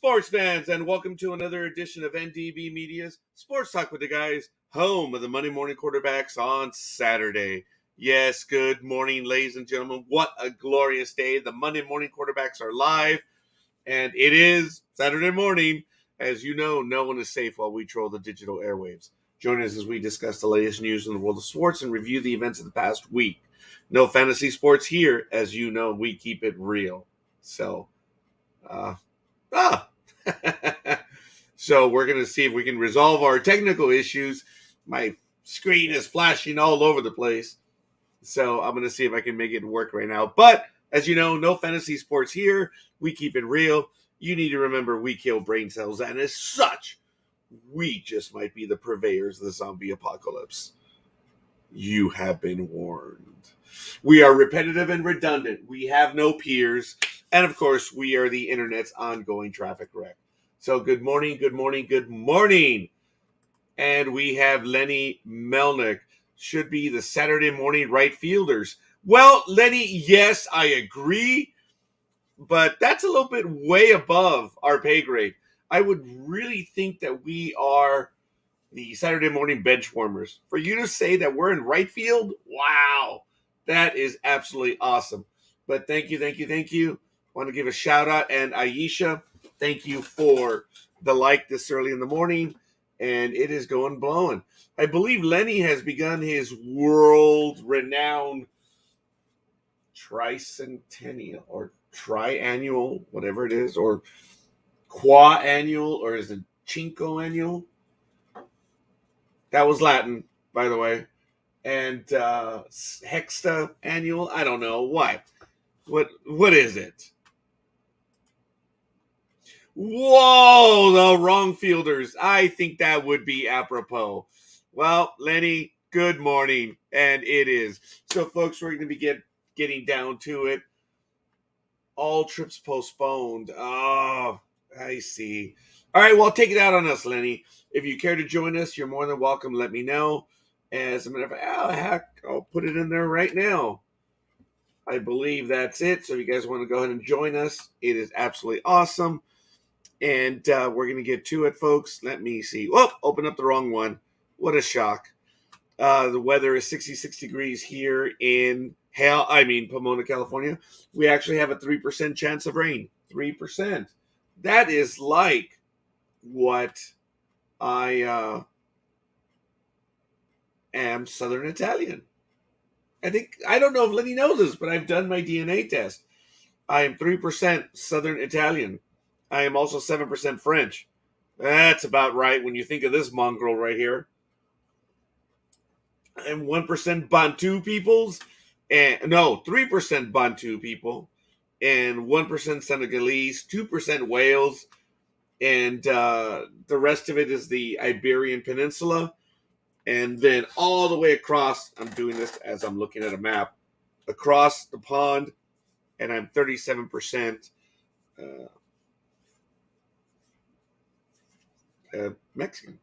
sports fans, and welcome to another edition of NDB Media's Sports Talk with the Guys, home of the Monday morning quarterbacks on Saturday. Yes, good morning, ladies and gentlemen. What a glorious day. The Monday morning quarterbacks are live, and it is Saturday morning. As you know, no one is safe while we troll the digital airwaves. Join us as we discuss the latest news in the world of sports and review the events of the past week. No fantasy sports here. As you know, we keep it real. So, so we're going to see if we can resolve our technical issues. My screen is flashing all over the place. So I'm going to see if I can make it work right now. But as you know, no fantasy sports here. We keep it real. You need to remember we kill brain cells. And as such, we just might be the purveyors of the zombie apocalypse. You have been warned. We are repetitive and redundant. We have no peers. And of course, we are the internet's ongoing traffic wreck. So good morning, good morning, good morning. And we have Lenny Melnick. Should be the Saturday morning right fielders. Well, Lenny, yes, I agree. But that's a little bit way above our pay grade. I would really think that we are the Saturday morning bench warmers. For you to say that we're in right field, wow, that is absolutely awesome. But thank you. Want to give a shout out, and Aisha, thank you for the like this early in the morning, and it is going blowing. I believe Lenny has begun his world-renowned tricentennial or triannual, whatever it is, or quaannual, or is it cinco annual? That was Latin, by the way. And hexta annual, I don't know. What is it? Whoa, the wrong fielders. I think that would be apropos. Well, Lenny, good morning. And it is. So, folks, we're going to be getting down to it. All trips postponed. Oh, I see. All right, well, take it out on us, Lenny. If you care to join us, you're more than welcome. Let me know. As a matter of fact, I'll put it in there right now. I believe that's it. So if you guys want to go ahead and join us, it is absolutely awesome. And we're going to get to it, folks. Let me see. Whoop, open up the wrong one. What a shock. The weather is 66 degrees here in Pomona, California. We actually have a 3% chance of rain. 3%. That is like what I am Southern Italian. I don't know if Lenny knows this, but I've done my DNA test. I am 3% Southern Italian. I am also 7% French. That's about right when you think of this mongrel right here. I'm 1% Bantu peoples, and no, 3% Bantu people, and 1% Senegalese, 2% Wales, and the rest of it is the Iberian Peninsula. And then all the way across, I'm doing this as I'm looking at a map, across the pond, and I'm 37% Mexican.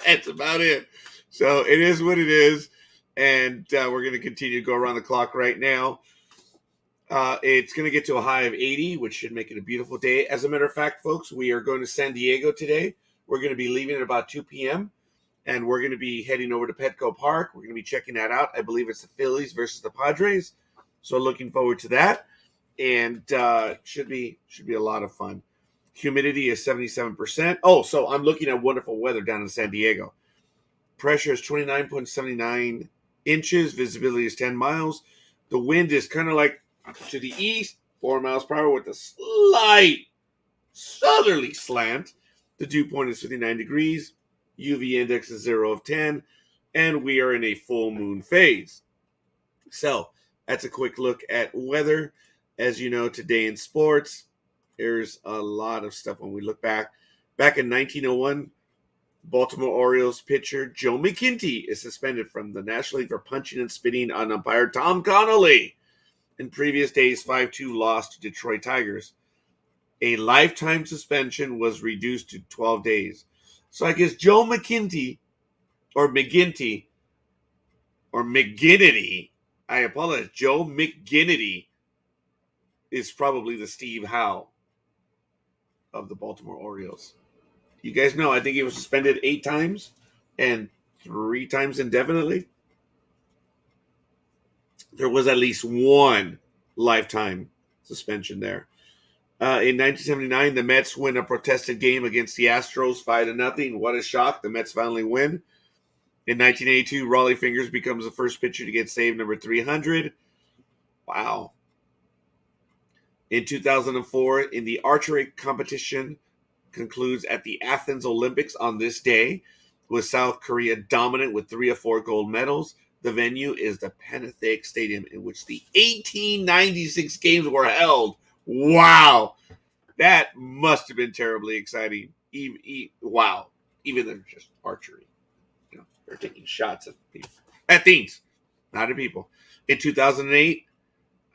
That's about it. So it is what it is. And we're going to continue to go around the clock right now. It's going to get to a high of 80, which should make it a beautiful day. As a matter of fact, folks, we are going to San Diego today. We're going to be leaving at about 2 p.m. And we're going to be heading over to Petco Park. We're going to be checking that out. I believe it's the Phillies versus the Padres. So looking forward to that. And should be a lot of fun. Humidity is 77%. Oh, so I'm looking at wonderful weather down in San Diego. Pressure is 29.79 inches. Visibility is 10 miles. The wind is kind of like to the east, 4 miles per hour with a slight southerly slant. The dew point is 59 degrees. UV index is 0 of 10. And we are in a full moon phase. So that's a quick look at weather. As you know, today in sports, there's a lot of stuff when we look back. Back in 1901, Baltimore Orioles pitcher Joe McGinty is suspended from the National League for punching and spitting on umpire Tom Connolly. In previous days, 5-2 loss to Detroit Tigers. A lifetime suspension was reduced to 12 days. So I guess Joe McGinty, or McGinty, or McGinnity, I apologize, Joe McGinnity is probably the Steve Howe of the Baltimore Orioles. You guys know, I think he was suspended 8 times and 3 times indefinitely. There was at least one lifetime suspension there. In 1979, the Mets win a protested game against the Astros 5-0. What a shock. The Mets finally win. In 1982, Raleigh Fingers becomes the first pitcher to get saved number 300. Wow. In 2004, in the archery competition concludes at the Athens Olympics on this day, with South Korea dominant with 3 of 4 gold medals. The venue is the Panathenaic Stadium in which the 1896 games were held. Wow. That must have been terribly exciting. Wow. Even though it's just archery. You know, they're taking shots at people. At things, not at people. In 2008,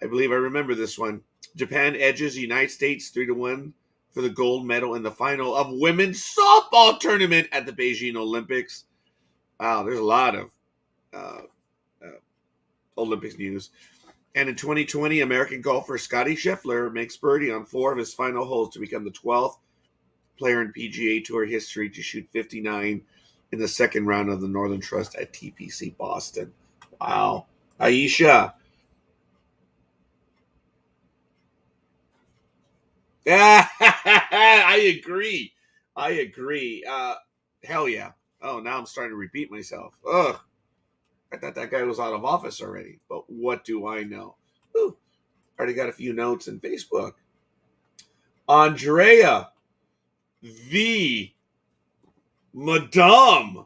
I believe I remember this one. Japan edges the United States 3-1 for the gold medal in the final of women's softball tournament at the Beijing Olympics. Wow, there's a lot of Olympics news. And in 2020, American golfer Scottie Scheffler makes birdie on 4 of his final holes to become the 12th player in PGA Tour history to shoot 59 in the second round of the Northern Trust at TPC Boston. Wow. Aisha. I agree. Hell yeah. Oh, now I'm starting to repeat myself. Ugh. I thought that guy was out of office already. But what do I know? Ooh, already got a few notes in Facebook. Andrea, the Madame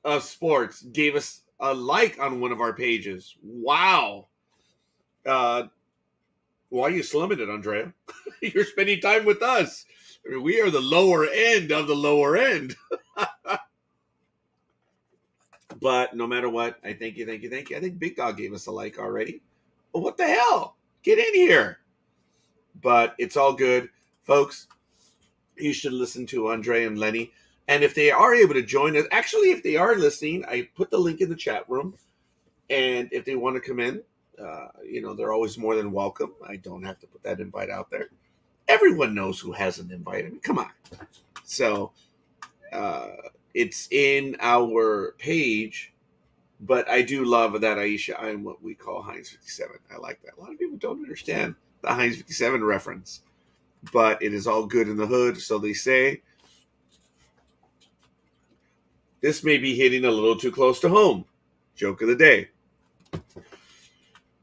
of Sports, gave us a like on one of our pages. Wow. Why are you slumming it, Andrea? You're spending time with us. I mean, we are the lower end of the lower end. But no matter what, I thank you. I think Big Dog gave us a like already. Well, what the hell? Get in here. But it's all good. Folks, you should listen to Andre and Lenny. And if they are able to join us, actually, if they are listening, I put the link in the chat room. And if they want to come in, they're always more than welcome. I don't have to put that invite out there. Everyone knows who hasn't invited me. Come on. So, it's in our page, but I do love that Aisha. I am what we call Heinz 57. I like that. A lot of people don't understand the Heinz 57 reference, but it is all good in the hood, so they say. This may be hitting a little too close to home. Joke of the day.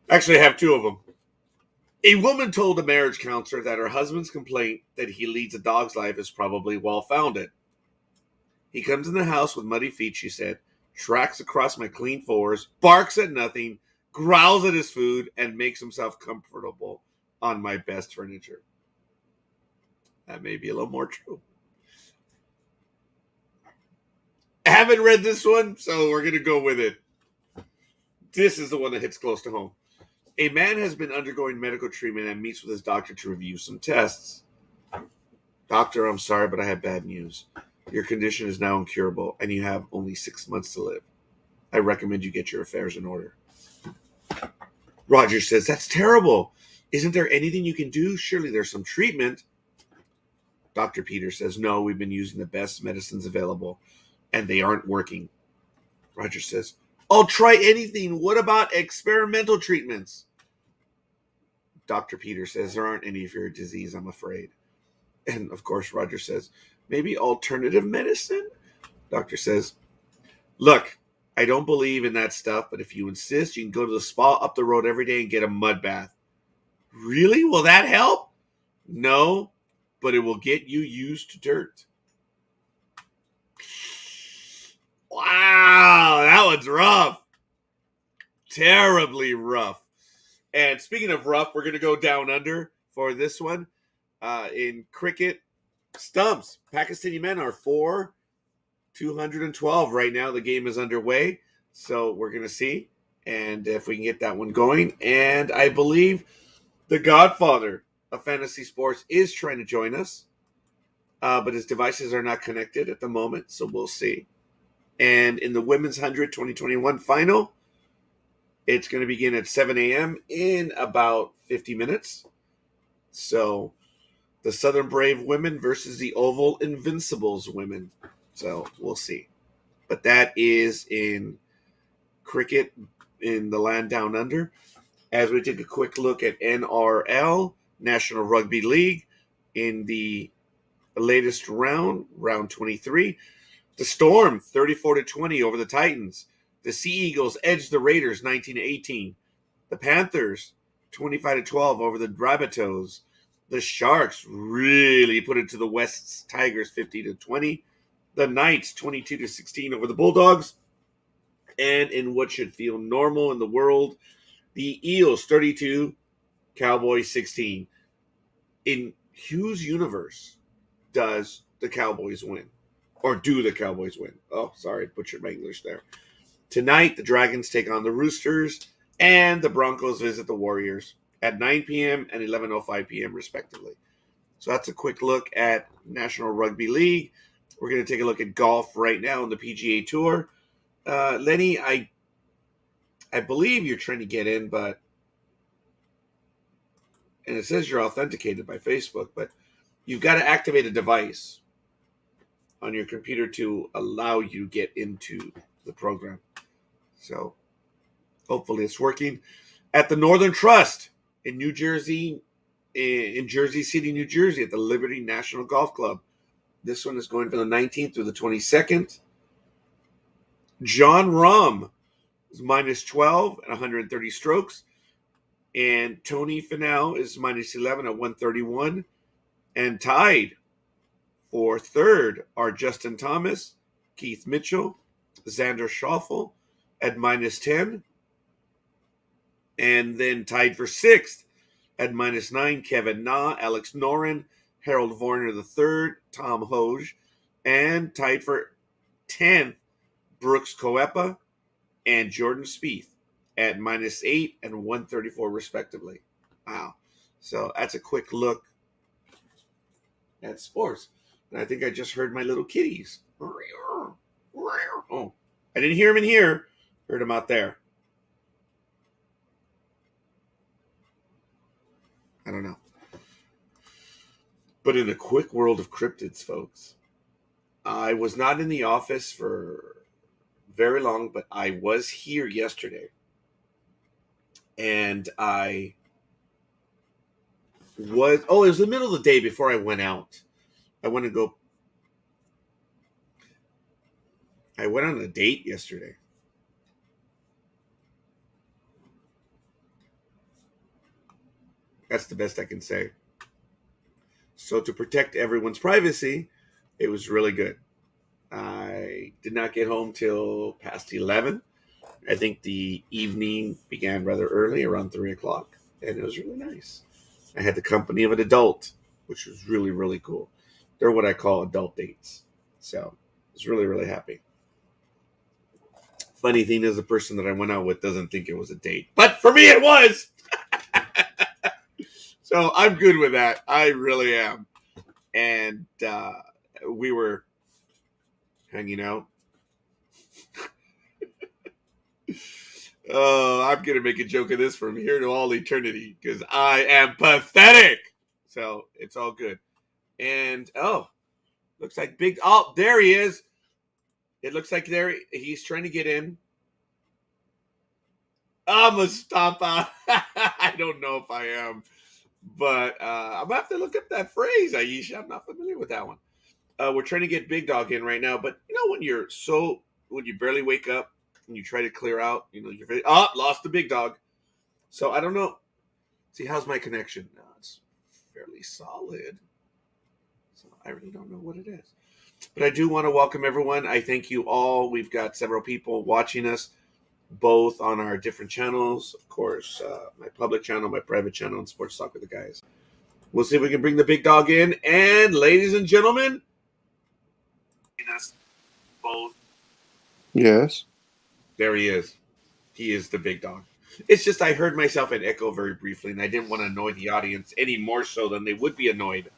Actually, I have 2 of them. A woman told a marriage counselor that her husband's complaint that he leads a dog's life is probably well-founded. He comes in the house with muddy feet, she said, tracks across my clean floors, barks at nothing, growls at his food, and makes himself comfortable on my best furniture. That may be a little more true. I haven't read this one, so we're going to go with it. This is the one that hits close to home. A man has been undergoing medical treatment and meets with his doctor to review some tests. Doctor, I'm sorry, but I have bad news. Your condition is now incurable, and you have only 6 months to live. I recommend you get your affairs in order. Roger says, that's terrible. Isn't there anything you can do? Surely there's some treatment. Dr. Peter says, no, we've been using the best medicines available, and they aren't working. Roger says, I'll try anything. What about experimental treatments? Dr. Peter says, there aren't any for your disease, I'm afraid. And, of course, Roger says, maybe alternative medicine? Doctor says, look, I don't believe in that stuff, but if you insist, you can go to the spa up the road every day and get a mud bath. Really? Will that help? No, but it will get you used to dirt. Wow, that one's rough. Terribly rough. And speaking of rough, we're going to go down under for this one. In cricket, stumps. Pakistani men are 4-212 right now. The game is underway, so we're going to see. And if we can get that one going. And I believe the godfather of fantasy sports is trying to join us. But his devices are not connected at the moment, so we'll see. And in the Women's 100 2021 final, it's going to begin at 7 a.m. in about 50 minutes. So the Southern Brave women versus the Oval Invincibles women. So we'll see. But that is in cricket in the land down under. As we take a quick look at NRL, National Rugby League, in the latest round, round 23. The Storm, 34-20 over the Titans. The Sea Eagles edged the Raiders 19-18. The Panthers, 25-12 over the Rabbitohs. The Sharks really put it to the West's Tigers 50-20. The Knights, 22-16 over the Bulldogs. And in what should feel normal in the world, the Eels, 32, Cowboys 16. In whose universe does the Cowboys win? Or do the Cowboys win? Oh, sorry, butchered my English there. Tonight, the Dragons take on the Roosters, and the Broncos visit the Warriors at 9 p.m. and 11:05 p.m. respectively. So that's a quick look at National Rugby League. We're going to take a look at golf right now on the PGA Tour. Lenny, I believe you're trying to get in, and it says you're authenticated by Facebook, but you've got to activate a device on your computer to allow you to get into the program. So hopefully it's working. At the Northern Trust in New Jersey, in Jersey City, New Jersey, at the Liberty National Golf Club. This one is going from the 19th through the 22nd. John Rahm is minus 12 at 130 strokes. And Tony Finau is minus 11 at 131. And tied for third are Justin Thomas, Keith Mitchell, Xander Schauffele at minus 10. And then tied for sixth at minus 9, Kevin Na, Alex Noren, Harold Varner III, Tom Hoge. And tied for 10th, Brooks Koepka and Jordan Spieth at minus 8 and 134 respectively. Wow. So that's a quick look at sports. And I think I just heard my little kitties. Oh, I didn't hear them in here. Heard them out there. I don't know. But in a quick world of cryptids, folks, I was not in the office for very long, but I was here yesterday. And it was the middle of the day before I went out. I went on a date yesterday. That's the best I can say. So to protect everyone's privacy, it was really good. I did not get home till past 11. I think the evening began rather early, around 3 o'clock, and it was really nice. I had the company of an adult, which was really, really cool. They're what I call adult dates. So I was really, really happy. Funny thing is, the person that I went out with doesn't think it was a date. But for me, it was! So I'm good with that. I really am. And we were hanging out. Oh, I'm going to make a joke of this from here to all eternity because I am pathetic. So it's all good. And, looks like there he is. It looks like he's trying to get in. Mustafa. I don't know if I am. But I'm going to have to look up that phrase, Aisha. I'm not familiar with that one. We're trying to get Big Dog in right now. But, when you barely wake up and you try to clear out, lost the Big Dog. So I don't know. See, how's my connection? No, it's fairly solid. So I really don't know what it is. But I do want to welcome everyone. I thank you all. We've got several people watching us, both on our different channels. Of course, my public channel, my private channel, and Sports Talk with the Guys. We'll see if we can bring the Big Dog in. And ladies and gentlemen, both. Yes. There he is. He is the Big Dog. It's just I heard myself in echo very briefly, and I didn't want to annoy the audience any more so than they would be annoyed.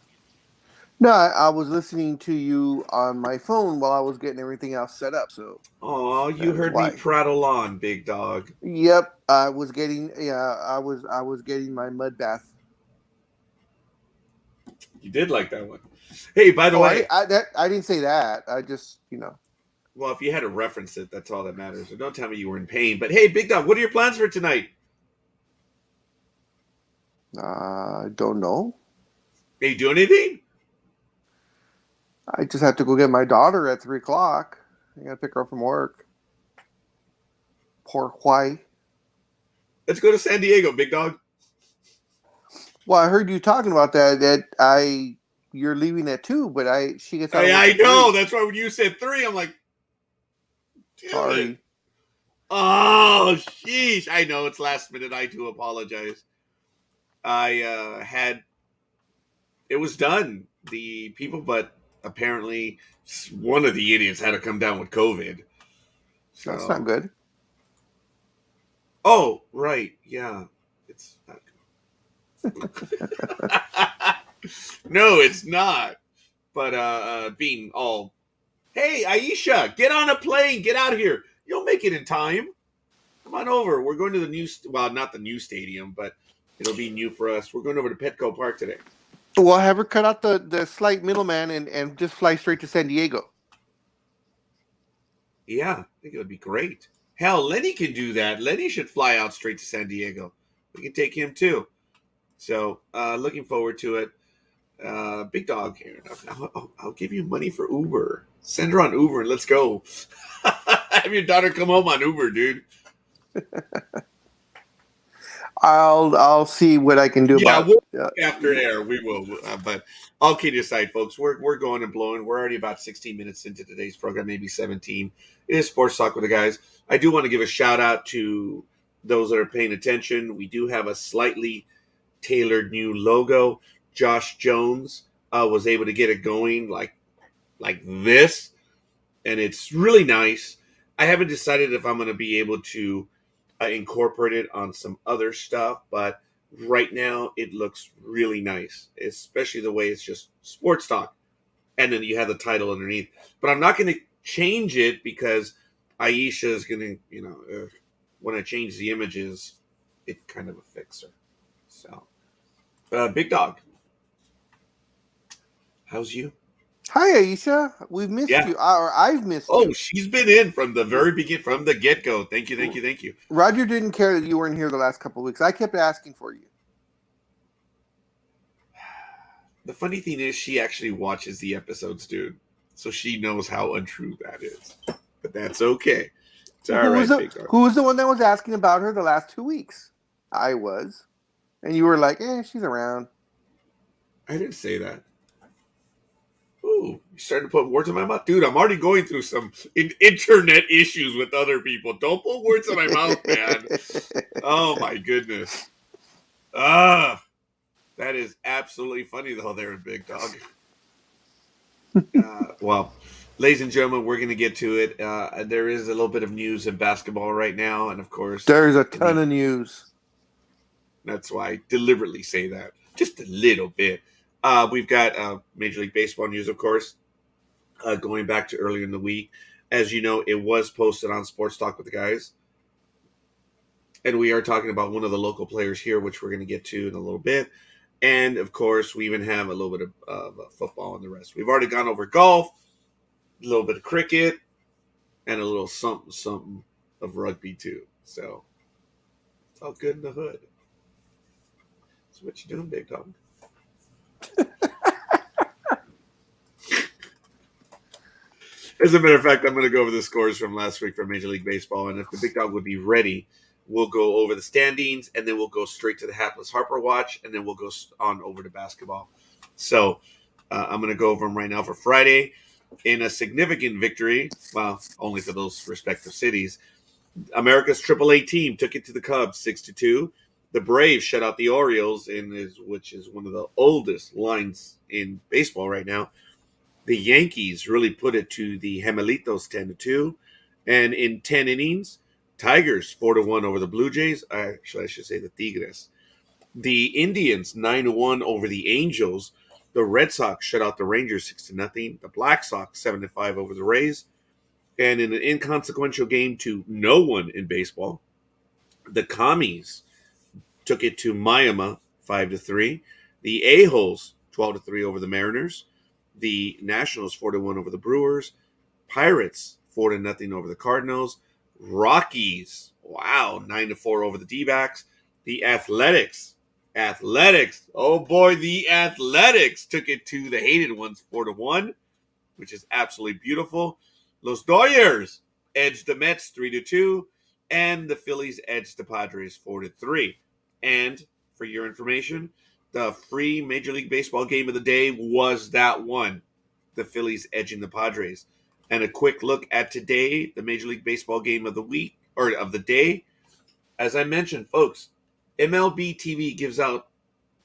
No, I was listening to you on my phone while I was getting everything else set up. So. Oh, you heard me prattle on, Big Dog. Yep, I was getting my mud bath. You did like that one. Hey, by the Oh, way, I didn't say that. I just, well, if you had to reference it, that's all that matters. So don't tell me you were in pain. But hey, Big Dog, what are your plans for tonight? don't know. Are you doing anything? I just have to go get my daughter at 3 o'clock. I gotta pick her up from work. Poor Hawaii. Let's go to San Diego, Big Dog. Well, I heard you talking about that. You're leaving at 2, but she gets out of work I at know. 3. That's why when you said 3, I'm like, damn it. Sorry. Oh, sheesh. I know it's last minute. I do apologize. I had it was done. The people, but apparently one of the idiots had to come down with COVID. That's not So, good. oh, right. Yeah. It's not good. No, it's not. But being all, hey, Aisha, get on a plane, get out of here. You'll make it in time. Come on over. We're going to the new, well, not the new stadium, but it'll be new for us. We're going over to Petco Park today. Well, have her cut out the slight middleman and just fly straight to San Diego. Yeah, I think it would be great. Hell, Lenny can do that. Lenny should fly out straight to San Diego. We can take him too. So, looking forward to it. Big Dog here. I'll give you money for Uber. Send her on Uber and let's go. Have your daughter come home on Uber, dude. I'll see what I can do Yeah, about. after air we will. But all kidding aside, folks, we're going and blowing. We're already about 16 minutes into today's program, maybe 17. It is Sports Talk with the guys. I do want to give a shout out to those that are paying attention. We do have a slightly tailored new logo. Josh Jones was able to get it going like this, and it's really nice. I haven't decided if I'm going to be able to incorporate it on some other stuff, but right now it looks really nice, especially the way it's just sports talk, and then you have the title underneath. But I'm not going to change it because Aisha is going to, when I change the images, it kind of affects her. So, Big Dog, how's you? Hi, Aisha. We've missed Yeah. you, or I've missed Oh, you. she's been in from the very beginning, from the get go. Thank you, thank you, thank you. Roger didn't care that you weren't here the last couple of weeks. I kept asking for you. The funny thing is, she actually watches the episodes, dude. So she knows how untrue that is. But that's okay. It's all right, Big Dog. Who was the one that was asking about her the last 2 weeks? I was, and you were like, she's around." I didn't say that. Ooh, you're starting to put words in my mouth, dude. I'm already going through some internet issues with other people. Don't put words in my mouth, man. Oh my goodness. That is absolutely funny though. There, Big Dog. Well, ladies and gentlemen, we're going to get to it. There is a little bit of news in basketball right now, and of course, There's a ton of news. That's why I deliberately say that. Just a little bit. We've got Major League Baseball news, of course, going back to earlier in the week. As you know, it was posted on Sports Talk with the guys. And we are talking about one of the local players here, which we're going to get to in a little bit. And, of course, we even have a little bit of football and the rest. We've already gone over golf, a little bit of cricket, and a little something of rugby, too. So, it's all good in the hood. So what you doing, Big Dog? As a matter of fact, I'm going to go over the scores from last week for Major League Baseball, and if the Big Dog would be ready, we'll go over the standings, and then we'll go straight to the Hapless Harper Watch, and then we'll go on over to basketball. So I'm going to go over them right now for Friday. In a significant victory, well, only for those respective cities, America's AAA team took it to the Cubs 6-2. The Braves shut out the Orioles, which is one of the oldest lines in baseball right now. The Yankees really put it to the Gemelitos 10-2. And in 10 innings, Tigers 4-1 over the Blue Jays. Actually, I should say the Tigres. The Indians 9-1 over the Angels. The Red Sox shut out the Rangers 6-0. The Black Sox 7-5 over the Rays. And in an inconsequential game to no one in baseball, the Commies took it to Miami 5-3. The A-Holes 12-3 over the Mariners. The Nationals 4-1 over the Brewers. Pirates 4-0 over the Cardinals. Rockies, wow, 9-4 over the D-backs. The Athletics, oh boy, the Athletics took it to the hated ones 4-1, which is absolutely beautiful. Los Dodgers edged the Mets 3-2, and the Phillies edged the Padres 4-3. And for your information, the free Major League Baseball game of the day was that one, the Phillies edging the Padres. And a quick look at today, the Major League Baseball game of the week, or of the day. As I mentioned, folks, MLB TV gives out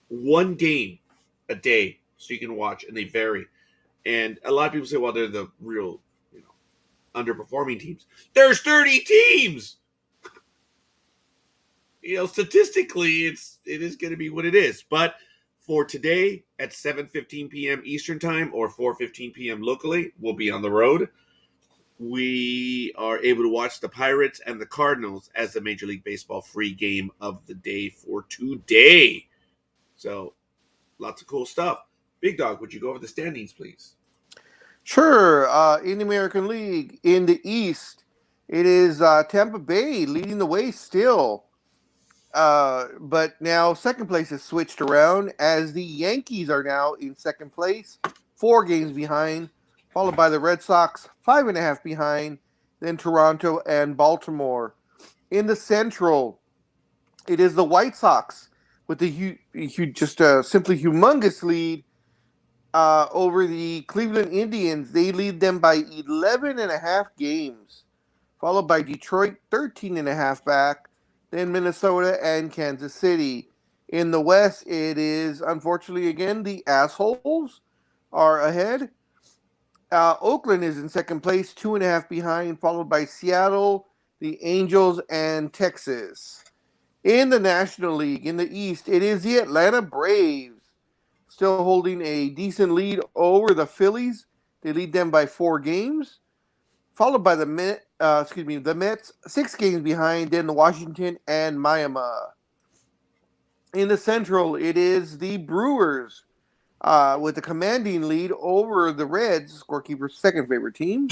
one game a day so you can watch, and they vary. And a lot of people say, well, they're the real, underperforming teams. There's 30 teams. Statistically, it is going to be what it is. But for today at 7:15 p.m. Eastern Time or 4:15 p.m. locally, we'll be on the road. We are able to watch the Pirates and the Cardinals as the Major League Baseball free game of the day for today. So, lots of cool stuff. Big Dog, would you go over the standings, please? Sure. In the American League, in the East, it is Tampa Bay leading the way still. But now second place is switched around as the Yankees are now in second place, 4 games behind, followed by the Red Sox, 5.5 behind, then Toronto and Baltimore. In the Central, it is the White Sox with the simply humongous lead over the Cleveland Indians. They lead them by 11.5 games, followed by Detroit, 13.5 back, then Minnesota and Kansas City. In the West, it is, unfortunately, again, the assholes are ahead. Oakland is in second place, 2.5 behind, followed by Seattle, the Angels, and Texas. In the National League, in the East, it is the Atlanta Braves, still holding a decent lead over the Phillies. They lead them by 4 games, followed by the Mets, 6 games behind, then the Washington and Miami. In the Central, it is the Brewers with a commanding lead over the Reds, scorekeeper's second favorite team.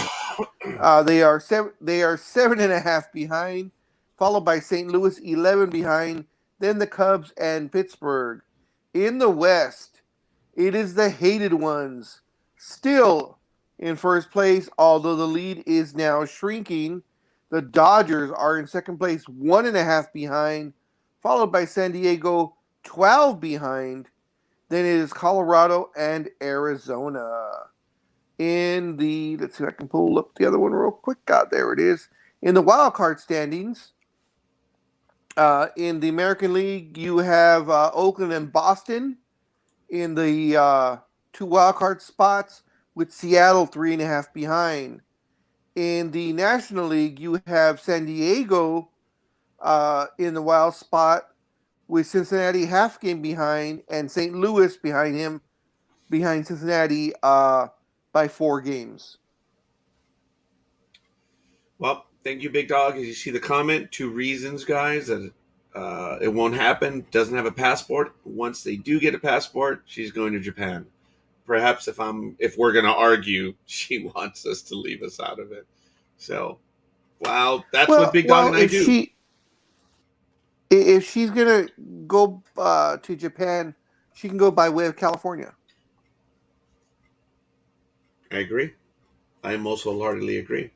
They are 7.5 behind, followed by St. Louis, 11 behind, then the Cubs and Pittsburgh. In the West, it is the hated ones, still in first place, although the lead is now shrinking. The Dodgers are in second place, 1.5 behind, followed by San Diego, 12 behind. Then it is Colorado and Arizona. In the, let's see if I can pull up the other one real quick. God, there it is. In the wild card standings, in the American League, you have Oakland and Boston in the 2 wild card spots, with Seattle 3.5 behind. In the National League, you have San Diego in the wild spot, with Cincinnati half game behind, and St. Louis behind him, behind Cincinnati by 4 games. Well, thank you, Big Dog. As you see the comment, 2 reasons, guys, that it won't happen. Doesn't have a passport. Once they do get a passport, she's going to Japan. Perhaps if we're going to argue, she wants us to leave us out of it. So, wow, that's what Big Dog and I do. If she's going to go to Japan, she can go by way of California. I agree. I most wholeheartedly agree.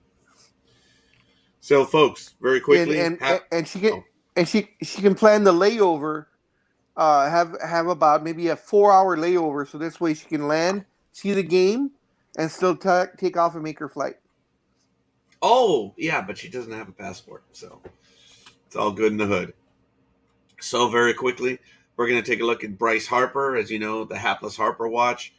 So, folks, very quickly, and she can plan the layover. Have about maybe a 4-hour layover, so this way she can land, see the game, and still take off and make her flight. Oh, yeah, but she doesn't have a passport, so it's all good in the hood. So very quickly, we're going to take a look at Bryce Harper, as you know, the hapless Harper watch.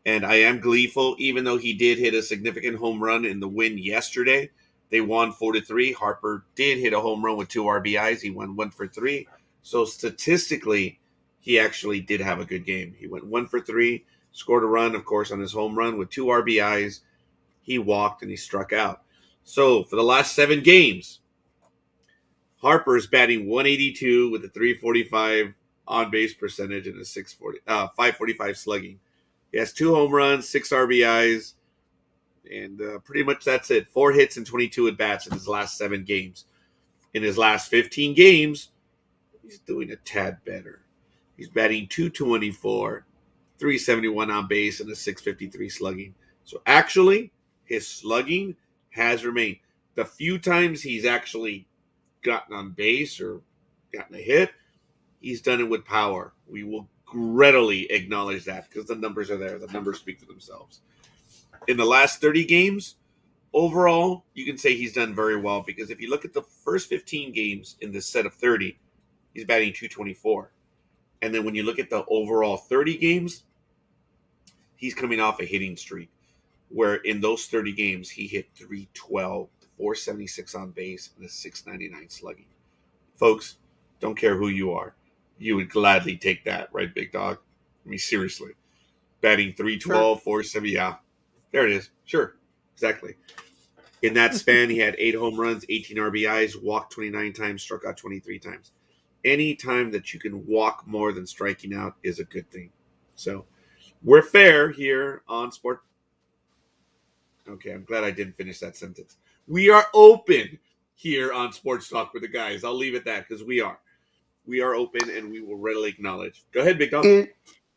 And I am gleeful, even though he did hit a significant home run in the win yesterday. They won 4-3. Harper did hit a home run with 2 RBIs. He went 1 for 3. So statistically, he actually did have a good game. He went 1 for 3, scored a run, of course, on his home run with 2 RBIs. He walked and he struck out. So for the last 7 games, Harper's batting 182 with a 345 on base percentage and a 545 slugging. He has 2 home runs, 6 RBIs, and pretty much that's it. 4 hits and 22 at bats in his last 7 games. In his last 15 games, he's doing a tad better. He's batting 224, 371 on base, and a 653 slugging. So actually, his slugging has remained. The few times he's actually gotten on base or gotten a hit, he's done it with power. We will readily acknowledge that because the numbers are there. The numbers speak for themselves. In the last 30 games, overall, you can say he's done very well because if you look at the first 15 games in this set of 30, he's batting 224. And then when you look at the overall 30 games, he's coming off a hitting streak where in those 30 games, he hit 312, 476 on base, and a 699 slugging. Folks, don't care who you are. You would gladly take that, right, big dog? I mean, seriously. Batting 312, Sure. 470, yeah. There it is. Sure. Exactly. In that span, he had 8 home runs, 18 RBIs, walked 29 times, struck out 23 times. Any time that you can walk more than striking out is a good thing. So we're fair here on Sport. Okay, I'm glad I didn't finish that sentence. We are open here on Sports Talk with the guys. I'll leave it that because we are. We are open and we will readily acknowledge. Go ahead, big dog.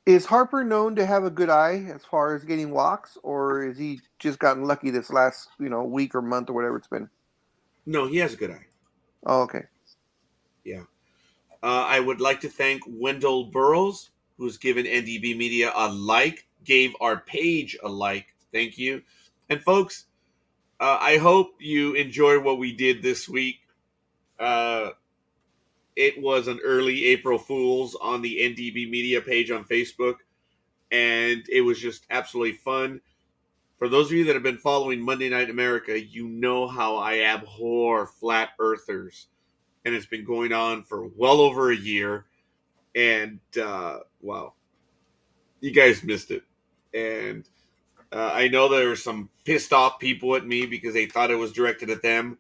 Is Harper known to have a good eye as far as getting walks, or is he just gotten lucky this last week or month or whatever it's been? No, he has a good eye. Oh, okay. Yeah. I would like to thank Wendell Burrows, who's given NDB Media a like, gave our page a like. Thank you. And folks, I hope you enjoy what we did this week. It was an early April Fool's on the NDB Media page on Facebook, and it was just absolutely fun. For those of you that have been following Monday Night America, you know how I abhor flat earthers. And it's been going on for well over a year. And, wow, you guys missed it. And I know there were some pissed off people at me because they thought it was directed at them.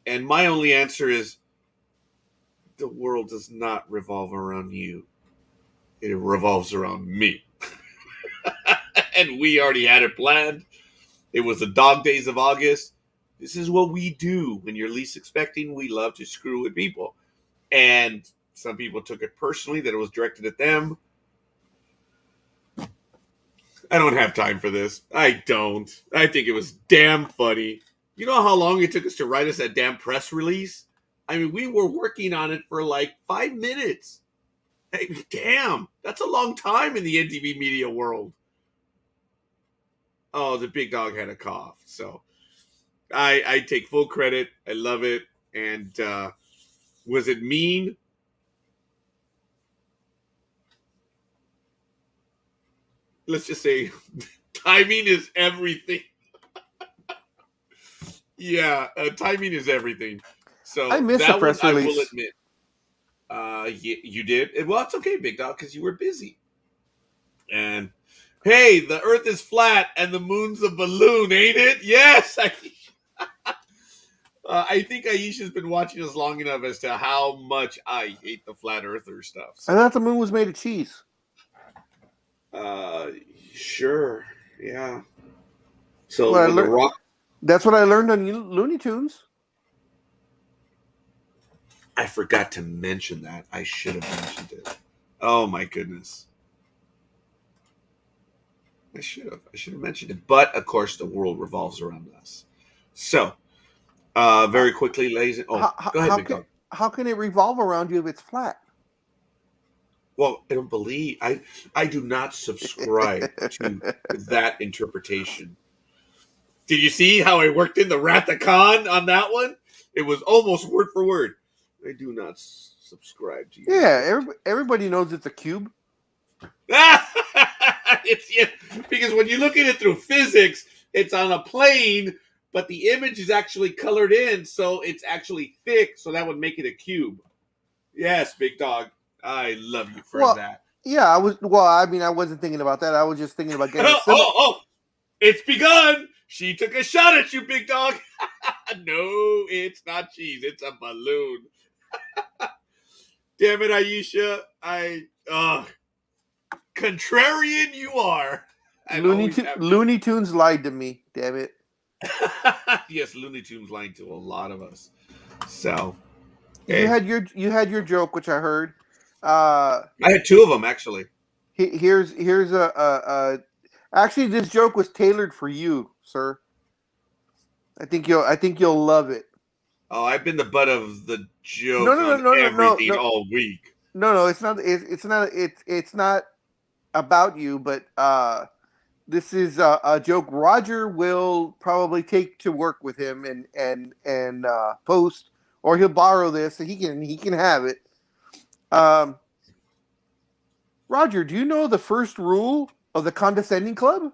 And my only answer is the world does not revolve around you, it revolves around me. And we already had it planned. It was the dog days of August. This is what we do when you're least expecting. We love to screw with people. And some people took it personally that it was directed at them. I don't have time for this. I don't. I think it was damn funny. You know how long it took us to write us that damn press release? I mean, we were working on it for like 5 minutes. Hey, damn, that's a long time in the NTV media world. Oh, the big dog had a cough. So I take full credit. I love it. And was it mean? Let's just say timing is everything. Yeah, timing is everything. So I missed the that one press I will release. admit. You did? Well, it's okay, big dog, because you were busy. And hey, the Earth is flat and the moon's a balloon, ain't it? Yes. I think Aisha's been watching us long enough as to how much I hate the flat earther stuff. I So, thought the moon was made of cheese. uh, sure, yeah. That's So what I when the learned. rock, That's what I learned on Looney Tunes. I forgot to mention that. I should have mentioned it. Oh my goodness. I should have. I should have mentioned it. But of course, the world revolves around us. So, Uh, very quickly, ladies. Oh, how, how, go ahead, how big can dog. how can it revolve around you if it's flat? Well, I don't believe I do not subscribe to that interpretation. Did you see how I worked in the Rathacon on that one? It was almost word for word. I do not subscribe to your Yeah, interpretation. everybody knows it's a cube. It's yeah, because when you look at it through physics, it's on a plane, but the image is actually colored in, so it's actually thick, so that would make it a cube. Yes, big dog. I love you for Well, that. yeah, I was. Well, I mean, I wasn't thinking about that. I was just thinking about getting a Oh, similar. oh, oh, it's begun. She took a shot at you, big dog. No, it's not cheese. It's a balloon. Damn it, Aisha. Contrarian you are. And always have Looney Tunes lied to me. Damn it. yes, Looney Tunes lying to a lot of us. So, You hey, had your joke, which I heard. Uh, I had two of them actually. here's a actually this joke was tailored for you, sir. I think you'll love it. Oh, I've been the butt of the No joke no no on no no no everything no all week. no. It's not about you, but this is a joke Roger will probably take to work with him and post, or he'll borrow this so he can have it. Um, Roger, do you know the first rule of the condescending club?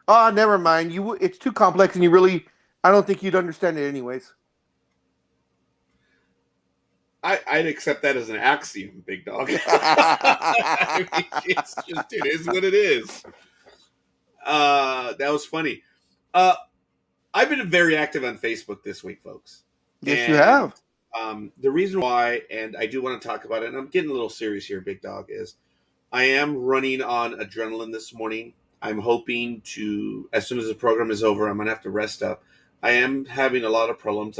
Ah, never mind. It's too complex, and I don't think you'd understand it anyways. I'd accept that as an axiom, big dog. I mean, it is what it is. That was funny. Uh, I've been very active on Facebook this week, folks, Yes, you and have. the reason why, and I do want to talk about it, and I'm getting a little serious here, big dog, is I am running on adrenaline this morning. I'm hoping to, as soon as the program is over, I'm gonna have to rest up. I am having a lot of problems.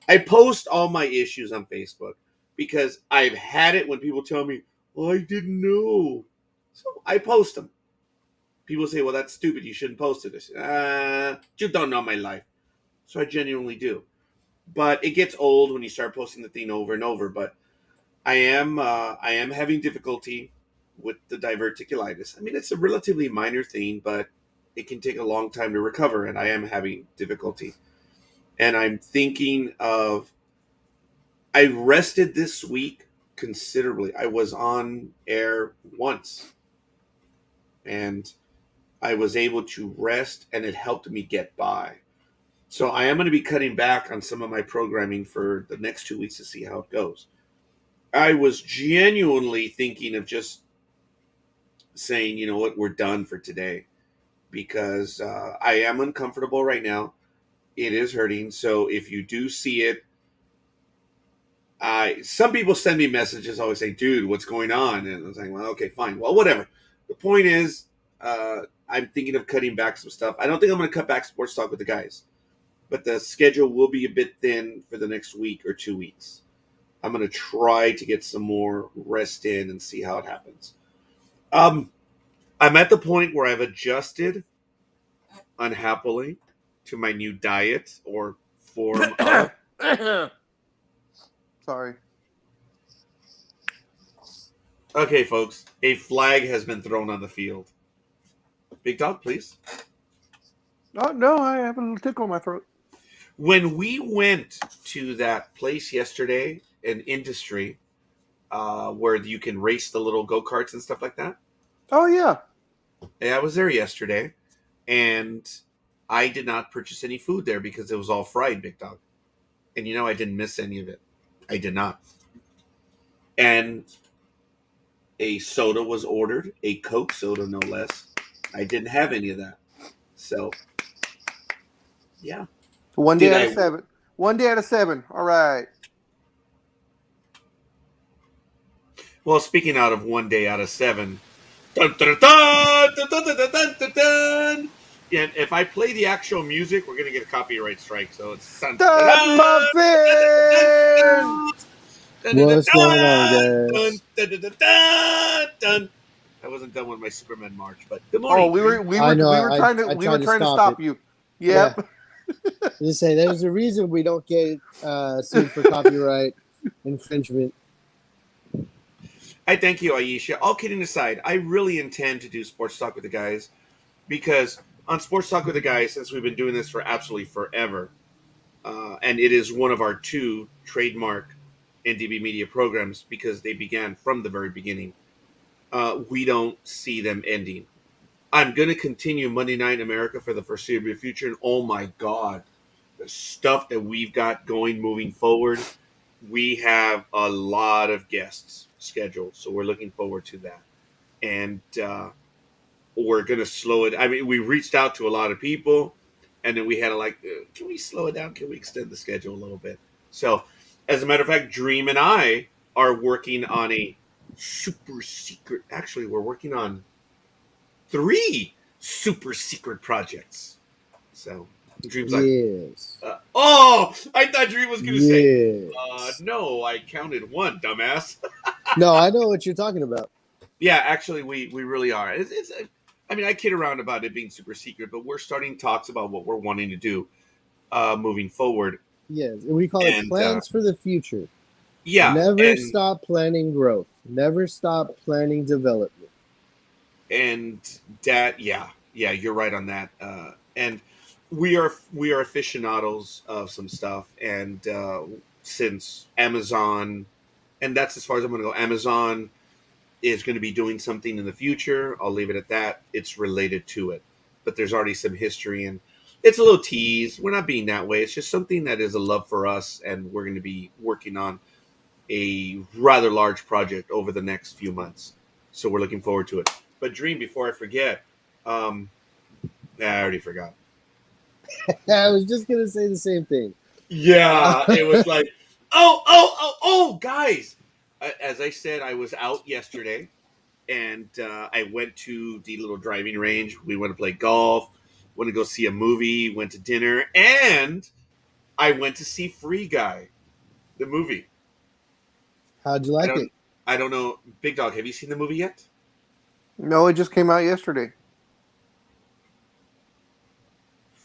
I post all my issues on Facebook because I've had it when people tell me, "Oh, I didn't know," so I post them. People say, "Well, that's stupid. You shouldn't post it." I say, you don't know my life, so I genuinely do. But it gets old when you start posting the thing over and over. But I am having difficulty with the diverticulitis. I mean, it's a relatively minor thing, but it can take a long time to recover, and I am having difficulty. And I'm thinking of I rested this week considerably. I was on air once, and I was able to rest, and it helped me get by. So I am going to be cutting back on some of my programming for the next 2 weeks to see how it goes. I was genuinely thinking of just saying, you know what, we're done for today because I am uncomfortable right now. It is hurting. So if you do see it, some people send me messages always saying, dude, what's going on? And I was like, well, okay, fine. Well, whatever. The point is, I'm thinking of cutting back some stuff. I don't think I'm going to cut back sports talk with the guys, but the schedule will be a bit thin for the next week or 2 weeks. I'm going to try to get some more rest in and see how it happens. Um, I'm at the point where I've adjusted unhappily to my new diet or form of. Sorry. Okay, folks, a flag has been thrown on the field. Big dog, please. Oh no, I have a little tickle in my throat. When we went to that place yesterday, an industry where you can race the little go karts and stuff like that. Oh yeah. I was there yesterday, and I did not purchase any food there because it was all fried, big dog. And you know, I didn't miss any of it. I did not. And a soda was ordered, a Coke soda, no less. I didn't have any of that. So, yeah. One day Did out of I? seven. One day out of seven. All right. Well, speaking out of one day out of seven. Dun, dun, dun, dun, dun, dun, dun, dun, dun. And if I play the actual music, we're going to get a copyright strike. So it's. Dun, dun, Stud dun, dun, muffin. dun, dun, dun, What's going on, dun, guys? dun, dun, dun, dun, dun. I wasn't done with my Superman march, but good Oh, morning, Dream. I know. we were tried to trying to stop it. stop you. Yeah, Yep. just say there's a reason we don't get sued for copyright infringement. I thank you, Aisha. All kidding aside, I really intend to do Sports Talk with the guys because on Sports Talk with the guys, since we've been doing this for absolutely forever, and it is one of our two trademark NDB media programs because they began from the very beginning, we don't see them ending. I'm going to continue Monday Night in America for the foreseeable future, and oh my God, the stuff that we've got going moving forward, we have a lot of guests scheduled, so we're looking forward to that. And we're going to slow it. I mean, we reached out to a lot of people, and then we had to can we slow it down? Can we extend the schedule a little bit? So, as a matter of fact, Dream and I are working on a super secret. Actually, we're working on 3 super secret projects. So Dream's like, Yes. oh, I thought Dream was gonna say, Yes. no, I counted 1, dumbass. No, I know what you're talking about. Yeah, actually, we really are. It's I mean, I kid around about it being super secret, but we're starting talks about what we're wanting to do moving forward. Yes. And we call it And plans for the future. yeah, Never stop planning growth. Never stop planning development. and that, yeah, you're right on that. And we are aficionados of some stuff, and since Amazon, and that's as far as I'm going to go. Amazon is going to be doing something in the future. I'll leave it at that. It's related to it, but there's already some history, and it's a little tease. We're not being that way. It's just something that is a love for us, and we're going to be working on a rather large project over the next few months. So we're looking forward to it. But Dream, before I forget, I already forgot. I was just gonna say the same thing. Yeah, it was like, guys. As I said, I was out yesterday, and I went to the little driving range. We went to play golf, went to go see a movie, went to dinner, and I went to see Free Guy, the movie. How'd you I like don't, it? I don't know, Big Dog. Have you seen the movie yet? No, it just came out yesterday.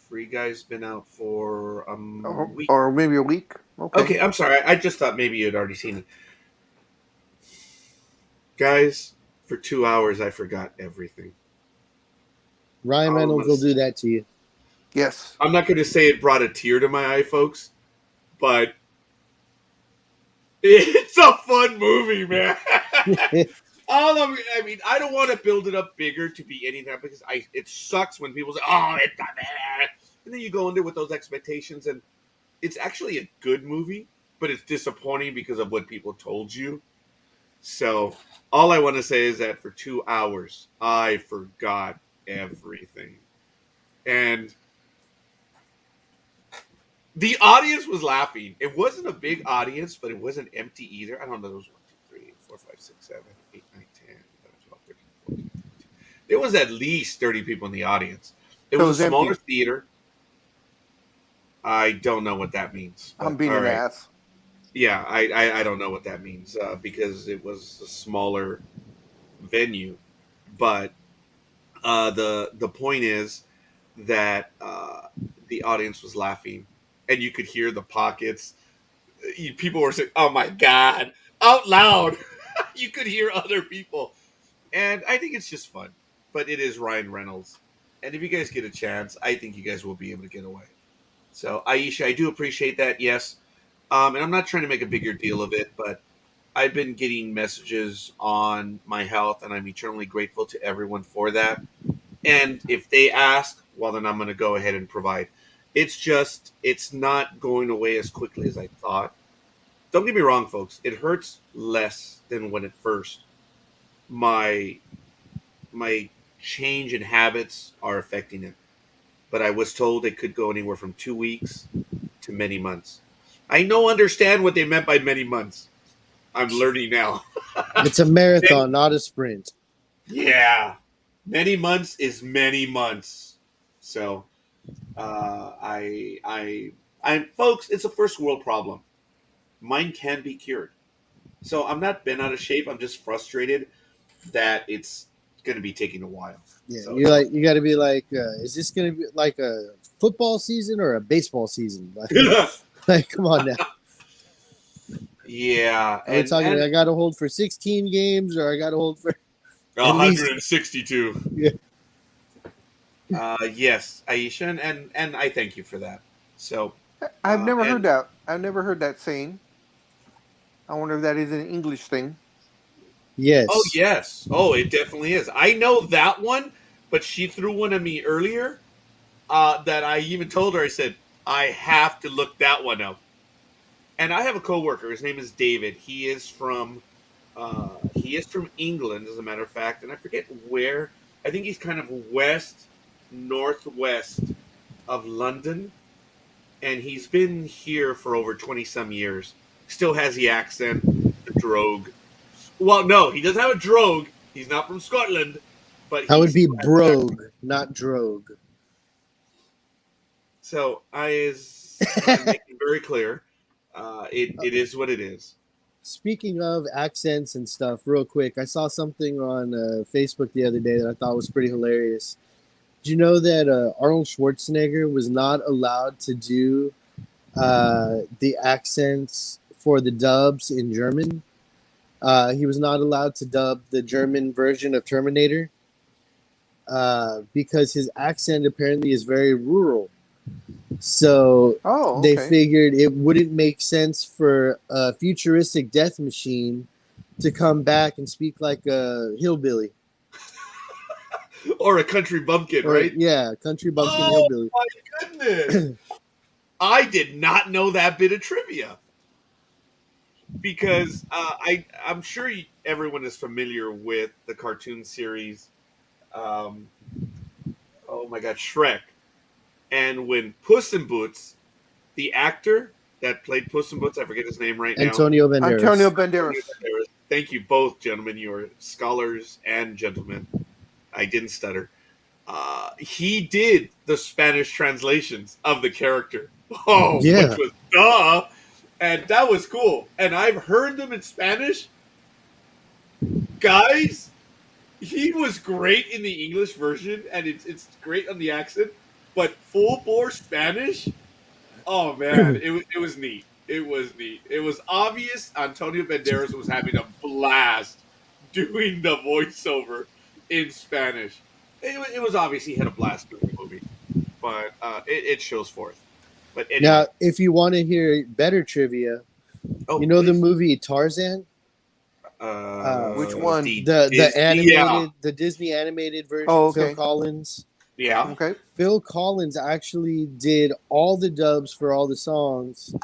Free Guy's been out for a week. Or maybe a week. Okay, I'm sorry. I just thought maybe you had already seen it. Guys, for 2 hours, I forgot everything. Ryan Reynolds will do that to you. Yes. I'm not going to say it brought a tear to my eye, folks, but it's a fun movie, man. I mean, I don't want to build it up bigger to be anything because it sucks when people say, "Oh, it's not bad," and then you go into with those expectations, and it's actually a good movie, but it's disappointing because of what people told you. So all I want to say is that for 2 hours, I forgot everything, and the audience was laughing. It wasn't a big audience, but it wasn't empty either. I don't know. There was 1, 2, 3, 4, 5, 6, 7, 8, 9, 10, 11, 12, 13, 14, 15. There was at least 30 people in the audience. It So was a it's smaller empty. theater. I don't know what that means. I'm being an ass. Yeah, I don't know what that means because it was a smaller venue. But the point is that the audience was laughing, and you could hear the pockets. People were saying, "Oh my god!" out loud. You could hear other people, and I think it's just fun. But it is Ryan Reynolds, and if you guys get a chance, I think you guys will be able to get away. So Aisha, I do appreciate that. Yes, and I'm not trying to make a bigger deal of it, but I've been getting messages on my health, and I'm eternally grateful to everyone for that. And if they ask, well, then I'm going to go ahead and provide. It's not going away as quickly as I thought. Don't get me wrong, folks. It hurts less than when it first. My my change in habits are affecting it, but I was told it could go anywhere from 2 weeks to many months. I know understand what they meant by many months. I'm learning now. It's a marathon, not a sprint. Yeah, many months is many months. So, folks, it's a first world problem. Mine can be cured. So I'm not bent out of shape. I'm just frustrated that it's going to be taking a while. Yeah, So, you got to be like, is this going to be like a football season or a baseball season? Like, come on now. yeah, Are we talking? I got to hold for 16 games, or I got to hold for 162. Yeah. Yes, Aisha, and I thank you for that. So I've never heard that. I've never heard that saying. I wonder if that is an English thing. Yes. Oh yes. Oh, it definitely is. I know that one, but she threw one at me earlier. That I even told her. I said I have to look that one up. And I have a coworker. His name is David. He is from England, as a matter of fact, and I forget where. I think he's kind of northwest of London, and he's been here for over 20 some years. Still has the accent, the drogue. Well, no, he doesn't have a drogue. He's not from Scotland, but That would he's be brogue, not drogue. So I want to make it very clear. It is what it is. Speaking of accents and stuff, real quick, I saw something on Facebook the other day that I thought was pretty hilarious. Did you know that Arnold Schwarzenegger was not allowed to do the accents for the dubs in German? He was not allowed to dub the German version of Terminator because his accent apparently is very rural. So they figured it wouldn't make sense for a futuristic death machine to come back and speak like a hillbilly. Or a country bumpkin, right? Yeah, country bumpkin hillbilly. Oh, my goodness. I did not know that bit of trivia. Because I'm sure everyone is familiar with the cartoon series, oh my God, Shrek. And when Puss in Boots, the actor that played Puss in Boots, I forget his name right now. Antonio Banderas. Thank you both, gentlemen. You are scholars and gentlemen. I didn't stutter. He did the Spanish translations of the character. Oh, yeah. Which was duh. And that was cool. And I've heard them in Spanish. Guys, he was great in the English version, and it's great on the accent. But full bore Spanish, oh man, it was neat. It was neat. It was obvious Antonio Banderas was having a blast doing the voiceover in Spanish. It was obvious he had a blast doing the movie, but it shows forth. But anyway. Now, if you want to hear better trivia, you know the movie Tarzan? Which one? The animated, the Disney animated version. Phil Collins. Yeah. Okay. Phil Collins actually did all the dubs for all the songs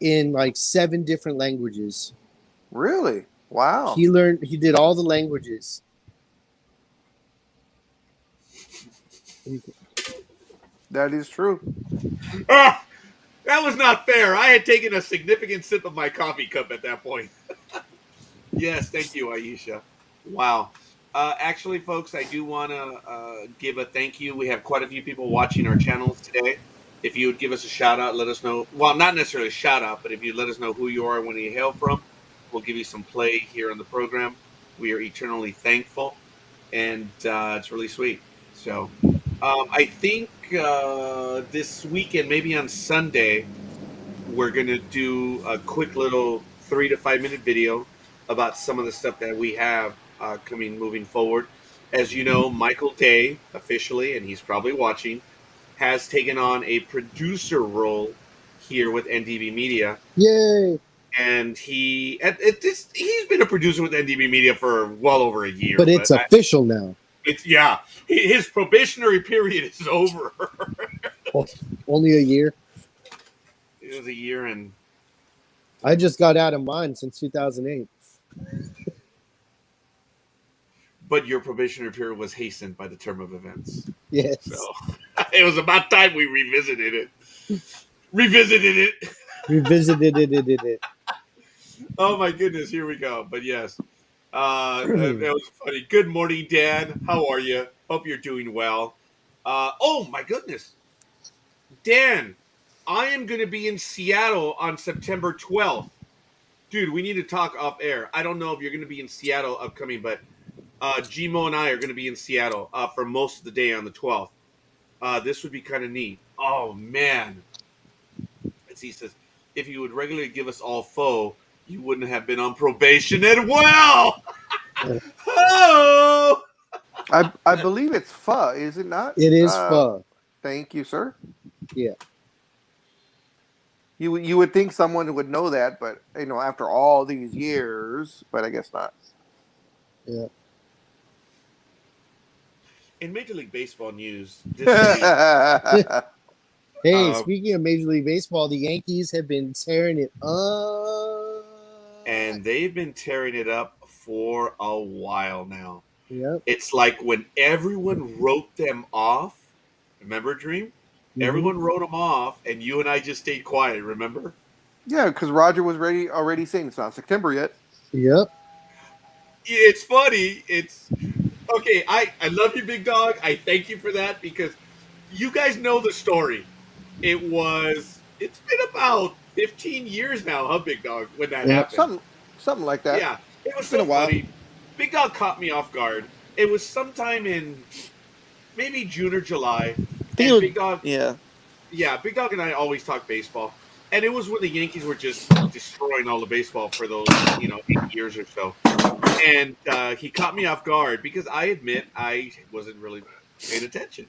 in like 7 different languages. Really? Wow. He did all the languages. That is true. That was not fair. I had taken a significant sip of my coffee cup at that point. Yes, thank you, Aisha. Wow. Actually, folks, I do want to give a thank you. We have quite a few people watching our channels today. If you would give us a shout out, let us know. Well, not necessarily a shout out, but if you let us know who you are and where you hail from, we'll give you some play here on the program. We are eternally thankful, and it's really sweet. So I think this weekend, maybe on Sunday, we're going to do a quick little 3 to 5 minute video about some of the stuff that we have moving forward. As you know, Michael Day, officially, and he's probably watching, has taken on a producer role here with NDB Media. Yay! And he's been a producer with NDB Media for well over a year. But it's official now. His probationary period is over. Only a year? It was a year, and I just got out of mine since 2008. But your probationary period was hastened by the term of events. Yes. So it was about time we revisited it. Revisited it. Oh my goodness, here we go. But yes, that was funny. Good morning, Dan. How are you? Hope you're doing well. Oh my goodness, Dan, I am going to be in Seattle on September 12th. Dude, we need to talk off air. I don't know if you're going to be in Seattle upcoming, but Gmo and I are going to be in Seattle for most of the day on the 12th. This would be kind of neat. Oh, man. As he says, if you would regularly give us all pho, you wouldn't have been on probation as well. Oh! I believe it's pho, is it not? It is pho. Thank you, sir. Yeah. You would think someone would know that, but after all these years, but I guess not. Yeah. In Major League Baseball news, this week, hey, speaking of Major League Baseball, the Yankees have been tearing it up. And they've been tearing it up for a while now. Yep. It's like when everyone wrote them off. Remember, Dream? Mm-hmm. Everyone wrote them off, and you and I just stayed quiet, remember? Yeah, because Roger was already saying it's not September yet. Yep. It's funny. It's okay. I love you, Big Dog. I thank you for that because you guys know the story. It's been about 15 years now, huh, Big Dog, when that Yep. happened. Something like that. Yeah, it was It's been a so while. funny. Big Dog caught me off guard. It was sometime in maybe June or July, I think it and was, Big Dog, yeah. yeah, Big Dog and I always talk baseball, and it was when the Yankees were just destroying all the baseball for those 8 years or so, and he caught me off guard because I admit I wasn't really paying attention,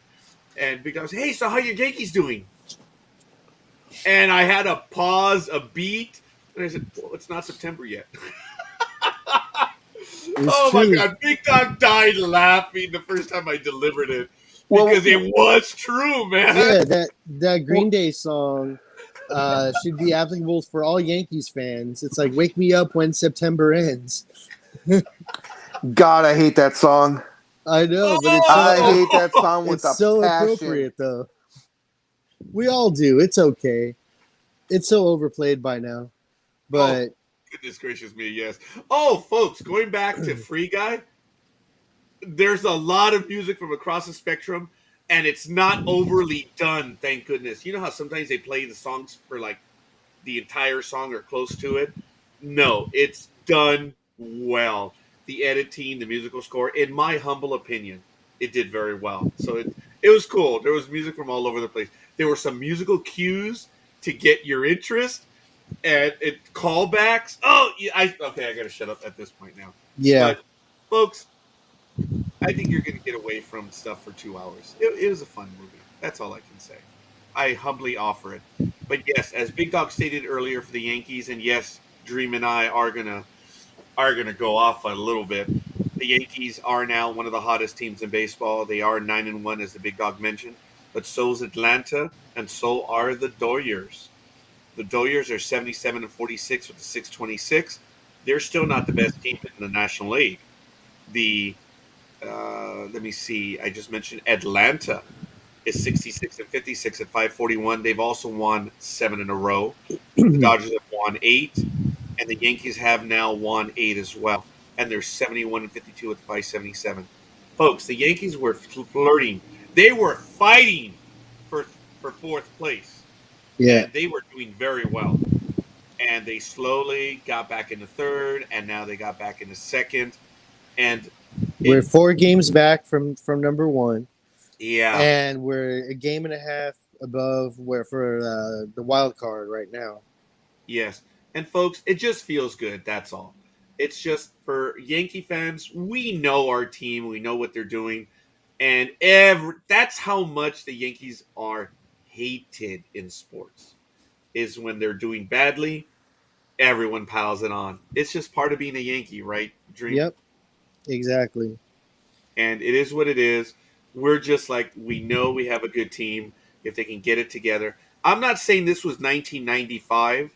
and Big Dog said, "Hey, so how your Yankees doing?" And I had a pause, a beat, and I said, "Well, it's not September yet." It's Oh my true. God, Big Dog died laughing the first time I delivered it Well, because it was true, man. Yeah, that Green well, Day song should be applicable for all Yankees fans. It's like "Wake Me Up When September Ends." God, I hate that song. I know, but I hate that song with it's a so passion. appropriate though. We all do. It's okay. It's so overplayed by now. Oh, But goodness gracious me, yes. Oh, folks, going back to Free Guy, there's a lot of music from across the spectrum, and it's not overly done, thank goodness. You know how sometimes they play the songs for like the entire song or close to it? No, it's done well. The editing, the musical score, in my humble opinion, it did very well. So it was cool. There was music from all over the place. There were some musical cues to get your interest and it callbacks. Oh, yeah, okay. I gotta shut up at this point now. yeah, But folks, I think you're gonna get away from stuff for 2 hours. It was a fun movie. That's all I can say. I humbly offer it. But yes, as Big Dog stated earlier for the Yankees, and yes, Dream and I are gonna go off a little bit. The Yankees are now one of the hottest teams in baseball. They are 9-1, as the Big Dog mentioned, but so is Atlanta, and so are the Dodgers. The Dodgers are 77-46 with the 626. They're still not the best team in the National League. The let me see. I just mentioned Atlanta is 66-56 at 541. They've also won 7 in a row. The Dodgers have won 8, and the Yankees have now won 8 as well. And they're 71-52 at 577. Folks, the Yankees were flirting. They were fighting for for fourth place, yeah. and they were doing very well. And they slowly got back into third, and now they got back into second. And We're it, 4 games back from number one, yeah, and we're a game and a half above where for the wild card right now. yes. And folks, it just feels good. That's all. It's just for Yankee fans, we know our team, we know what they're doing, and that's how much the Yankees are hated in sports. Is when they're doing badly, everyone piles it on. It's just part of being a Yankee, right? Dream. Yep, exactly. And it is what it is. We're just like we know we have a good team if they can get it together. I'm not saying this was 1995,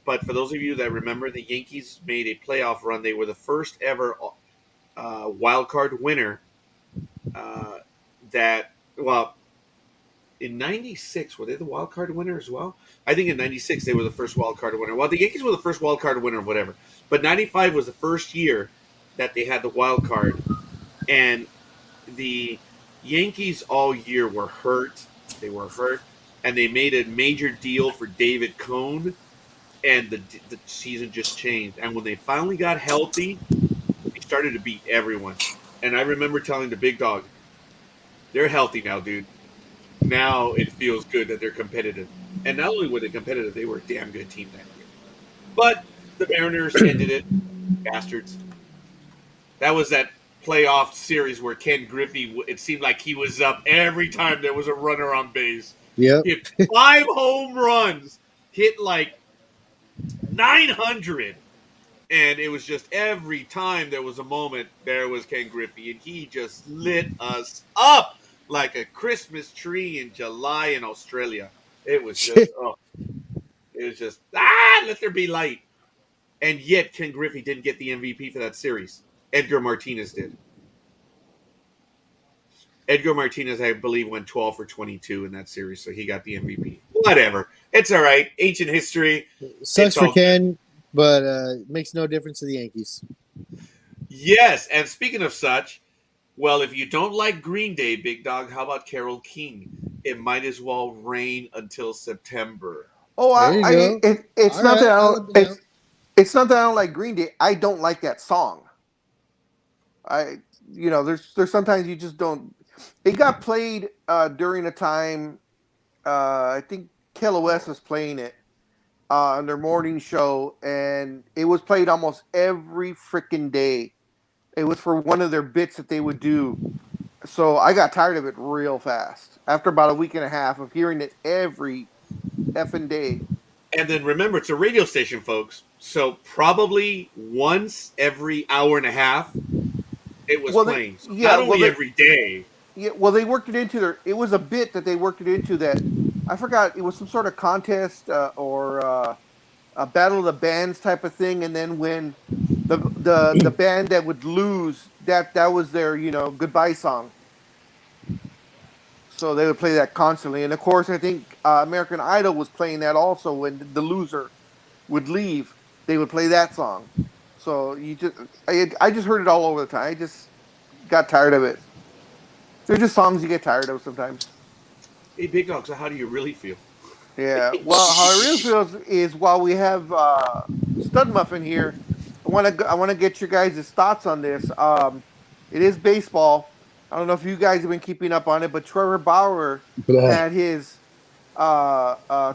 but for those of you that remember, the Yankees made a playoff run. They were the first ever wild card winner. Uh, that well, in '96 were they the wild card winner as well? I think in '96 they were the first wild card winner. Well, the Yankees were the first wild card winner, whatever. But '95 was the first year that they had the wild card, and the Yankees all year were hurt. They were hurt, and they made a major deal for David Cone, and the season just changed. And when they finally got healthy, they started to beat everyone. And I remember telling the Big Dog, "They're healthy now, dude. Now it feels good that they're competitive." And not only were they competitive, they were a damn good team that year. But the Mariners ended it, bastards. That was that playoff series where Ken Griffey, it seemed like he was up every time there was a runner on base. Yep. Hit 5 home runs, hit like 900. And it was just every time there was a moment, there was Ken Griffey. And he just lit us up like a Christmas tree in July in Australia. It was just, oh, it was just, let there be light. And yet Ken Griffey didn't get the MVP for that series. Edgar Martinez did. Edgar Martinez, I believe, went 12 for 22 in that series, so he got the MVP. Whatever. It's all right. Ancient history. Sucks It's for all good. Ken, but it makes no difference to the Yankees. Yes, and speaking of such, well, if you don't like Green Day, Big Dog, how about Carole King? It might as well rain until September. Oh, There you go. it's All not that right, I I'll don't, let me down. it's not that I don't like Green Day. I don't like that song. I there's sometimes you just don't. It got played during a time. I think KLOS was playing it on their morning show, and it was played almost every freaking day. It was for one of their bits that they would do. So I got tired of it real fast after about a week and a half of hearing it every effing day. And then remember, it's a radio station, folks. So probably once every hour and a half, it was Well, they, playing. So yeah, not well, only they, every day. yeah, well, they worked it into their. It was a bit that they worked it into that. I forgot. It was some sort of contest or a battle of the bands type of thing, and then when the band that would lose, that was their goodbye song. So they would play that constantly, and of course, I think American Idol was playing that also when the loser would leave. They would play that song. So I just heard it all over the time. I just got tired of it. They're just songs you get tired of sometimes. Hey, Big Dog, so how do you really feel? Yeah. Well, how it really feels is while we have Stud Muffin here, I want to get your guys' thoughts on this. It is baseball. I don't know if you guys have been keeping up on it, but Trevor Bauer Blah. had his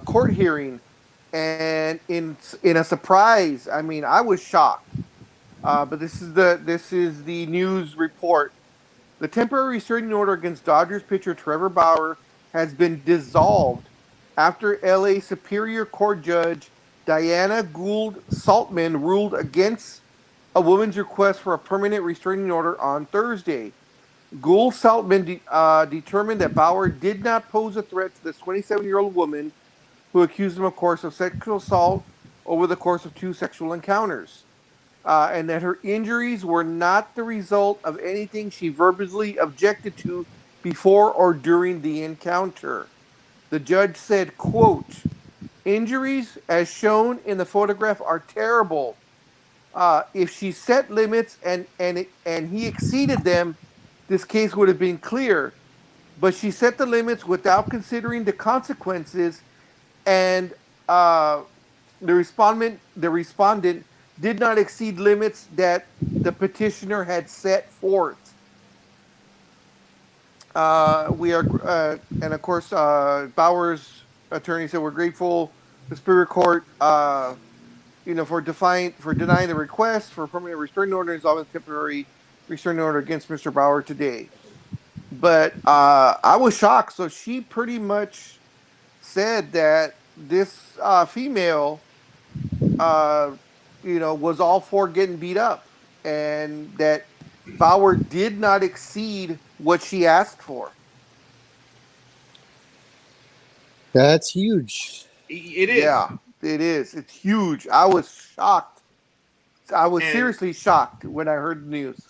court hearing, and in a surprise, I mean, I was shocked. But this is the news report. The temporary restraining order against Dodgers pitcher Trevor Bauer has been dissolved after LA Superior Court Judge Diana Gould Saltman ruled against a woman's request for a permanent restraining order on Thursday. Gould Saltman determined that Bauer did not pose a threat to this 27-year-old woman who accused him, of course, of sexual assault over the course of two sexual encounters, and that her injuries were not the result of anything she verbally objected to before or during the encounter. The judge said, quote, injuries as shown in the photograph are terrible. If she set limits and he exceeded them, this case would have been clear. But she set the limits without considering the consequences, and uh, the respondent did not exceed limits that the petitioner had set forth. We are, and of course, Bauer's attorney said we're grateful the Superior Court, for denying the request for a permanent restraining order and resolving the temporary restraining order against Mr. Bauer today. But I was shocked. So she pretty much said that this female, uh, was all for getting beat up, and that Bauer did not exceed what she asked for. That's huge. It is. Yeah, it is. It's huge. I was shocked. I was And seriously shocked when I heard the news.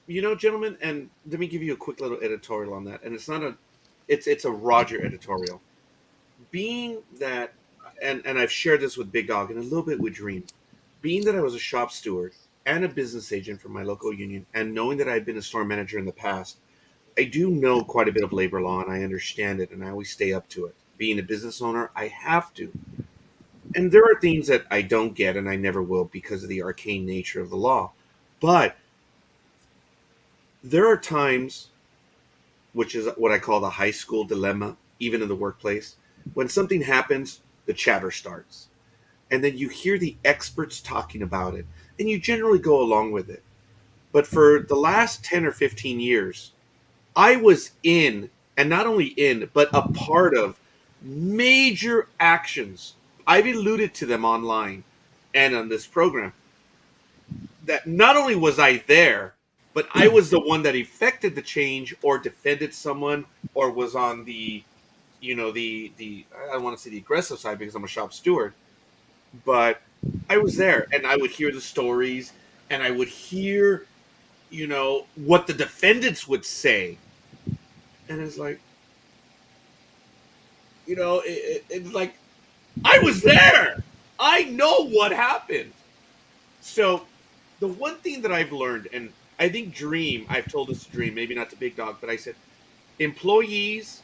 you know, gentlemen, and let me give you a quick little editorial on that. And it's not a, it's a Roger editorial. Being that, and I've shared this with Big Dog and a little bit with Dream. Being that I was a shop steward and a business agent for my local union, and knowing that I've been a store manager in the past, I do know quite a bit of labor law and I understand it and I always stay up to it. Being a business owner, I have to. And there are things that I don't get and I never will because of the arcane nature of the law. But there are times, which is what I call the high school dilemma, even in the workplace, when something happens, the chatter starts. And then you hear the experts talking about it and you generally go along with it. But for the last 10 or 15 years, I was in, and not only in, but a part of major actions. I've alluded to them online and on this program. That not only was I there, but I was the one that effected the change or defended someone or was on the, the I don't want to say the aggressive side because I'm a shop steward, but I was there and I would hear the stories and I would hear, what the defendants would say. And it's like, it's like I was there. I know what happened. So the one thing that I've learned, and I think Dream, I've told this to Dream, maybe not to Big Dog, but I said employees,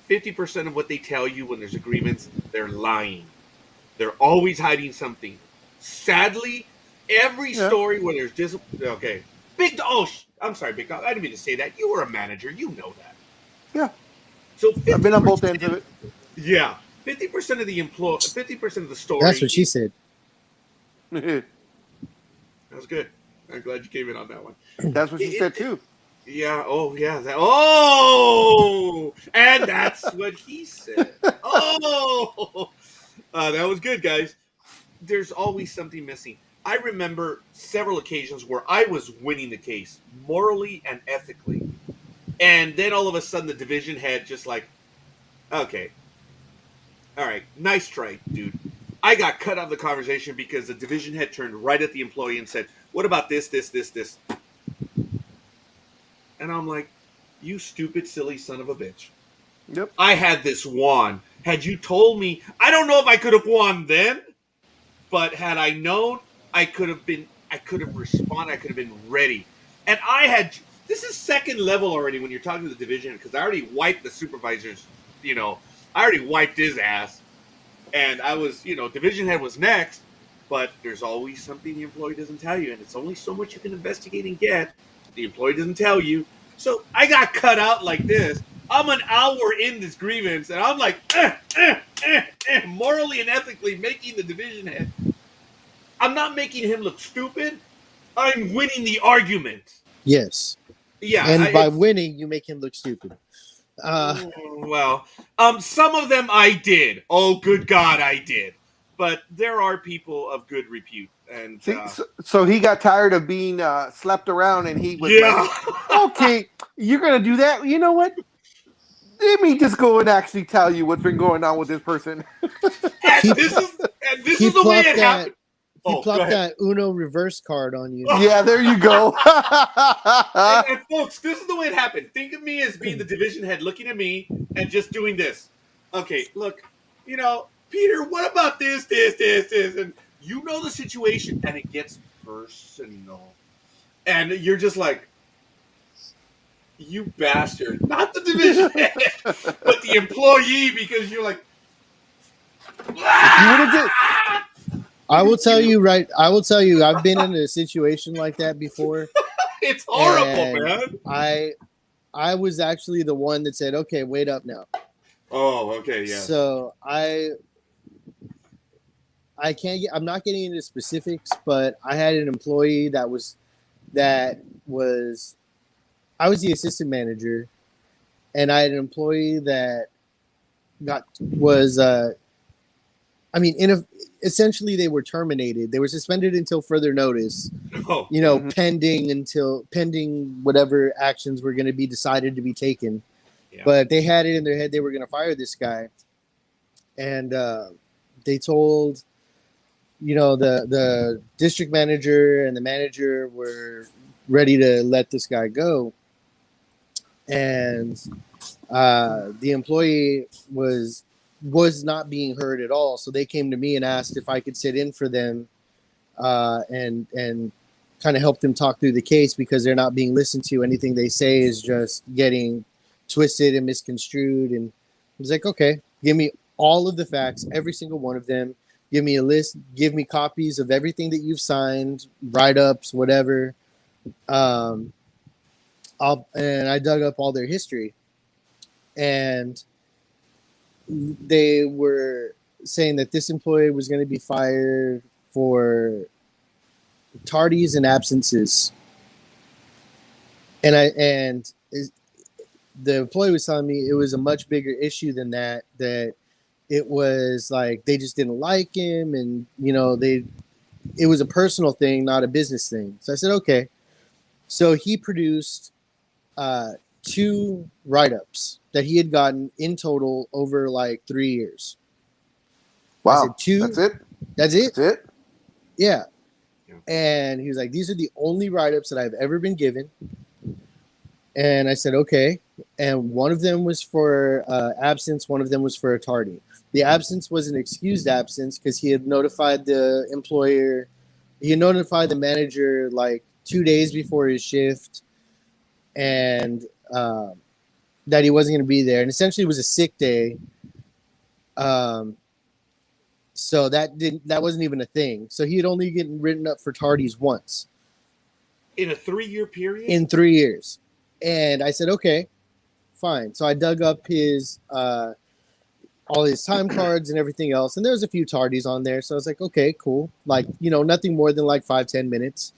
50% of what they tell you when there's agreements, they're lying. They're always hiding something. Sadly, every Yeah. story where there's okay, Big Dog. Oh, I'm sorry, Big Dog. I didn't mean to say that. You were a manager. You know that. Yeah. So I've been on both ends of it. Yeah, 50% of the 50% of the story. That's what she said. That was good. I'm glad you came in on that one. That's what she said too. Yeah. Oh, yeah. Oh, and that's what he said. Oh, that was good, guys. There's always something missing. I remember several occasions where I was winning the case morally and ethically, and then all of a sudden the division head just like, okay, all right, nice try, dude. I got cut out of the conversation because the division head turned right at the employee and said, "What about this, this, this, this?" And I'm like, "You stupid, silly son of a bitch." Yep. I had this won. Had you told me, I don't know if I could have won then, but had I known, I could have responded, I could have been ready. And this is second level already when you're talking to the division, because I already wiped the supervisor's, I already wiped his ass. And I was, division head was next, but there's always something the employee doesn't tell you, and it's only so much you can investigate and get. The employee doesn't tell you. So I got cut out like this. I'm an hour in this grievance, and I'm like, morally and ethically making the division head. I'm not making him look stupid. I'm winning the argument. Yes. Yeah. And by winning, you make him look stupid. Well, some of them I did. Oh, good God, I did. But there are people of good repute. And so he got tired of being slapped around, and he was like, "Okay, you're gonna do that. You know what? Let me just go and actually tell you what's been going on with this person." And this is the way it happened. He plopped that Uno reverse card on you. Yeah, there you go. and folks, this is the way it happened. Think of me as being the division head looking at me and just doing this. Okay, look, Peter, what about this? And you know the situation, and it gets personal. And you're just like, you bastard. Not the division head, but the employee, because you're like, I will tell you, I've been in a situation like that before. It's horrible, man. I was actually the one that said, "Okay, wait up now." Oh, okay, yeah. So I I'm not getting into specifics, but I had an employee that was I was the assistant manager, and I had an employee that essentially they were terminated. They were suspended until further notice. Oh. Pending whatever actions were going to be decided to be taken. Yeah. But they had it in their head they were going to fire this guy, and they told, the district manager and the manager were ready to let this guy go, and the employee was not being heard at all. So they came to me and asked if I could sit in for them and kind of help them talk through the case, because they're not being listened to. Anything they say is just getting twisted and misconstrued. And I was like, okay, give me all of the facts, every single one of them. Give me a list, give me copies of everything that you've signed, write-ups, whatever. And I dug up all their history. And they were saying that this employee was going to be fired for tardies and absences. And the employee was telling me it was a much bigger issue than that, that it was like they just didn't like him, and it was a personal thing, not a business thing. So I said, okay. So he produced 2 write-ups that he had gotten in total over like 3 years. Wow. I said, 2? That's it? That's it? That's it? Yeah. And he was like, these are the only write-ups that I've ever been given. And I said, okay. And one of them was for absence. One of them was for a tardy. The absence was an excused absence because he had notified the employer, he had notified the manager like 2 days before his shift, and that he wasn't going to be there, and essentially it was a sick day. Um, so that wasn't even a thing. So he had only gotten written up for tardies once In a 3-year period? in 3 years. And I said, okay, fine. So I dug up his all his time cards and everything else, and there was a few tardies on there. So I was like, okay, cool. Like, nothing more than like 5-10 minutes.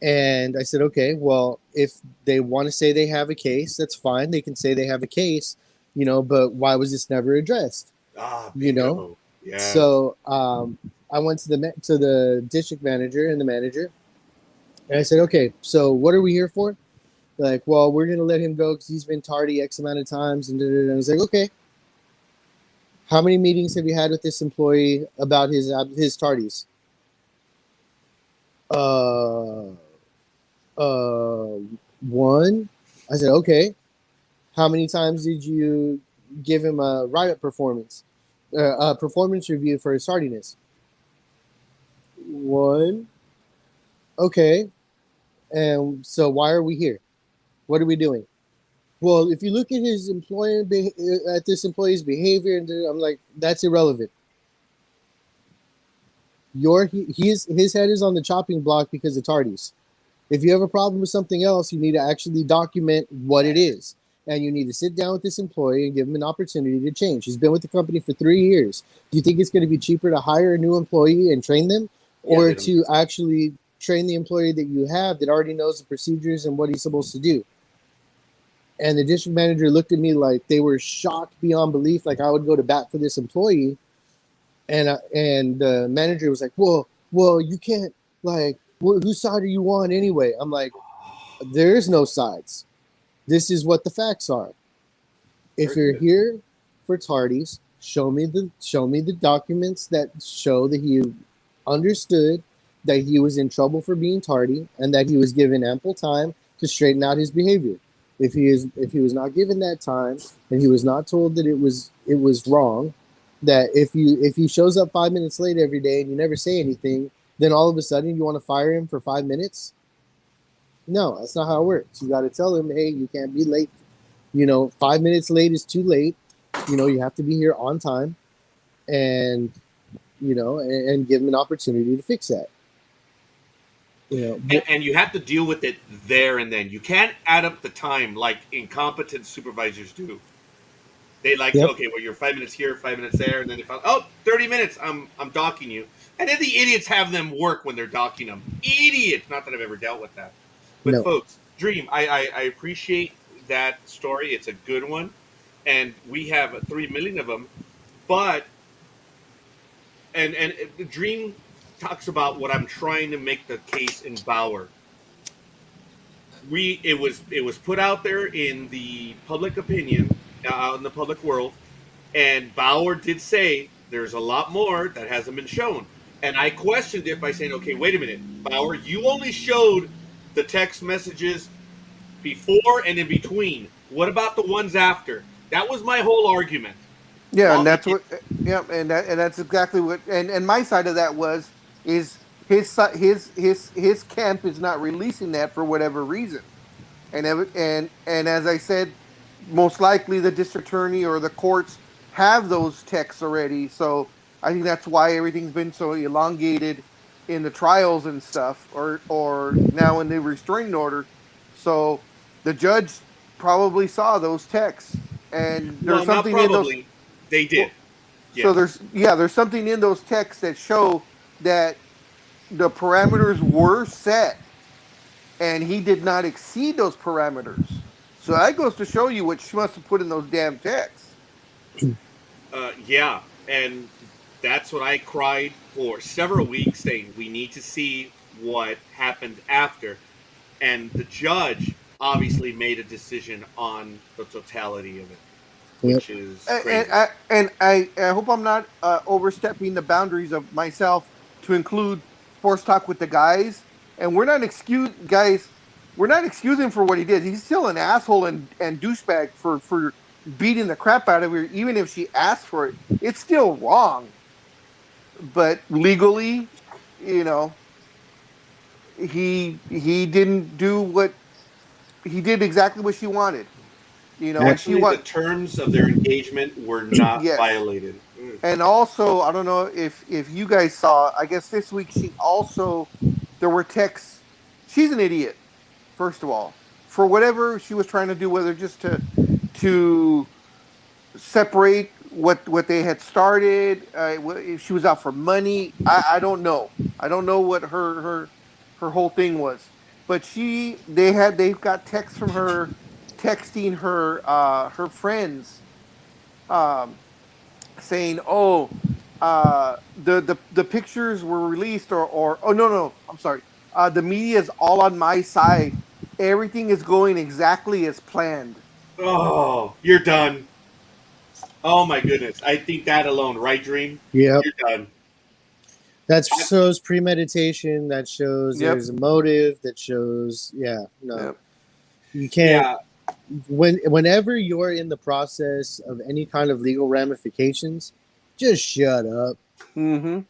And I said, okay, well, if they want to say they have a case, that's fine. They can say they have a case, but why was this never addressed? Bingo. Yeah. So I went to the district manager and the manager, and I said, okay, so what are we here for? Like, well, we're gonna let him go because he's been tardy X amount of times, and I was like, okay. How many meetings have you had with this employee about his tardies? One. I said, okay. How many times did you give him a write-up performance, a performance review for his tardiness? One. Okay. And so why are we here? What are we doing? Well, if you look at his this employee's behavior, and I'm like, that's irrelevant. His head is on the chopping block because of tardies. If you have a problem with something else, you need to actually document what it is. And you need to sit down with this employee and give him an opportunity to change. He's been with the company for 3 years. Do you think it's going to be cheaper to hire a new employee and train them, or to actually train the employee that you have that already knows the procedures and what he's supposed to do? And the district manager looked at me like they were shocked beyond belief, like I would go to bat for this employee. And the manager was like, well, you can't, like, whose side are you on anyway? I'm like, there is no sides. This is what the facts are. If you're here for tardies, show me the documents that show that he understood that he was in trouble for being tardy and that he was given ample time to straighten out his behavior. If he was not given that time and he was not told that it was wrong, that if he shows up 5 minutes late every day and you never say anything, then all of a sudden you want to fire him for 5 minutes? No, that's not how it works. You got to tell him, hey, you can't be late. 5 minutes late is too late. You have to be here on time, and and give him an opportunity to fix that. And you have to deal with it there and then. You can't add up the time like incompetent supervisors do. They okay, well, you're 5 minutes here, 5 minutes there, and then they found, 30 minutes, I'm docking you. And then the idiots have them work when they're docking them. Idiots! Not that I've ever dealt with that. But folks, Dream, I appreciate that story. It's a good one. And we have 3 million of them. But, and Dream talks about what I'm trying to make the case in Bauer. It was put out there in the public opinion, out in the public world, and Bauer did say there's a lot more that hasn't been shown. And I questioned it by saying, okay, wait a minute, Bauer, you only showed the text messages before and in between. What about the ones after? That was my whole argument. Yeah, and that's what. Yeah, and that's exactly what. And my side of that is his camp is not releasing that for whatever reason, and as I said, most likely the district attorney or the courts have those texts already. So I think that's why everything's been so elongated in the trials and stuff, or now in the restraining order. So the judge probably saw those texts, and there's something in those. They did. So there's something in those texts that show that the parameters were set, and he did not exceed those parameters. So that goes to show you what she must have put in those damn texts. Yeah, and that's what I cried for several weeks, saying we need to see what happened after. And the judge obviously made a decision on the totality of it, which is crazy. And I hope I'm not overstepping the boundaries of myself to include sports talk with the guys. And we're not excusing for what he did. He's still an asshole and douchebag for beating the crap out of her, even if she asked for it, it's still wrong. But legally, you know, he didn't do what he did exactly what she wanted. You know, and she Actually, the want terms of their engagement were not yes. violated. And also, I don't know if you guys saw. I guess this week she also there were texts. She's an idiot. First of all, for whatever she was trying to do, whether just to separate what they had started, if she was out for money, I don't know. I don't know what her whole thing was. But they've got texts from her texting her friends, um, saying, "Oh, the pictures were released, or oh no, I'm sorry, the media is all on my side. Everything is going exactly as planned." Oh, you're done. Oh my goodness. I think that alone, right, Dream? Yep. You're done. That shows premeditation. That shows Yep. there's a motive. That shows, yeah, no, Yep. you can't. Yeah. Whenever you're in the process of any kind of legal ramifications, just shut up. Mm-hmm.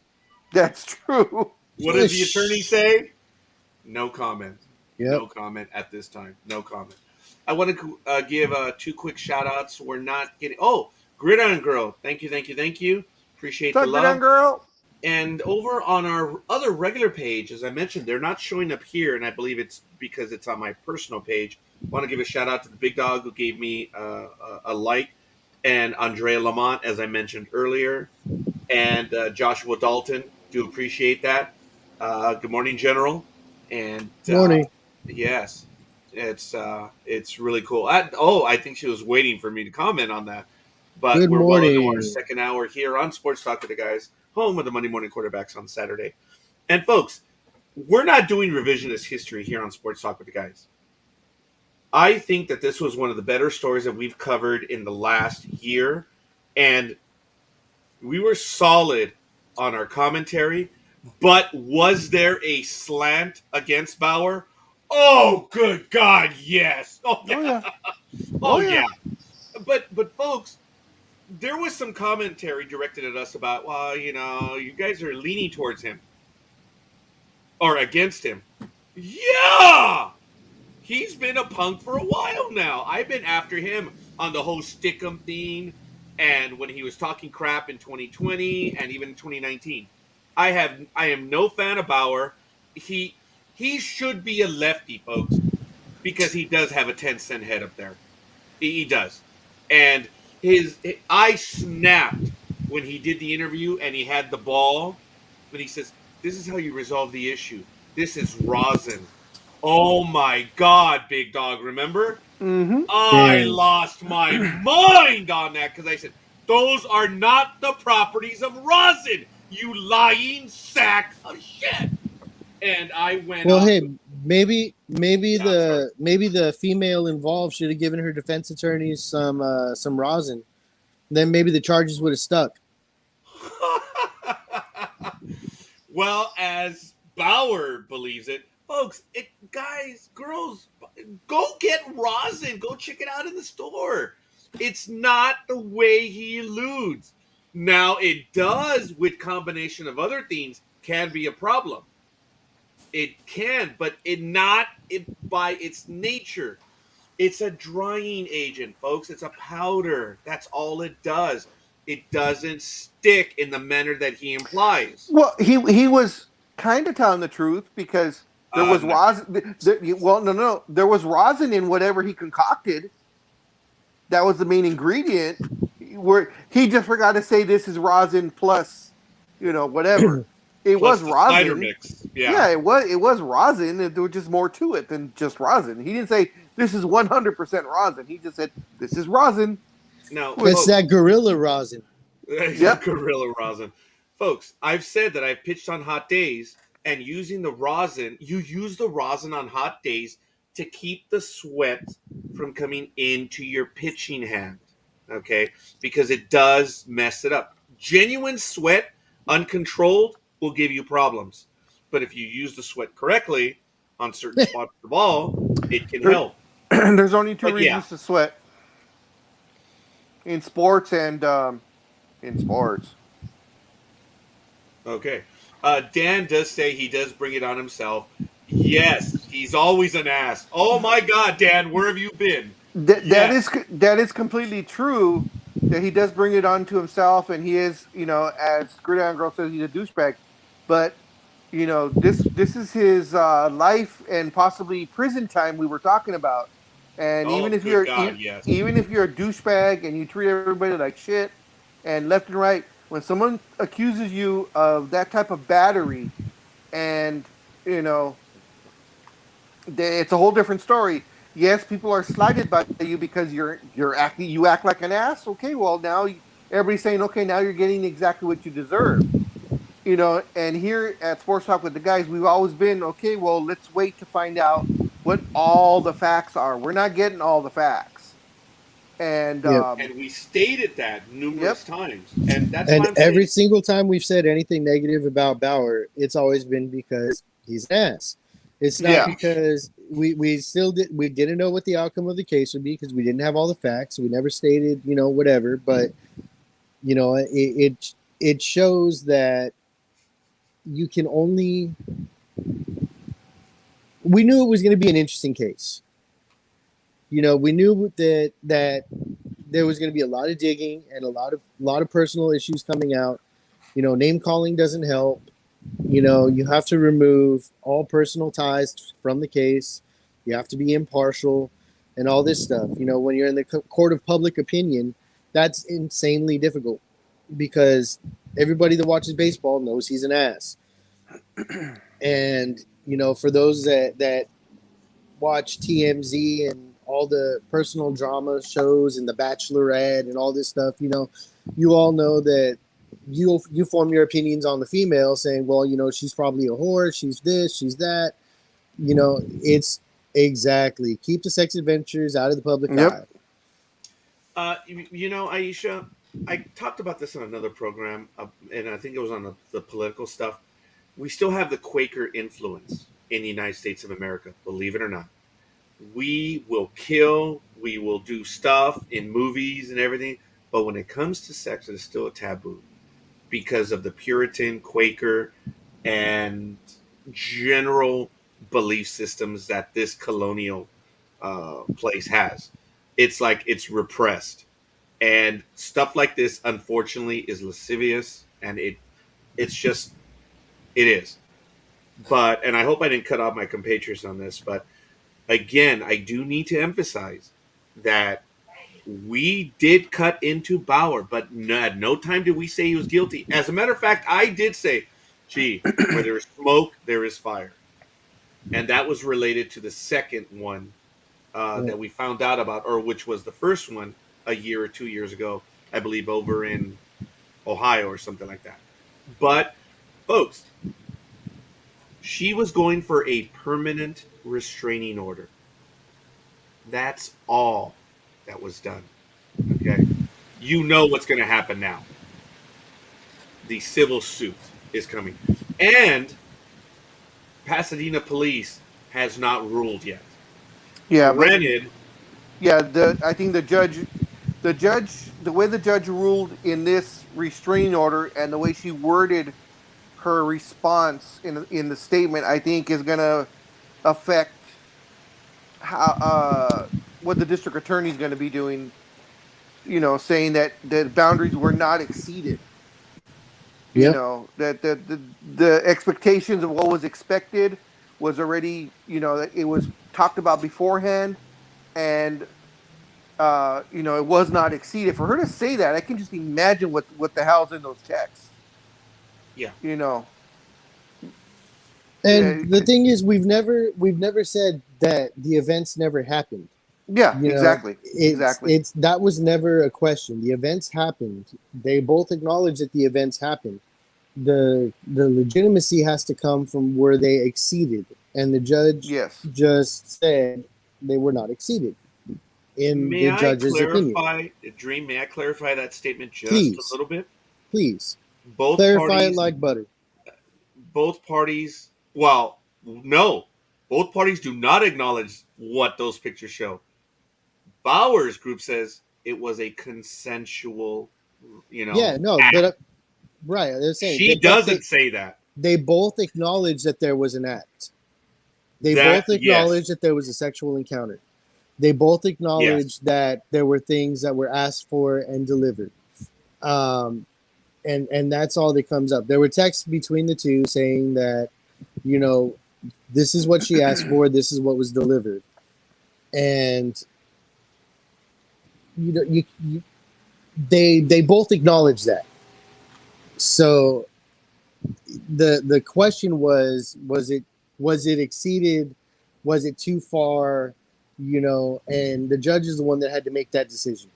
That's true. What does Just the attorney say? No comment. Yep. No comment at this time. No comment. I want to give two quick shout outs. We're not getting. Oh, Gridiron Girl. Thank you, thank you, thank you. Appreciate the Tuck it on, love. girl. And over on our other regular page, as I mentioned, they're not showing up here, and I believe it's because it's on my personal page. I want to give a shout out to the big dog who gave me a like, and Andrea Lamont, as I mentioned earlier, and Joshua Dalton. Do appreciate that. Good morning, General. And morning. yes, it's really cool. I think she was waiting for me to comment on that. But Good we're well into our morning. second hour here on Sports Talk with the Guys, home of the Monday Morning Quarterbacks on Saturday. And folks, we're not doing revisionist history here on Sports Talk with the Guys. I think that this was one of the better stories that we've covered in the last year, and we were solid on our commentary. But was there a slant against Bauer? Oh, good God, yes. Oh Oh yeah. yeah. Oh Oh yeah. yeah. But folks, there was some commentary directed at us about, well, you guys are leaning towards him or against him. Yeah, he's been a punk for a while now. I've been after him on the whole Stickum thing, and when he was talking crap in 2020 and even in 2019. I am no fan of Bauer. He should be a lefty, folks, because he does have a 10-cent head up there. He does. And I snapped when he did the interview and he had the ball. But he says, "This is how you resolve the issue. This is rosin." Oh my God, big dog! Remember? Mm-hmm. I Dang. lost my mind on that because I said, "Those are not the properties of rosin. You lying sack of shit." And I went Well, off. hey, maybe Yeah, I'm sorry. maybe the female involved should have given her defense attorneys some rosin. Then maybe the charges would have stuck. Well, as Bauer believes it, folks, guys, girls, go get rosin. Go check it out in the store. It's not the way he alludes. Now, it does, with combination of other things, can be a problem. It can, but by its nature. It's a drying agent, folks. It's a powder. That's all it does. It doesn't stick in the manner that he implies. Well, he was kind of telling the truth because there was No. rosin. Well, no, there was rosin in whatever he concocted. That was the main ingredient. Where he just forgot to say this is rosin plus, whatever. It Plus was the cider rosin. mix. Yeah. Yeah, it was rosin. There was just more to it than just rosin. He didn't say this is 100% rosin. He just said this is rosin. Now, It's folks, that gorilla rosin. Yep. gorilla rosin. Folks, I've said that I've pitched on hot days and using the rosin, you use the rosin on hot days to keep the sweat from coming into your pitching hand. Okay? Because it does mess it up. Genuine sweat, uncontrolled, will give you problems. But if you use the sweat correctly on certain spots of the ball, it can There, help. there's only two But yeah, reasons to sweat. in sports and in sports. Okay. Dan does say he does bring it on himself. Yes, he's always an ass. Oh my God, Dan, where have you been? Yes. That is completely true. That he does bring it on to himself, and he is, as Gridiron Girl says, he's a douchebag. But this is his life and possibly prison time we were talking about. And Oh, good God, yes. even if you're a douchebag and you treat everybody like shit, and left and right, when someone accuses you of that type of battery, and you know it's a whole different story. Yes, people are slighted by you because you act like an ass. Okay, well now everybody's saying, okay, now you're getting exactly what you deserve. And here at Sports Talk with the guys, we've always been, okay, well, let's wait to find out what all the facts are. We're not getting all the facts. And Yep. And we stated that yep, numerous times. And that's why And I'm every saying, single time we've said anything negative about Bauer, it's always been because he's an ass. It's not yeah, because we didn't know what the outcome of the case would be because we didn't have all the facts. We never stated, whatever. But it shows that you can only. We knew it was going to be an interesting case. We knew that there was going to be a lot of digging and a lot of personal issues coming out. Name calling doesn't help. You have to remove all personal ties from the case. You have to be impartial and all this stuff. When you're in the court of public opinion, that's insanely difficult because everybody that watches baseball knows he's an ass. And, for those that watch TMZ and all the personal drama shows and The Bachelorette and all this stuff, you all know that you form your opinions on the female saying, well, she's probably a whore, she's this, she's that. It's exactly keep the sex adventures out of the public yep, eye. Aisha, I talked about this on another program, and I think it was on the political stuff. We still have the Quaker influence in the United States of America, believe it or not. We will kill, we will do stuff in movies and everything, but when it comes to sex, it is still a taboo because of the Puritan, Quaker, and general belief systems that this colonial place has. It's like it's repressed, and stuff like this, unfortunately, is lascivious, and it's just it is. But and I hope I didn't cut off my compatriots on this, but again, I do need to emphasize that we did cut into Bauer, but at no time did we say he was guilty. As a matter of fact, I did say, gee, where there is smoke, there is fire. And that was related to the second one that we found out about, or which was the first one a year or 2 years ago, I believe, over in Ohio or something like that. But, folks, she was going for a permanent restraining order. That's all that was done. Okay. You know what's going to happen now. The civil suit is coming. And Pasadena police has not ruled yet. yeah, Granted, I think the way the judge ruled in this restraining order and the way she worded her response in the statement, I think is going to affect how what the district attorney is going to be doing. Saying that the boundaries were not exceeded. Yep. That the expectations of what was expected was already, that it was talked about beforehand, and it was not exceeded. For her to say that, I can just imagine what the hell's in those texts. yeah. You know, And the thing is, we've never said that the events never happened. yeah, exactly, It's that was never a question. The events happened. They both acknowledge that the events happened. The legitimacy has to come from where they exceeded, and the judge yes, just said they were not exceeded in May the I judge's opinion. clarify, Dream, may I clarify that statement just a Please, little bit? please Both clarify it parties, like butter. well, no, both parties do not acknowledge what those pictures show. Bauer's group says it was a consensual, Yeah, no, act. but right, they're saying She but doesn't say that. they both acknowledge that there was an act. They That both yes, acknowledge that there was a sexual encounter. They both yes. acknowledge that there were things that were asked for and delivered. Um, and that's all that comes up. There were texts between the two saying that, you know, this is what she asked for, this is what was delivered. And you know, they both acknowledge that. So the question was it exceeded, was it too far, you know, and the judge is the one that had to make that decision.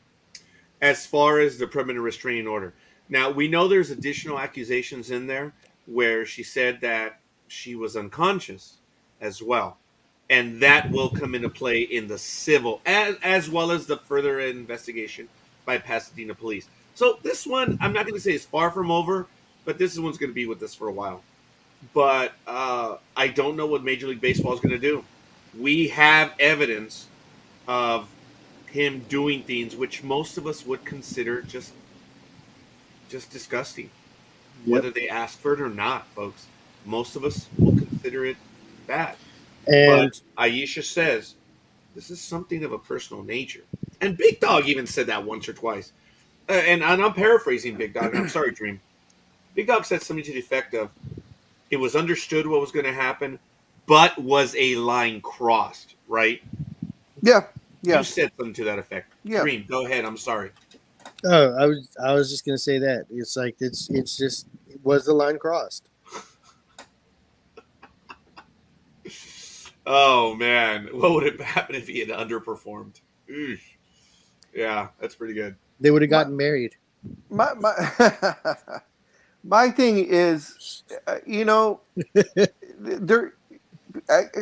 As far as the permanent restraining order, now we know there's additional accusations in there where she said that she was unconscious as well, and that will come into play in the civil as well as the further investigation by Pasadena police. So this one, I'm not going to say is far from over, but this one's going to be with us for a while. But I don't know what Major League Baseball is going to do. We have evidence of him doing things which most of us would consider just disgusting, Yep. whether they ask for it or not, folks. Most of us will consider it bad. But And Aisha says this is something of a personal nature, and Big Dog even said that once or twice. And I'm paraphrasing Big Dog, and I'm sorry, Dream. Big Dog said something to the effect of, "It was understood what was going to happen, but was a line crossed." Right? Yeah, You yeah, said something to that effect. yeah. Dream, go ahead. I'm sorry. oh, I was just gonna say that it's like it's just, was the line crossed? Oh man, what would have happened if he had underperformed? Eesh. Yeah, that's pretty good. They would have My gotten married. my my thing is, you know, there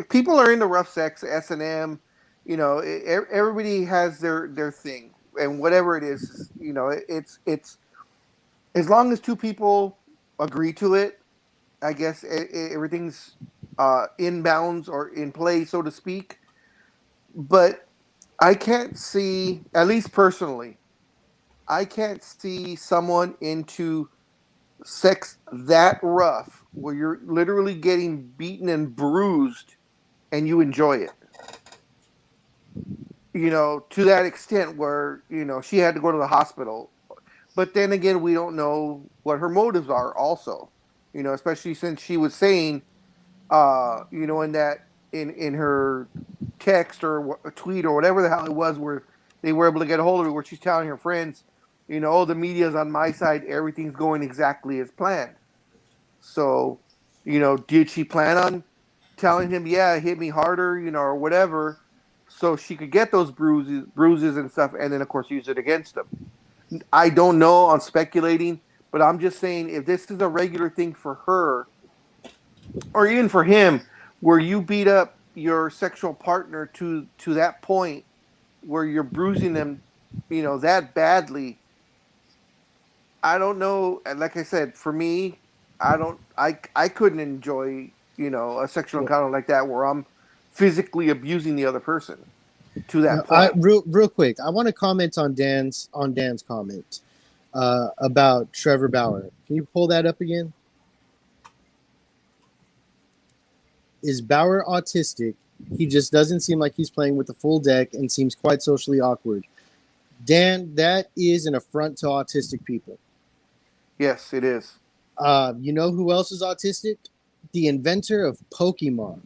people are into rough sex, S&M. You know, everybody has their thing, and whatever it is, you know, it's as long as two people agree to it, I guess everything's in bounds or in play, so to speak. But I can't see, at least personally, I can't see someone into sex that rough where you're literally getting beaten and bruised and you enjoy it. You know, to that extent where, you know, she had to go to the hospital. But then again, we don't know what her motives are also. You know, especially since she was saying, you know, in that in her text or a tweet or whatever the hell it was, where they were able to get a hold of her, where she's telling her friends, you know, oh, the media's on my side, everything's going exactly as planned. So, you know, did she plan on telling him, yeah, hit me harder, you know, or whatever, so she could get those bruises and stuff, and then of course use it against him? I don't know. I'm speculating, but I'm just saying if this is a regular thing for her or even for him, where you beat up your sexual partner to that point where you're bruising them, you know, that badly. I don't know. And like I said, for me, I couldn't enjoy, you know, a sexual Well, encounter like that where I'm physically abusing the other person to no, that I point. real quick, I want to comment on Dan's comment about Trevor Bauer. Can you pull that up again? Is Bauer autistic? He just doesn't seem like he's playing with the full deck and seems quite socially awkward. Dan, that is an affront to autistic people. Yes, it is. You know who else is autistic? The inventor of Pokemon.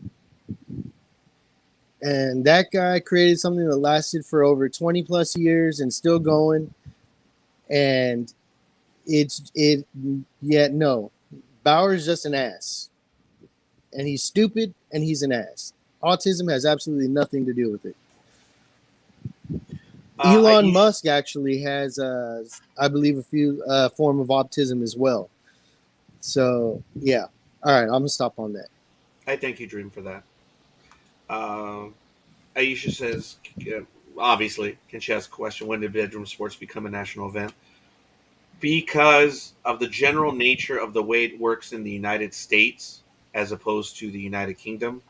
And that guy created something that lasted for over 20 plus years and still going. And no. Bauer's just an ass. And he's stupid and he's an ass. Autism has absolutely nothing to do with it. Elon Musk actually has, I believe, a few form of autism as well. So, yeah. All right, I'm going to stop on that. I thank you, Dream, for that. Aisha says, obviously, can she ask a question? When did bedroom sports become a national event? Because of the general nature of the way it works in the United States as opposed to the United Kingdom,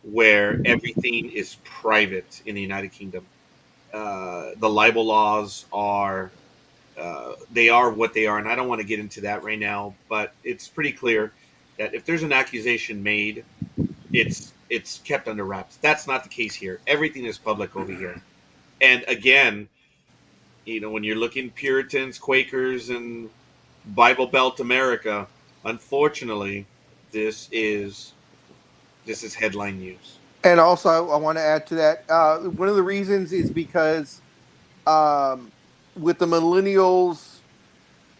where everything is private in the United Kingdom. the libel laws are they are what they are, and I don't want to get into that right now. But it's pretty clear that if there's an accusation made, it's kept under wraps. That's not the case here. Everything is public over here. And again, when you're looking Puritans, Quakers, and Bible Belt America, unfortunately, this is headline news. And also, I want to add to that. One of the reasons is because um, with the millennials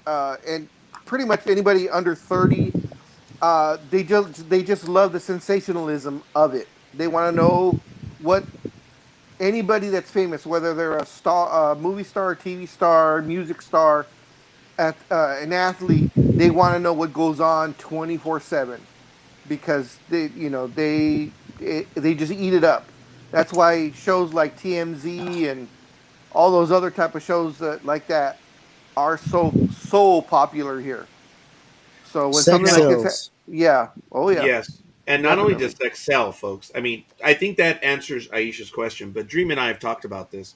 and pretty much anybody under 30, they just love the sensationalism of it. They want to know what anybody that's famous, whether they're a star, movie star, TV star, music star, an athlete, they want to know what goes on 24/7 because they just eat it up. That's why shows like TMZ and all those other type of shows like that are so popular here. So when something Sex like this, sells. yeah, oh yeah, Yes. And not only does definitely. sex sell, folks, I mean, I think that answers Aisha's question, but Dream and I have talked about this,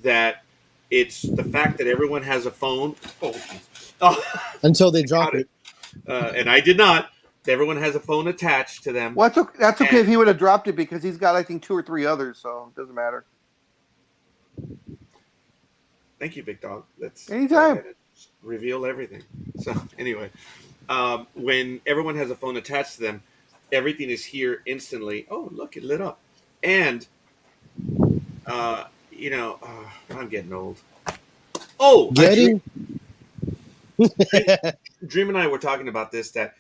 that it's the fact that everyone has a phone. Oh, geez. Oh, Until they I got drop it. it. And I did not. Everyone has a phone attached to them. Well, that's okay And if he would have dropped it because he's got I think two or three others, so it doesn't matter. thank you, Big Dog. Let's go Anytime. ahead and reveal everything. So, anyway, when everyone has a phone attached to them, everything is here instantly. Oh, look, it lit up. And I'm getting old. Oh, Getting Dream, Dream and I were talking about this, that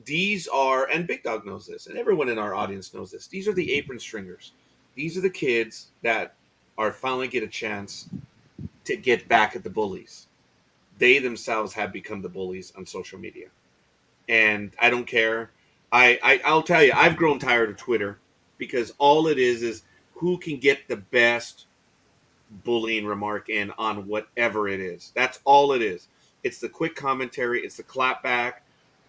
these are, and Big Dog knows this, and everyone in our audience knows this. These are the apron stringers. These are the kids that are finally get a chance to get back at the bullies. They themselves have become the bullies on social media, and I don't care. I'll tell you, I've grown tired of Twitter because all it is who can get the best bullying remark in on whatever it is. That's all it is. It's the quick commentary, it's the clapback,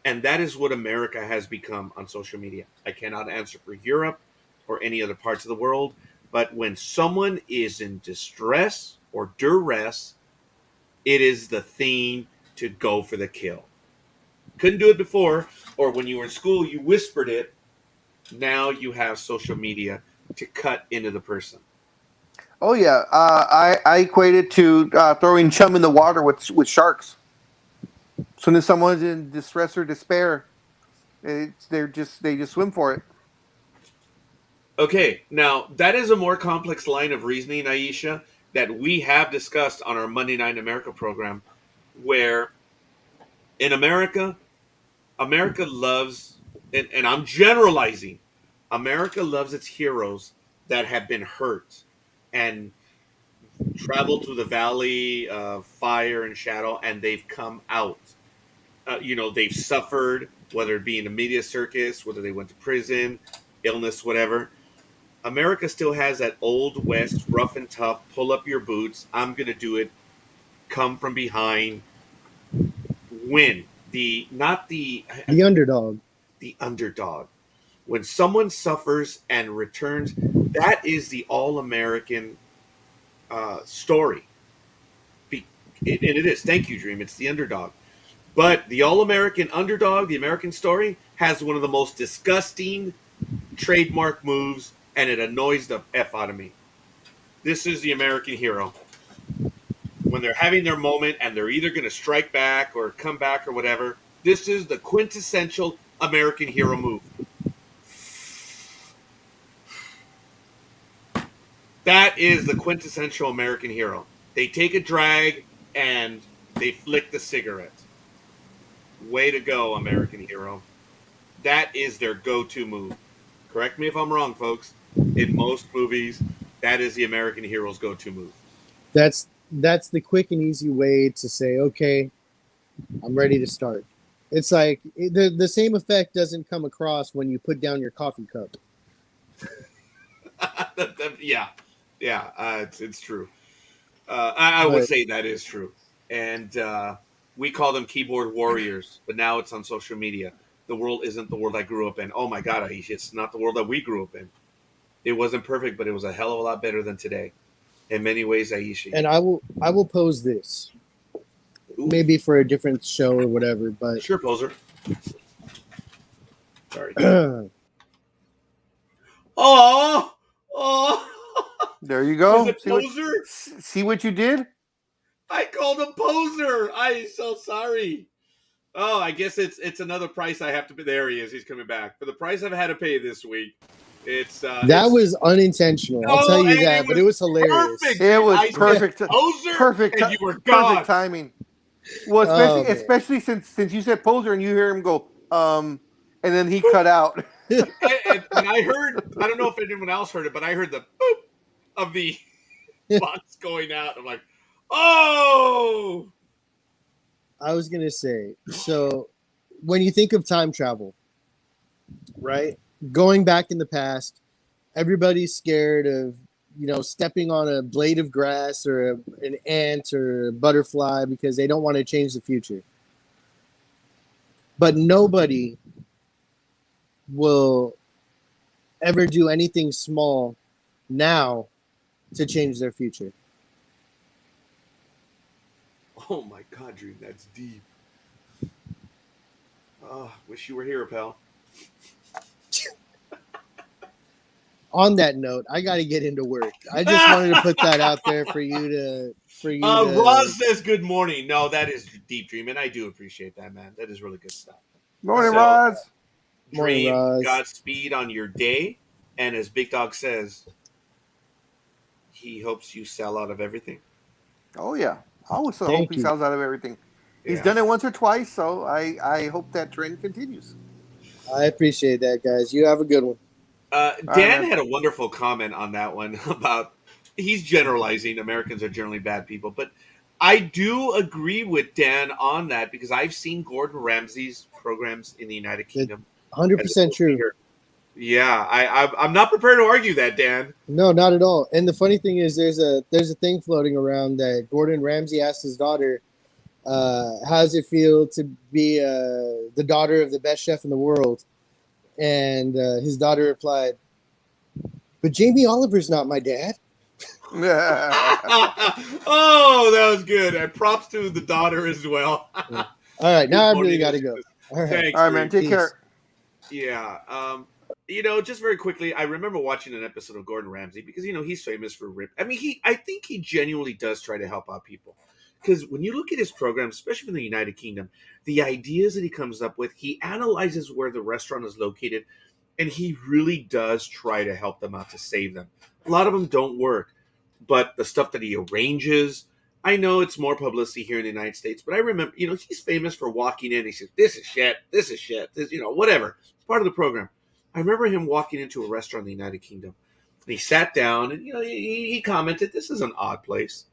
and that is what America has become on social media. I cannot answer for Europe or any other parts of the world, but when someone is in distress or duress, it is the thing to go for the kill. Couldn't do it before, or when you were in school, you whispered it. Now you have social media to cut into the person. Oh yeah, I equate it to throwing chum in the water with sharks. As soon as someone's in distress or despair, they just swim for it. Okay, now that is a more complex line of reasoning, Aisha, that we have discussed on our Monday Night America program, where in America, America loves, and I'm generalizing, America loves its heroes that have been hurt and traveled through the valley of fire and shadow, and they've come out. They've suffered, whether it be in the media circus, whether they went to prison, illness, whatever. America still has that old West, rough and tough, pull up your boots, I'm going to do it, come from behind, win. Not I the forget, underdog. the underdog. When someone suffers and returns, that is the all American story. And it is. Thank you, Dream. It's the underdog. But the all American underdog, the American story, has one of the most disgusting trademark moves, and it annoys the F out of me. This is the American hero. When they're having their moment and they're either going to strike back or come back or whatever, this is the quintessential American hero move. That is the quintessential American hero. They take a drag and they flick the cigarette. Way to go, American hero. That is their go to move. Correct me if I'm wrong, folks. In most movies, that is the American hero's go to move. That's the quick and easy way to say, okay, I'm ready to start. It's like the same effect doesn't come across when you put down your coffee cup. Yeah, yeah, it's true. I would But say that is true. And we call them keyboard warriors, but now it's on social media. The world isn't the world I grew up in. Oh my God, Aish, it's not the world that we grew up in. It wasn't perfect, but it was a hell of a lot better than today. In many ways, Aisha. And I will pose this Ooh, maybe for a different show or whatever, but sure, poser. Sorry. Oh, oh. There you Was go. it poser? See what you did? I called him poser. I'm so sorry. Oh, I guess it's another price I have to pay. There he is. He's coming back for the price I've had to pay this week. that It's was unintentional. I'll tell no, you and that, but it was hilarious. perfect. It was I said perfect. poser, Perfect. and you were Perfect gone. timing. Well, Oh, man. especially since you said poser and you hear him go and then he cut out. And I heard. I don't know if anyone else heard it, but I heard the boop of the box going out. I'm like, oh. I was gonna say, so when you think of time travel, right? Going back in the past, everybody's scared of, stepping on a blade of grass or an ant or a butterfly because they don't want to change the future. But nobody will ever do anything small now to change their future. Oh my God, Dream, that's deep. Oh, wish you were here, pal. On that note, I got to get into work. I just wanted to put that out there for you to Roz says good morning. No, that is deep, Dream, and I do appreciate that, man. That is really good stuff. Morning, So, Roz. Morning, Dream, Roz. Godspeed on your day, and as Big Dog says, he hopes you sell out of everything. Oh yeah. I always Thank hope he you. sells out of everything. He's Yeah. done it once or twice, so I hope that trend continues. I appreciate that, guys. You have a good one. Dan man. had a wonderful comment on that one about he's generalizing. Americans are generally bad people, but I do agree with Dan on that because I've seen Gordon Ramsay's programs in the United Kingdom. 100% true. Yeah, I'm not prepared to argue that, Dan. No, not at all. And the funny thing is, there's a thing floating around that Gordon Ramsay asked his daughter, "How does it feel to be the daughter of the best chef in the world?" And his daughter replied, "But Jamie Oliver's not my dad." Oh, that was good. And props to the daughter as well. All right, now I really got to go. All right. Thanks, All right, man. Take Peace. care. Yeah. Just very quickly, I remember watching an episode of Gordon Ramsay because he's famous for rip. I mean, I think he genuinely does try to help out people. Because when you look at his program, especially from the United Kingdom, the ideas that he comes up with, he analyzes where the restaurant is located, and he really does try to help them out to save them. A lot of them don't work, but the stuff that he arranges, I know it's more publicity here in the United States, but I remember, he's famous for walking in. He says, "This is shit. This is shit. This, whatever." It's part of the program. I remember him walking into a restaurant in the United Kingdom, and he sat down, and he commented, "This is an odd place,"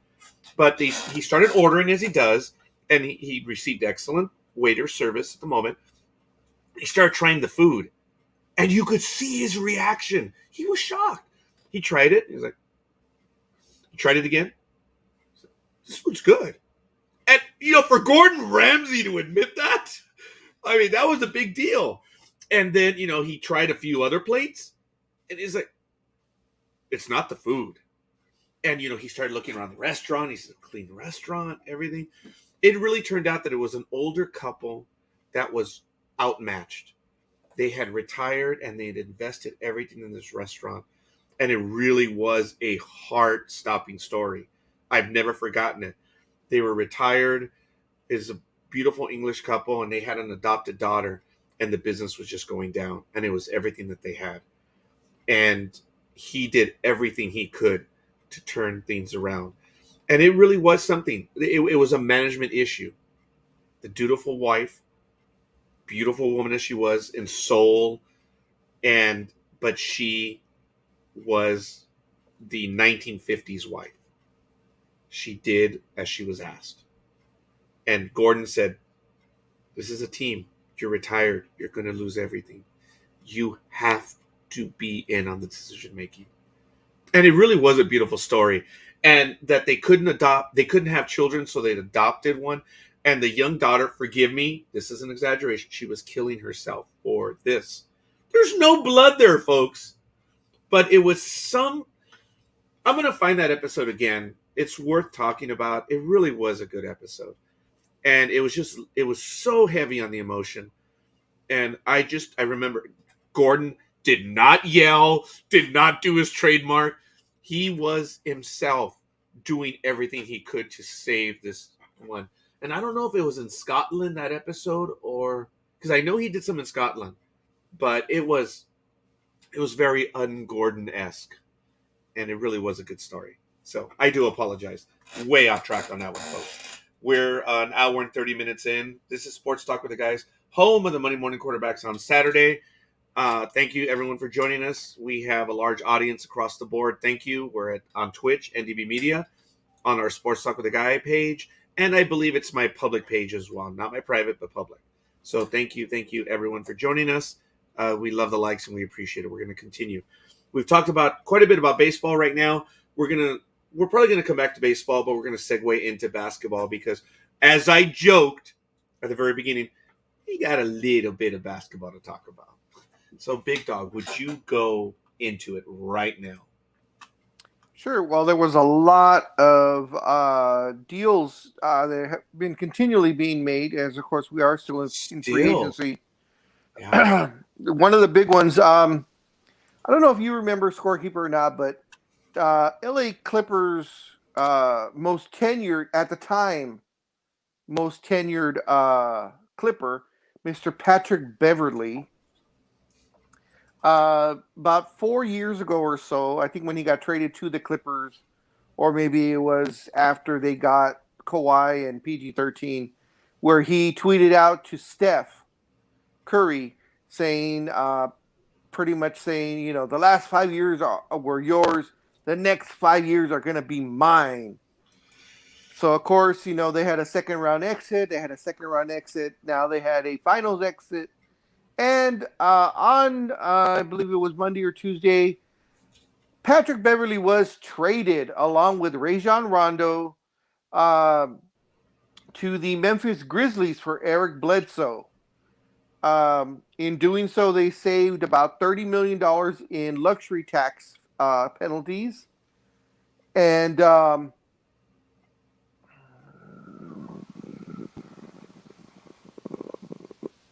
but he started ordering as he does, and he received excellent waiter service at the moment. He started trying the food, and you could see his reaction. He was shocked. He tried it. He was like, he tried it again. This food's good. And, for Gordon Ramsay to admit that, I mean, that was a big deal. And then, he tried a few other plates, and he's like, it's not the food. And, he started looking around the restaurant. He said, clean the restaurant, everything. It really turned out that it was an older couple that was outmatched. They had retired, and they had invested everything in this restaurant. And it really was a heart-stopping story. I've never forgotten it. They were retired. It's a beautiful English couple, and they had an adopted daughter, and the business was just going down, and it was everything that they had. And he did everything he could to turn things around. And it really was something. It was a management issue. The dutiful wife, beautiful woman as she was in soul, but she was the 1950s wife. She did as she was asked. And Gordon said, this is a team. You're retired. You're going to lose everything. You have to be in on the decision making. And it really was a beautiful story. And that they couldn't have children, so they'd adopted one. And the young daughter, forgive me, this is an exaggeration, she was killing herself for this. There's no blood there, folks. But it was I'm gonna find that episode again. It's worth talking about. It really was a good episode, and it was so heavy on the emotion. And I remember Gordon did not yell, did not do his trademark. He was himself doing everything he could to save this one. And I don't know if it was in Scotland that episode, or because I know he did some in Scotland, but it was very un-Gordon esque, and it really was a good story. So I do apologize. Way off track on that one, folks. We're an hour and 30 minutes in. This is Sports Talk with the Guys, home of the Monday Morning Quarterbacks on Saturday. Thank you, everyone, for joining us. We have a large audience across the board. Thank you. We're on Twitch, NDB Media, on our Sports Talk with the Guy page, and I believe it's my public page as well. Not my private, but public. So thank you, everyone, for joining us. We love the likes, and we appreciate it. We're going to continue. We've talked about quite a bit about baseball right now. We're probably going to come back to baseball, but we're going to segue into basketball because, as I joked at the very beginning, we got a little bit of basketball to talk about. So, Big Dog, would you go into it right now? Sure. Well, there was a lot of deals that have been continually being made, as of course we are still in free agency. Yeah. One of the big ones. I don't know if you remember Scorekeeper or not, but LA Clippers most tenured at the time, Clipper, Mr. Patrick Beverley. About 4 years ago or so, I think when he got traded to the Clippers, or maybe it was after they got Kawhi and PG-13, where he tweeted out to Steph Curry saying, pretty much saying, the last 5 years were yours. The next 5 years are going to be mine. So, of course, they had a second round exit. Now they had a finals exit. And on, I believe it was Monday or Tuesday, Patrick Beverley was traded along with Rajon Rondo to the Memphis Grizzlies for Eric Bledsoe. In doing so, they saved about $30 million in luxury tax penalties. And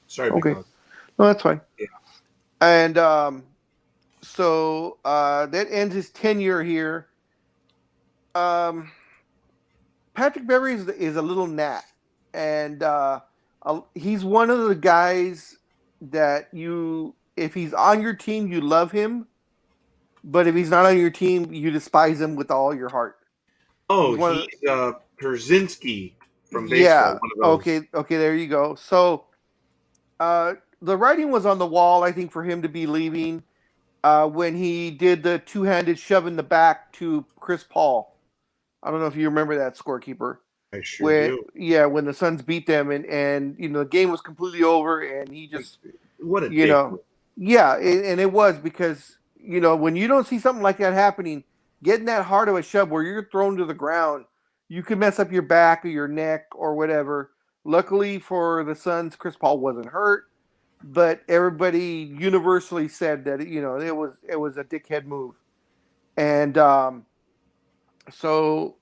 sorry, okay. Big Dog. No, that's fine. Yeah. And so that ends his tenure here. Patrick Beverley is a little gnat, and he's one of the guys that if he's on your team, you love him, but if he's not on your team, you despise him with all your heart. Oh, he's Perzinski from baseball. Yeah. One of those. Okay, there you go. So the writing was on the wall, I think, for him to be leaving when he did the two-handed shove in the back to Chris Paul. I don't know if you remember that, Scorekeeper. I sure do. Yeah, when the Suns beat them and the game was completely over and he just what a yeah, and it was because when you don't see something like that happening, getting that hard of a shove where you're thrown to the ground, you could mess up your back or your neck or whatever. Luckily for the Suns, Chris Paul wasn't hurt, but everybody universally said that it was a dickhead move, and so.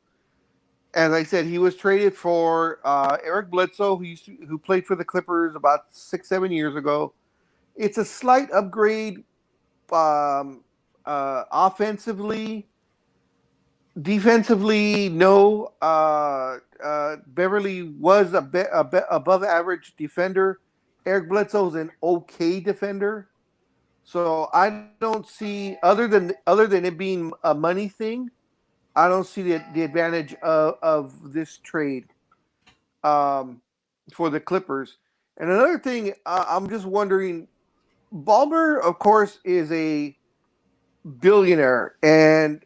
As I said, he was traded for Eric Bledsoe, who played for the Clippers about 6-7 years ago. It's a slight upgrade offensively. Defensively, no. Beverley was a bit above average defender. Eric Bledsoe's an okay defender. So I don't see, other than it being a money thing, I don't see the advantage of this trade for the Clippers. And another thing, I'm just wondering, Ballmer, of course, is a billionaire, and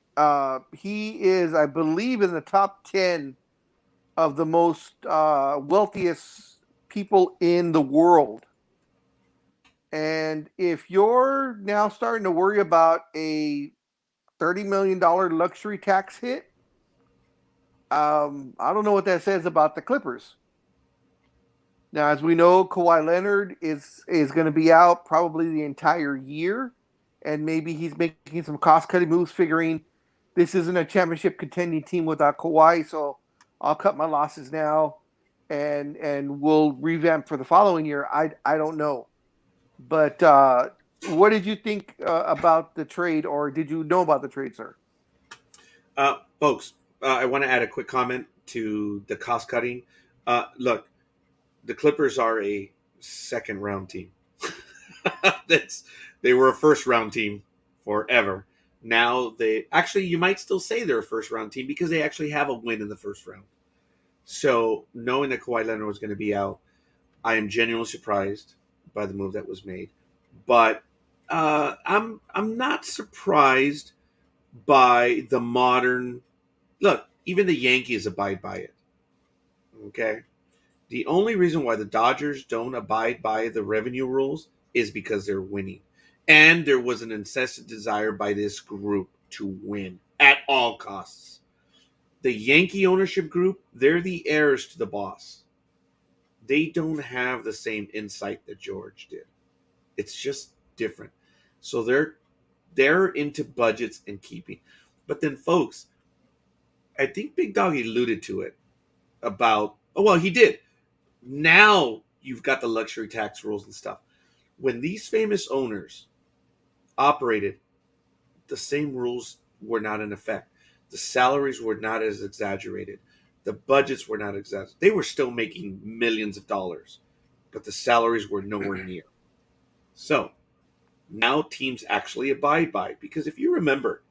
he is, I believe, in the top 10 of the most wealthiest people in the world. And if you're now starting to worry about a $30 million luxury tax hit, I don't know what that says about the Clippers. Now, as we know, Kawhi Leonard is going to be out probably the entire year, and maybe he's making some cost-cutting moves, figuring this isn't a championship contending team without Kawhi, so I'll cut my losses now, and we'll revamp for the following year. I don't know, but what did you think about the trade, or did you know about the trade, sir? Folks, I want to add a quick comment to the cost cutting. Look, the Clippers are a second round team. That's They were a first round team forever. Now they actually, you might still say they're a first round team because they actually have a win in the first round. So knowing that Kawhi Leonard was going to be out, I am genuinely surprised by the move that was made. But I'm not surprised by the modern look. Even the Yankees abide by it. Okay, the only reason why the Dodgers don't abide by the revenue rules is because they're winning. And there was an incessant desire by this group to win at all costs. The Yankee ownership group, they're the heirs to the boss. They don't have the same insight that George did. It's just different. So they're into budgets and keeping. But then folks, I think Big Dog alluded to it about he did. Now you've got the luxury tax rules and stuff. When these famous owners operated, the same rules were not in effect. The salaries were not as exaggerated. The budgets were not exaggerated. They were still making millions of dollars, but the salaries were nowhere near. So now teams actually abide by, because if you remember,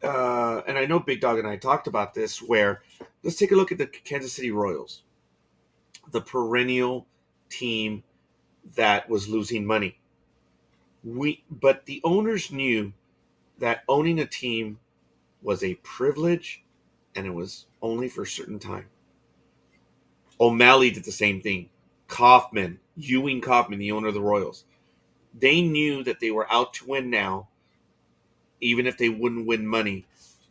and I know Big Dog and I talked about this, where let's take a look at the Kansas City Royals, the perennial team that was losing money. But the owners knew that owning a team was a privilege and it was only for a certain time. O'Malley did the same thing. Ewing Kaufman, the owner of the Royals, they knew that they were out to win now, even if they wouldn't win money.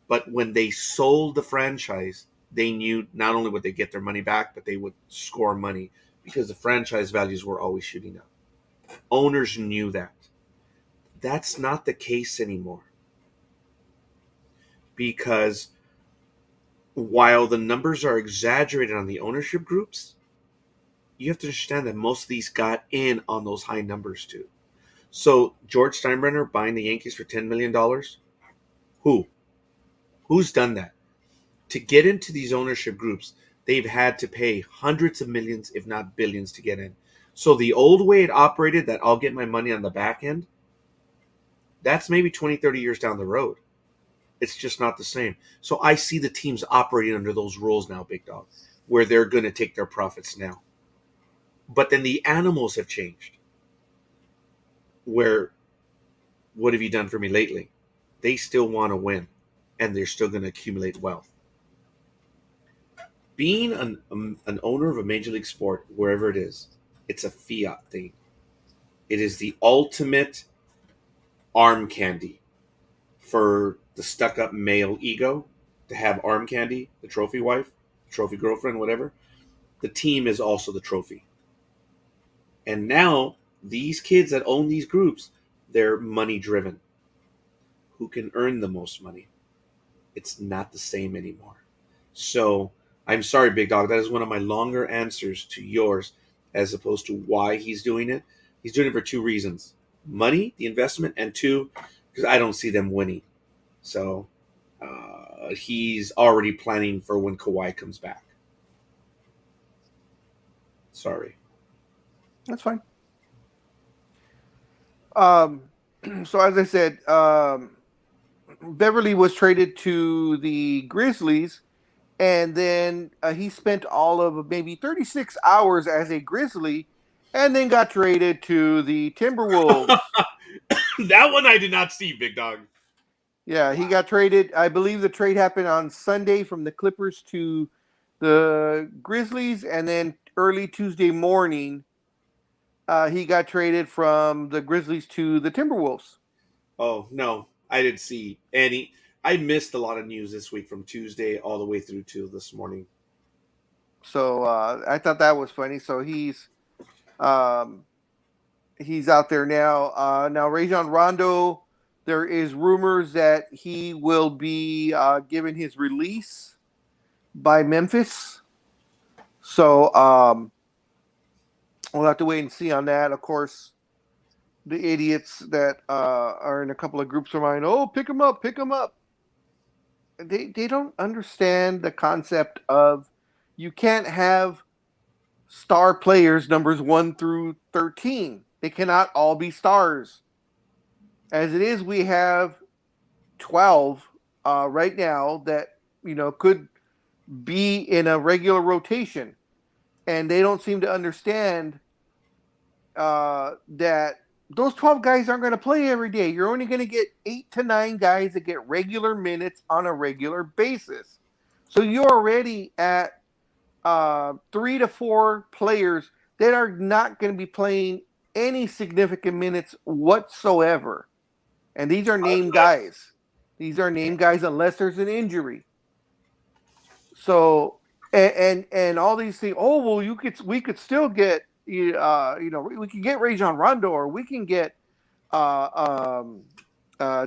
But when they sold the franchise, they knew not only would they get their money back, but they would score money because the franchise values were always shooting up. Owners knew that. That's not the case anymore. Because while the numbers are exaggerated on the ownership groups, you have to understand that most of these got in on those high numbers too. So George Steinbrenner buying the Yankees for $10 million? Who's done that? To get into these ownership groups, they've had to pay hundreds of millions, if not billions, to get in. So the old way it operated, that I'll get my money on the back end, that's maybe 20, 30 years down the road. It's just not the same. So I see the teams operating under those rules now, Big Dog, where they're going to take their profits now. But then the animals have changed. Where, what have you done for me lately? They still want to win, and they're still going to accumulate wealth. Being an owner of a major league sport, wherever it is, it's a fiat thing. It is the ultimate arm candy for the stuck-up male ego to have arm candy, the trophy wife, trophy girlfriend, whatever. The team is also the trophy. And now these kids that own these groups, they're money-driven. Who can earn the most money? It's not the same anymore. So I'm sorry, Big Dog. That is one of my longer answers to yours as opposed to why he's doing it. He's doing it for two reasons. Money, the investment, and two, because I don't see them winning. So he's already planning for when Kawhi comes back. Sorry. That's fine. So as I said, Beverly was traded to the Grizzlies, and then he spent all of maybe 36 hours as a Grizzly, and then got traded to the Timberwolves. That one I did not see, Big Dog. Yeah, he got traded. I believe the trade happened on Sunday from the Clippers to the Grizzlies, and then early Tuesday morning, he got traded from the Grizzlies to the Timberwolves. Oh, no. I didn't see any. I missed a lot of news this week from Tuesday all the way through to this morning. So I thought that was funny. So he's out there now. Now Rajon Rondo, There is rumors that he will be given his release by Memphis. So we'll have to wait and see on that. Of course, the idiots that are in a couple of groups of mine, oh, pick him up, pick him up. They don't understand the concept of you can't have star players numbers 1 through 13. They cannot all be stars. As it is, we have 12 right now that could be in a regular rotation, and they don't seem to understand that those 12 guys aren't going to play every day. You're only going to get 8 to 9 guys that get regular minutes on a regular basis. So you're already at 3 to 4 players that are not going to be playing any significant minutes whatsoever. And these are named guys. These are named guys unless there's an injury. So and all these things. Oh well, we could still get we can get Rajon Rondo, or we can get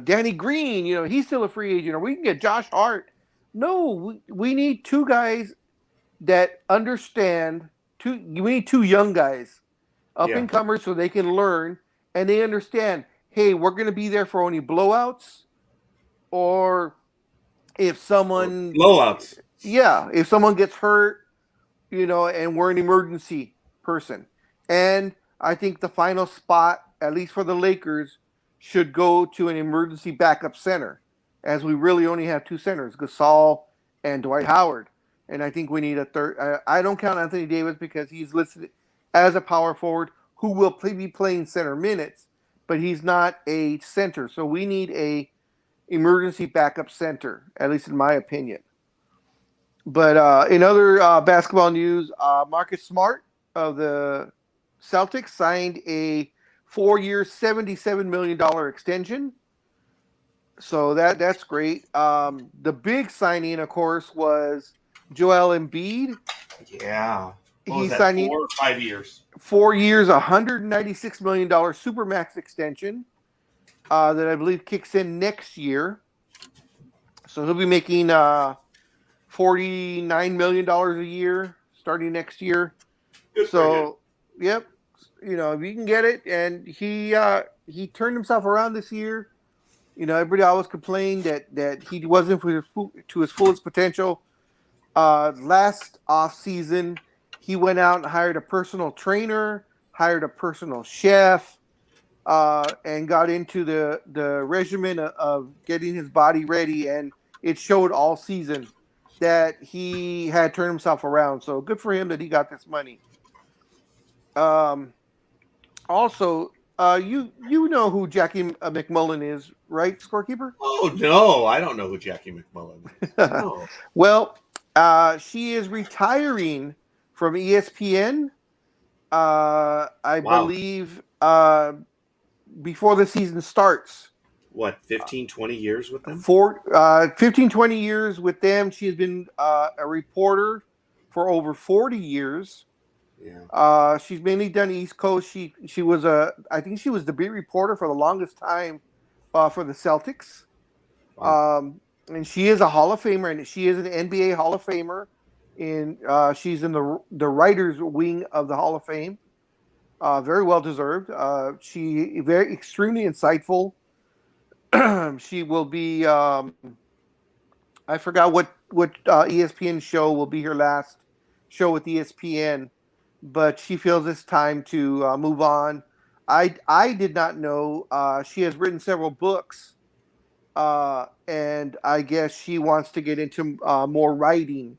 Danny Green. He's still a free agent, or we can get Josh Hart. No, we need 2 guys that understand. We need 2 young guys, up and comers, so they can learn and they understand. Hey, we're going to be there for only blowouts, or if someone blowouts. Yeah, if someone gets hurt, and we're an emergency person. And I think the final spot, at least for the Lakers, should go to an emergency backup center, as we really only have 2 centers, Gasol and Dwight Howard. And I think we need a third. I don't count Anthony Davis because he's listed as a power forward who will be playing center minutes, but he's not a center. So we need a emergency backup center, at least in my opinion. But in other basketball news, Marcus Smart of the Celtics signed a 4-year, $77 million extension. So that's great. The big signing, of course, was Joel Embiid. Yeah. He's signing 4 or 5 years. 4 years, $196 million supermax extension that I believe kicks in next year. So he'll be making $49 million a year starting next year. Good so, yep, if you can get it, and he turned himself around this year. Everybody always complained that he wasn't to his fullest potential. Last off season, he went out and hired a personal trainer, hired a personal chef, and got into the regimen of getting his body ready, and it showed all season that he had turned himself around. So good for him that he got this money. Also, you know who Jackie McMullen is, right, scorekeeper? Oh no, I don't know who Jackie McMullen is. No. Well, she is retiring from ESPN. I believe before the season starts. What, 15, 20 years with them? 15, 20 years with them. She has been a reporter for over 40 years. Yeah. She's mainly done East Coast. She was I think she was the beat reporter for the longest time for the Celtics. Wow. And she is a Hall of Famer, and she is an NBA Hall of Famer. She's in the writers wing of the Hall of Fame. Very well deserved. She very extremely insightful. She will be. I forgot what ESPN show will be her last show with ESPN, but she feels it's time to move on. I did not know she has written several books, and I guess she wants to get into more writing,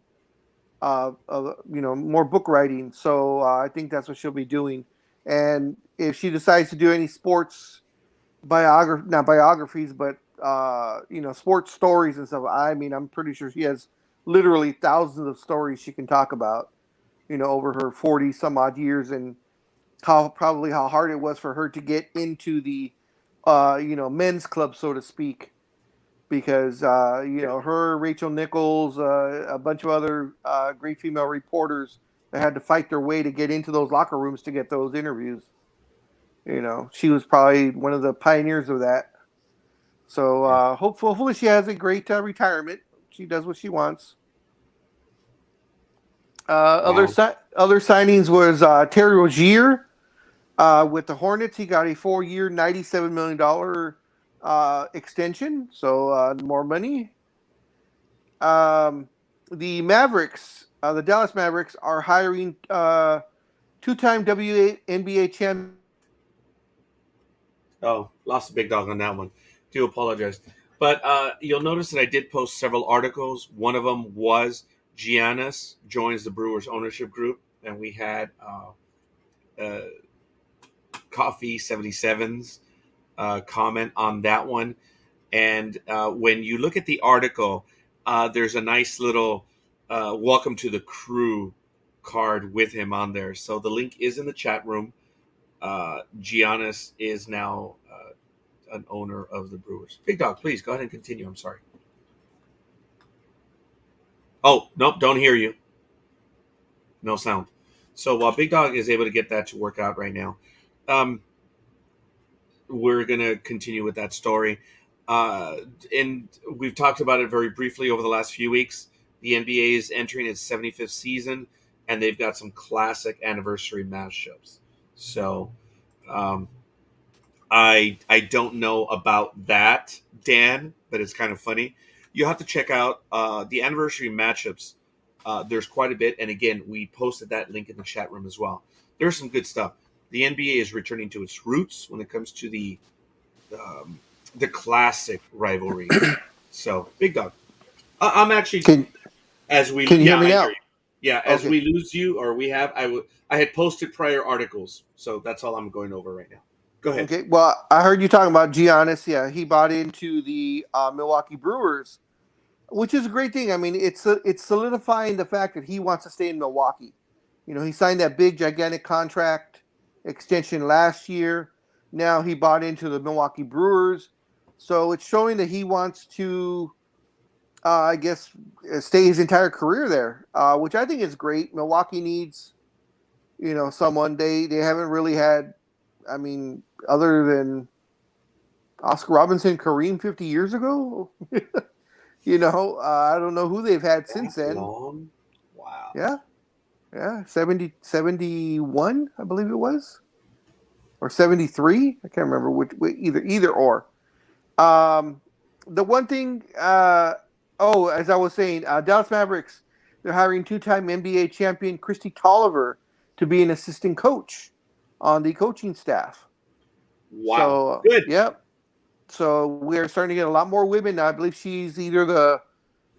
more book writing. So I think that's what she'll be doing. And if she decides to do any sports not biographies, but sports stories and stuff, I'm pretty sure she has literally thousands of stories she can talk about, over her 40 some odd years, and how hard it was for her to get into the men's club, so to speak, because her, Rachel Nichols, a bunch of other great female reporters that had to fight their way to get into those locker rooms to get those interviews. She was probably one of the pioneers of that. So Yeah. hopefully she has a great retirement. She does what she wants. Wow. Other signings was Terry Rozier with the Hornets. He got a 4-year, $97 million extension, so more money. Um, the Dallas Mavericks are hiring two-time WNBA champion. Oh, lost a big dog on that one. Do apologize. But you'll notice that I did post several articles. One of them was Giannis joins the Brewers ownership group, and we had uh, Coffee 77's comment on that one. And when you look at the article, there's a nice little welcome to the crew card with him on there. So the link is in the chat room. Giannis is now an owner of the Brewers. Big Dog, please go ahead and continue. I'm sorry. Oh, nope, don't hear you. No sound. So while Big Dog is able to get that to work out right now, um, we're going to continue with that story. And we've talked about it very briefly over the last few weeks. The NBA is entering its 75th season, and they've got some classic anniversary matchups. So um, I don't know about that, Dan, but it's kind of funny. You have to check out the anniversary matchups. There's quite a bit, and again, we posted that link in the chat room as well. There's some good stuff. The NBA is returning to its roots when it comes to um, the classic rivalries. So, Big Dog, I'm actually Can as we Can you hear yeah, me I hear now? you. Yeah, as Okay. we lose you or we have, I had posted prior articles, so that's all I'm going over right now. Go ahead. Okay. Well, I heard you talking about Giannis. Yeah, he bought into the Milwaukee Brewers, which is a great thing. I mean, it's solidifying the fact that he wants to stay in Milwaukee. You know, he signed that big, gigantic contract extension last year. Now he bought into the Milwaukee Brewers, so it's showing that he wants to, I guess, stay his entire career there, which I think is great. Milwaukee needs, someone they haven't really had. I mean, other than Oscar Robinson, Kareem 50 years ago. I don't know who they've had since That then. long? Wow. Yeah, yeah, 70, 71, I believe it was, or 73. I can't remember either or. Um, the one thing, as I was saying, Dallas Mavericks, they're hiring two-time NBA champion Christy Tolliver to be an assistant coach on the coaching staff. Wow. So, Good. yep. So we're starting to get a lot more women now. I believe she's either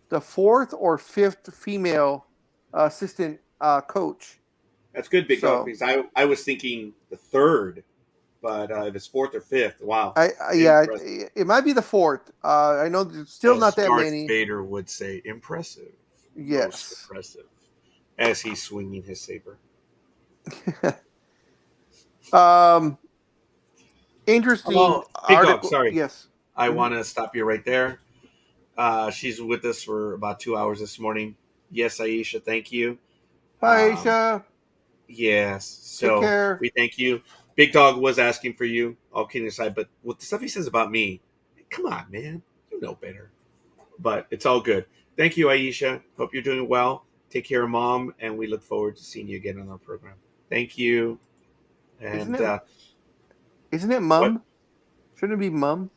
the fourth or fifth female assistant coach. That's good, Big Dog, So because I was thinking the third, but if it's fourth or fifth, wow. yeah, Impressive. it might be the fourth. I know there's still As not that Darth many. Vader would say, impressive. Most Yes. impressive. As he's swinging his saber. um, Interesting Hello, Big Dog, article. sorry. Yes. I Mhm. want to stop you right there. She's with us for about 2 hours this morning. Yes, Aisha, thank you. Bye, Um, Aisha. yes, Take so care. we thank you. Big Dog was asking for you, all kidding aside, but what the stuff he says about me, come on, man. You know better. But it's all good. Thank you, Aisha. Hope you're doing well. Take care of mom, and we look forward to seeing you again on our program. Thank you. Isn't And it? Isn't it what? mum? Shouldn't it be mum?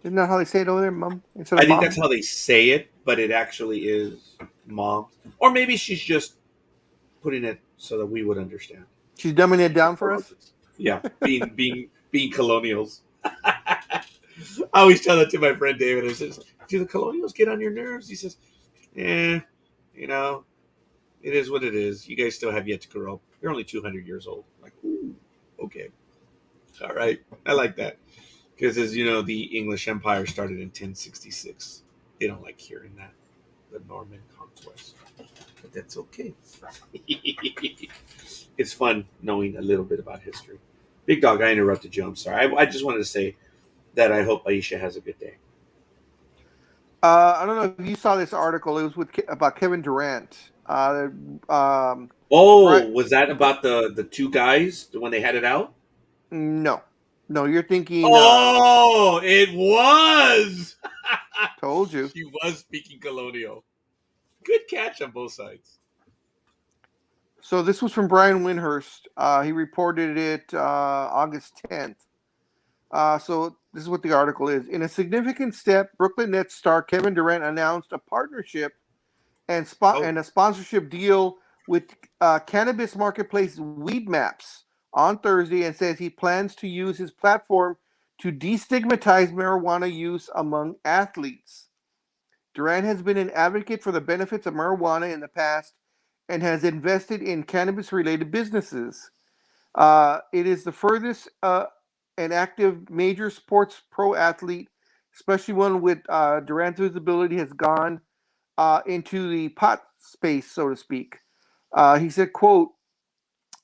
Isn't that how they say it over there, mum, instead of I think that's mom? how they say it, but it actually is mom. Or maybe she's just putting it so that we would understand. She's dumbing it down for us. Yeah, being colonials. I always tell that to my friend David. I says, "Do the colonials get on your nerves?" He says, "Eh, you know, it is what it is. You guys still have yet to grow. You're only 200 years old." I'm like, ooh, okay, all right, I like that because as you know, the English Empire started in 1066. They don't like hearing that, the Norman conquest, but that's okay. It's fun knowing a little bit about history. Big Dog, I interrupted you. I'm sorry. I just wanted to say that I hope Aisha has a good day. I don't know if you saw this article. It was about Kevin Durant. Oh, Right? was that about the two guys when they had it out? No. No, you're thinking. Oh, it was. Told you. She was speaking colonial. Good catch on both sides. So this was from Brian Windhurst. He reported it August 10th. So this is what the article is. In a significant step, Brooklyn Nets star Kevin Durant announced a partnership and a sponsorship deal with cannabis marketplace Weed Maps on Thursday, and says he plans to use his platform to destigmatize marijuana use among athletes. Durant has been an advocate for the benefits of marijuana in the past and has invested in cannabis related businesses. It is the furthest an active major sports pro athlete, especially one with Durant's visibility, has gone into the pot space, so to speak. He said, quote,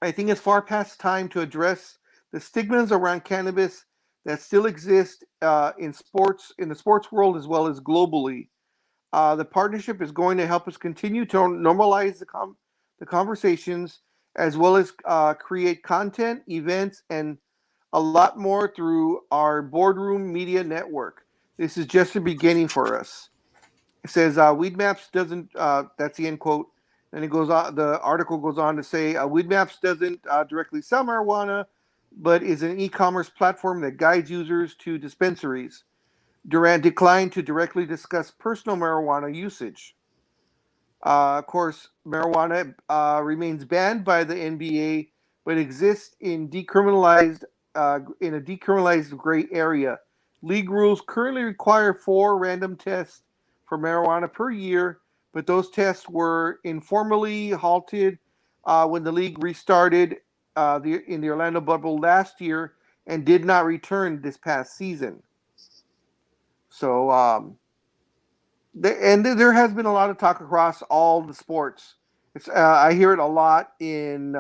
I think it's far past time to address the stigmas around cannabis that still exist in the sports world as well as globally. The partnership is going to help us continue to normalize the conversations as well as create content, events, and a lot more through our boardroom media network. This is just the beginning for us. It says Weed Maps doesn't. That's the end quote. And it goes on. The article goes on to say Weed Maps doesn't directly sell marijuana, but is an e-commerce platform that guides users to dispensaries. Durant declined to directly discuss personal marijuana usage. Of course, marijuana remains banned by the NBA, but exists in a decriminalized gray area. League rules currently require 4 random tests for marijuana per year, but those tests were informally halted when the league restarted in the Orlando bubble last year and did not return this past season. So, there has been a lot of talk across all the sports. I hear it a lot in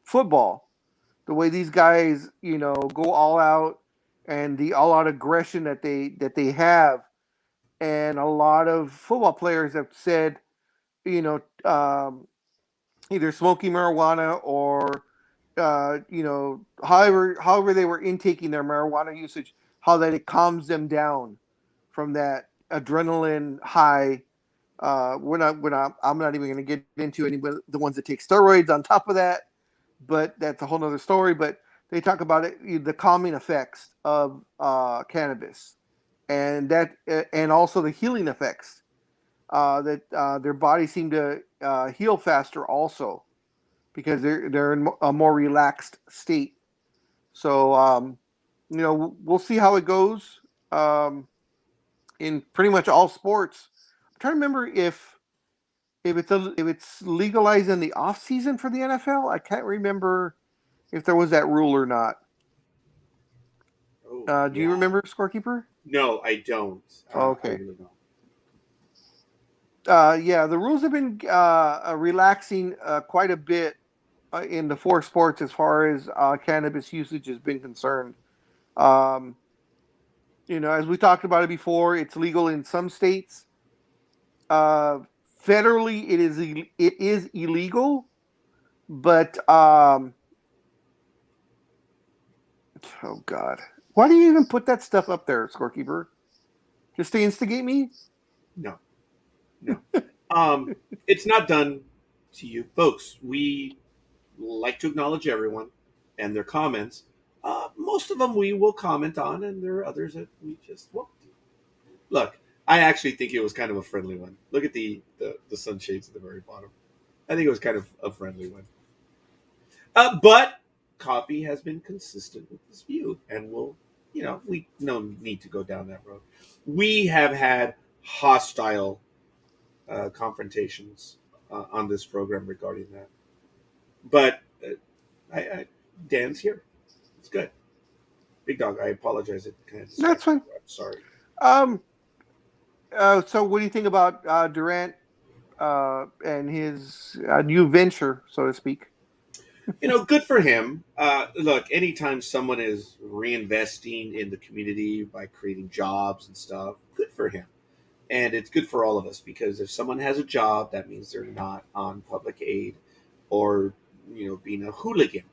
football. The way these guys, go all out, and the all out aggression that they have, and a lot of football players have said, you know, either smoking marijuana or, however they were intaking their marijuana usage, how that it calms them down from that adrenaline high. I'm not even going to get into any of the ones that take steroids on top of that, but that's a whole nother story. But they talk about it, the calming effects of cannabis, and also the healing effects that their bodies seem to heal faster, also because they're in a more relaxed state. So we'll see how it goes in pretty much all sports. I'm trying to remember if it's legalized in the off season for the NFL. I can't remember if there was that rule or not. Oh, Do you yeah. remember, Scorekeeper? No, I don't. I Okay. really don't. Yeah, the rules have been relaxing quite a bit in the 4 sports as far as cannabis usage has been concerned. Um, as we talked about it before, it's legal in some states. Uh, Federally, it is illegal, but oh god, why do you even put that stuff up there, Scorekeeper? Just to instigate me? No, no. It's not done to you, folks. We like to acknowledge everyone and their comments. Most of them we will comment on, and there are others that we just won't. Look, I actually think it was kind of a friendly one. Look at the sunshades at the very bottom. I think it was kind of a friendly one. But Coffee has been consistent with this view, and we no need to go down that road. We have had hostile confrontations on this program regarding that, but Dan's here. It's good. Big Dog, I apologize. It kind of That's distracted fine. you. I'm sorry. Um, so what do you think about Durant and his new venture, so to speak? Good for him. Look, anytime someone is reinvesting in the community by creating jobs and stuff, good for him. And it's good for all of us because if someone has a job, that means they're not on public aid or being a hooligan.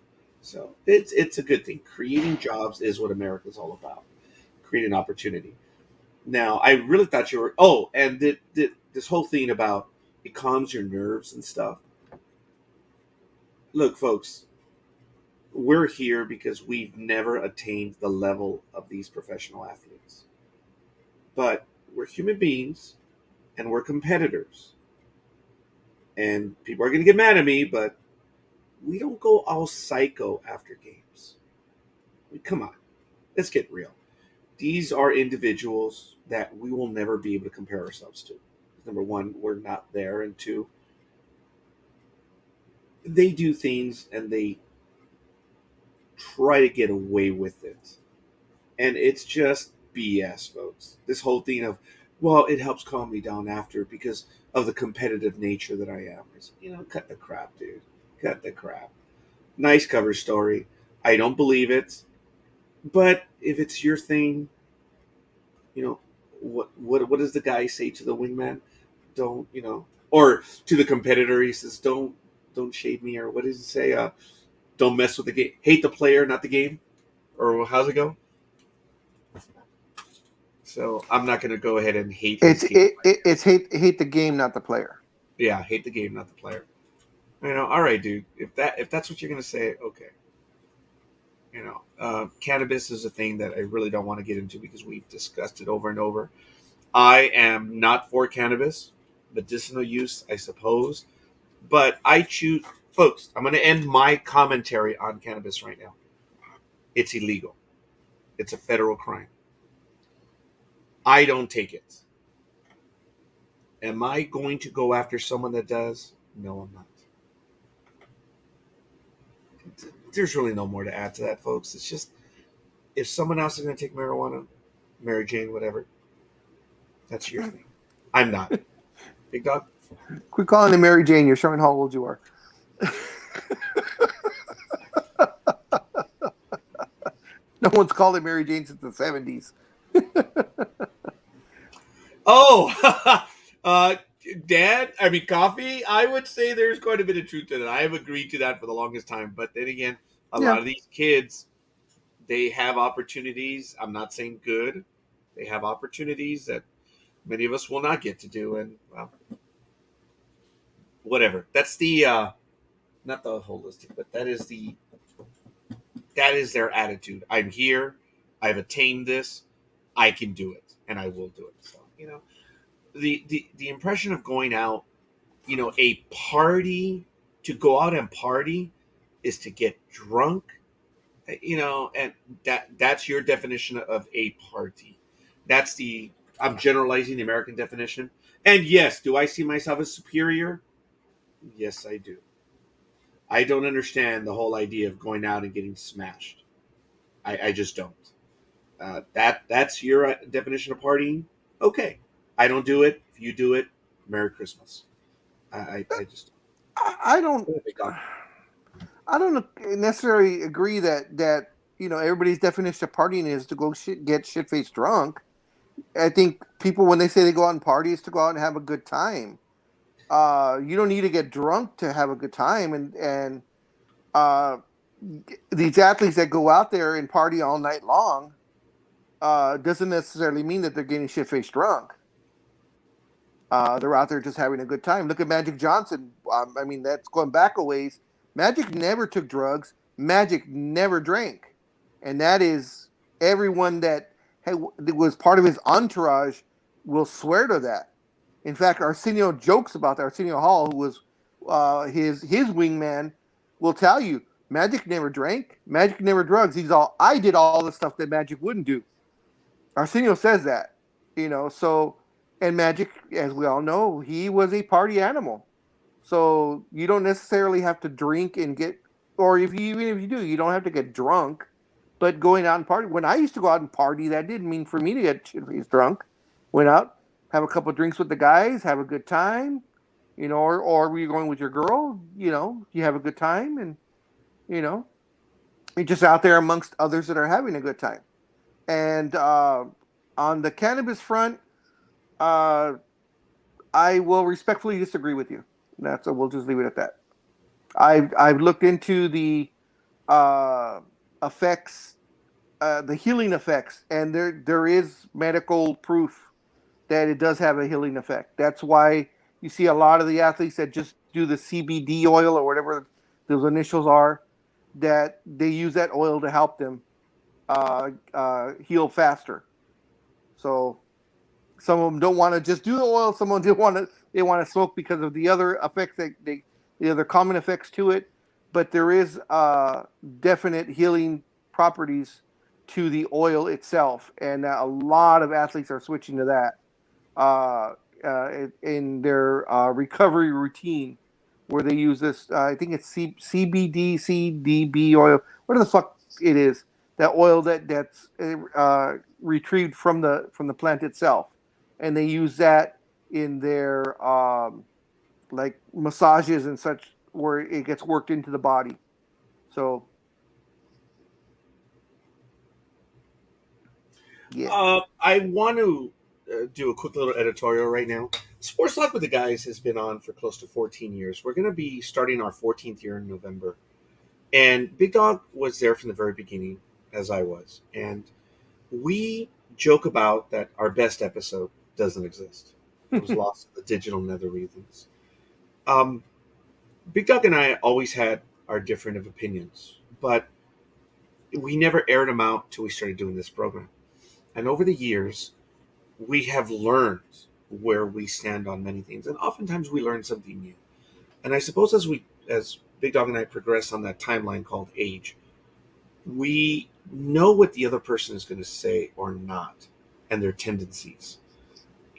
So it's a good thing. Creating jobs is what America's all about. Creating opportunity. Now, I really thought you were. Oh, and this whole thing about it calms your nerves and stuff. Look, folks, we're here because we've never attained the level of these professional athletes. But we're human beings and we're competitors. And people are going to get mad at me, but we don't go all psycho after games. I mean, come on, let's get real. These are individuals that we will never be able to compare ourselves to. Number one, we're not there. And two, they do things and they try to get away with it. And it's just BS, folks. This whole thing of, well, it helps calm me down after because of the competitive nature that I am. It's, cut the crap, dude. Cut the crap. Nice cover story. I don't believe it. But if it's your thing, what does the guy say to the wingman? Don't, or to the competitor, he says, don't shade me, or what does he say? Don't mess with the game. Hate the player, not the game. Or how's it go? So I'm not going to go ahead and hate his game. It's hate the game, not the player. Yeah, hate the game, not the player. All right, dude. If that's what you're going to say, okay. Cannabis is a thing that I really don't want to get into because we've discussed it over and over. I am not for cannabis, medicinal use, I suppose, but I choose, folks. I'm going to end my commentary on cannabis right now. It's illegal. It's a federal crime. I don't take it. Am I going to go after someone that does? No, I'm not. There's really no more to add to that, folks. It's just if someone else is going to take marijuana, Mary Jane, whatever, that's your thing. I'm not. Big dog? Quit calling it Mary Jane. You're showing how old you are. No one's called it Mary Jane since the 70s. Oh, coffee. I would say there's quite a bit of truth to that. I have agreed to that for the longest time. But then again, a lot of these kids, they have opportunities. I'm not saying good. They have opportunities that many of us will not get to do. And, well, whatever. That's the, not the holistic, but that is their attitude. I'm here. I've attained this. I can do it. And I will do it. So, the impression of going out, a party, to go out and party is to get drunk, and that's your definition of a party. I'm generalizing the American definition. And yes, do I see myself as superior? Yes, I do. I don't understand the whole idea of going out and getting smashed. I just don't. That's your definition of partying. Okay, I don't do it. If you do it, Merry Christmas. I just I don't necessarily agree that everybody's definition of partying is to go get shit faced drunk. I think people, when they say they go out and party, is to go out and have a good time. You don't need to get drunk to have a good time, and these athletes that go out there and party all night long doesn't necessarily mean that they're getting shit faced drunk. They're out there just having a good time. Look at Magic Johnson. That's going back a ways. Magic never took drugs. Magic never drank, and that is everyone that was part of his entourage will swear to that. In fact, Arsenio jokes about that. Arsenio Hall, who was his wingman, will tell you Magic never drank. Magic never drugs. I did all the stuff that Magic wouldn't do. Arsenio says that, so, and Magic, as we all know, he was a party animal. So you don't necessarily have to drink and even if you do, you don't have to get drunk. But going out and party, when I used to go out and party, that didn't mean for me to get shit-faced drunk. Went out, have a couple of drinks with the guys, have a good time, or were you going with your girl, you have a good time, and, you're just out there amongst others that are having a good time. And on the cannabis front, I will respectfully disagree with you. We'll just leave it at that. I've looked into the affects the healing effects, and there is medical proof that it does have a healing effect. That's why you see a lot of the athletes that just do the CBD oil or whatever those initials are, that they use that oil to help them heal faster. So some of them don't want to just do the oil. Some of them they want to smoke because of the other effects the other common effects to it. But there is definite healing properties to the oil itself, and a lot of athletes are switching to that in their recovery routine, where they use this. I think it's CBD, CDB oil. What the fuck it is? That oil that's retrieved from the plant itself, and they use that in their like massages and such, where it gets worked into the body. So yeah. I want to do a quick little editorial right now. Sports Talk with the Guys has been on for close to 14 years. We're going to be starting our 14th year in November. And Big Dog was there from the very beginning, as I was. And we joke about that our best episode doesn't exist. It was lost in the digital nether regions. Um, Big Dog and I always had our different of opinions, but we never aired them out till we started doing this program. And over the years, we have learned where we stand on many things, and oftentimes we learn something new. And I suppose as Big Dog and I progress on that timeline called age, we know what the other person is going to say or not, and their tendencies.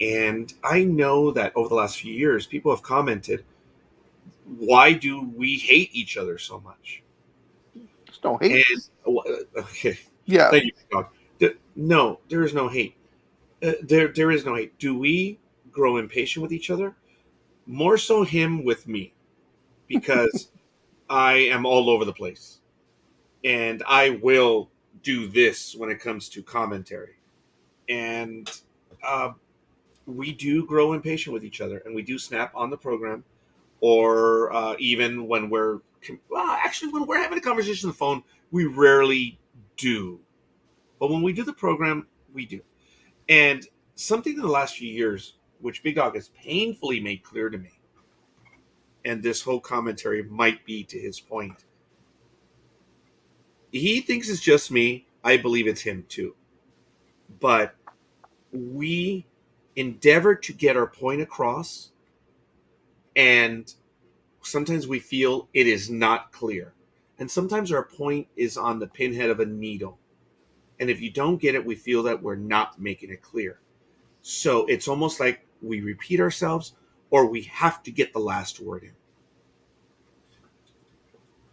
And I know that over the last few years, people have commented, "Why do we hate each other so much?" There's no hate. And okay, Yeah. thank you, Big Dog. No, there is no hate. There is no hate. Do we grow impatient with each other? More so him with me, because I am all over the place, and I will do this when it comes to commentary, and uh, we do grow impatient with each other, and we do snap on the program, or even when actually when we're having a conversation on the phone, we rarely do, but when we do the program, we do. And something in the last few years, which Big Dog has painfully made clear to me, and this whole commentary might be to his point. He thinks it's just me. I believe it's him too. But we endeavor to get our point across, and sometimes we feel it is not clear. And sometimes our point is on the pinhead of a needle. And if you don't get it, we feel that we're not making it clear. So it's almost like we repeat ourselves, or we have to get the last word in.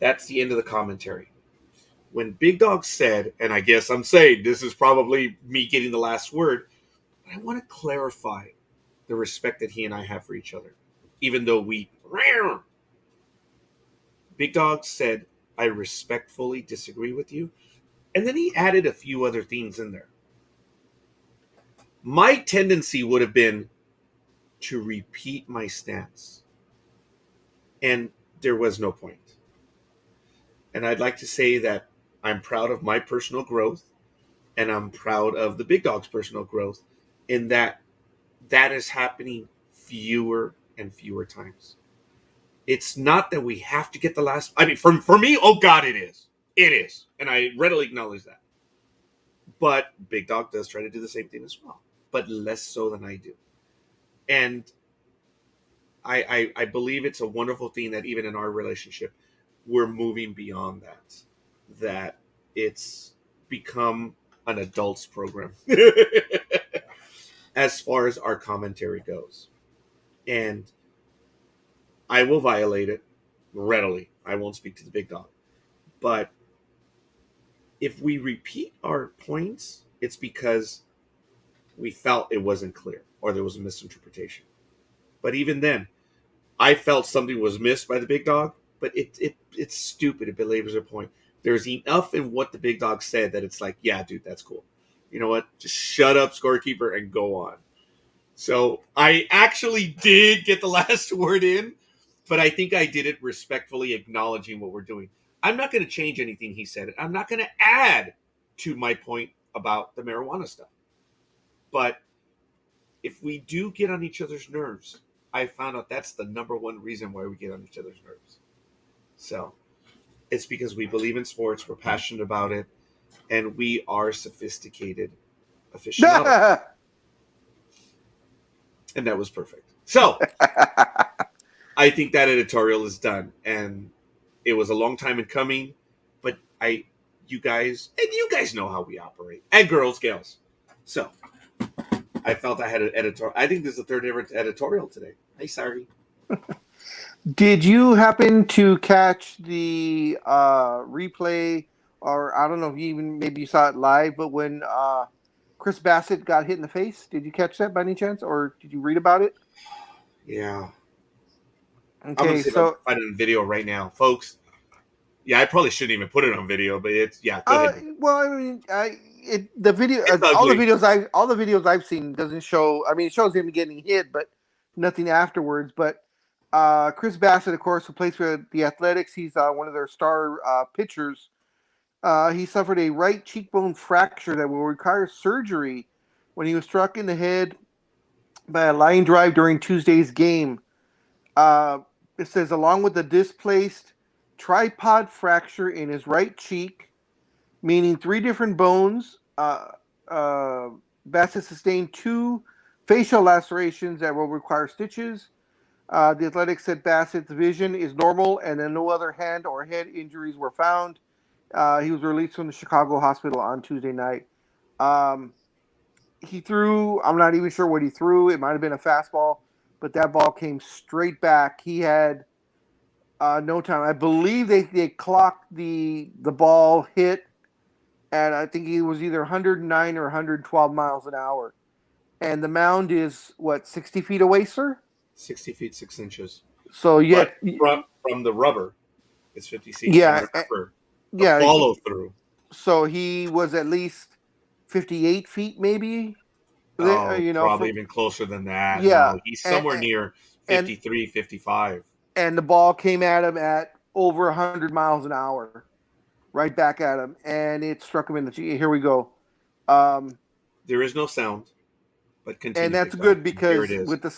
That's the end of the commentary. When Big Dog said, and I guess I'm saying this is probably me getting the last word, but I want to clarify the respect that he and I have for each other. Even though Big Dog said, "I respectfully disagree with you." And then he added a few other things in there. My tendency would have been to repeat my stance. And there was no point. And I'd like to say that I'm proud of my personal growth, and I'm proud of the Big Dog's personal growth, in that is happening fewer and fewer times. It's not that we have to get the last. I mean, for me, oh God, it is. It is. And I readily acknowledge that. But Big Dog does try to do the same thing as well, but less so than I do. And I believe it's a wonderful thing that even in our relationship, we're moving beyond that. That it's become an adults program as far as our commentary goes. And I will violate it readily. I won't speak to the Big Dog. But if we repeat our points, it's because we felt it wasn't clear or there was a misinterpretation. But even then, I felt something was missed by the Big Dog, but it's stupid. It belabors a point. There's enough in what the Big Dog said that it's like, yeah, dude, that's cool. You know what? Just shut up, scorekeeper, and go on. So I actually did get the last word in, but I think I did it respectfully, acknowledging what we're doing. I'm not going to change anything he said. I'm not going to add to my point about the marijuana stuff. But if we do get on each other's nerves, I found out that's the number one reason why we get on each other's nerves. So it's because we believe in sports, we're passionate about it, and we are sophisticated aficionados. And that was perfect. So I think that editorial is done, and it was a long time in coming, but you guys know how we operate, and girls, gals. So I felt I had an editorial. I think this is the third editorial today. Hey, sorry. Did you happen to catch the replay, or I don't know if you even maybe you saw it live, but when Chris Bassett got hit in the face, did you catch that by any chance, or did you read about it? Yeah. I'm Okay, gonna see if I so can find it on video right now, folks. Yeah, I probably shouldn't even put it on video, but it's Go ahead. well, I mean, the video, It's all the ugly. videos I've seen doesn't show. I mean, it shows him getting hit, but nothing afterwards. But Chris Bassett, of course, who plays for the Athletics, he's one of their star pitchers. He suffered a right cheekbone fracture that will require surgery when he was struck in the head by a line drive during Tuesday's game. It says, along with the displaced tripod fracture in his right cheek, meaning 3 different bones, Bassett sustained 2 facial lacerations that will require stitches. The Athletics said Bassett's vision is normal and then no other hand or head injuries were found. He was released from the Chicago hospital on Tuesday night. He threw, I'm not even sure what he threw. It might have been a fastball, but that ball came straight back. He had no time. I believe they clocked the ball hit, and I think he was either 109 or 112 miles an hour. And the mound is, 60 feet away, sir? 60 feet 6 inches. So, yeah. But from the rubber, it's 50 feet. Yeah. And remember, the Yeah. follow through. So he was at least 58 feet, maybe. Probably even closer than that. Yeah. No, he's somewhere near 53, 55. And the ball came at him at over 100 miles an hour, right back at him, and it struck him in the cheek. Here we go. There is no sound, but continue. And that's good because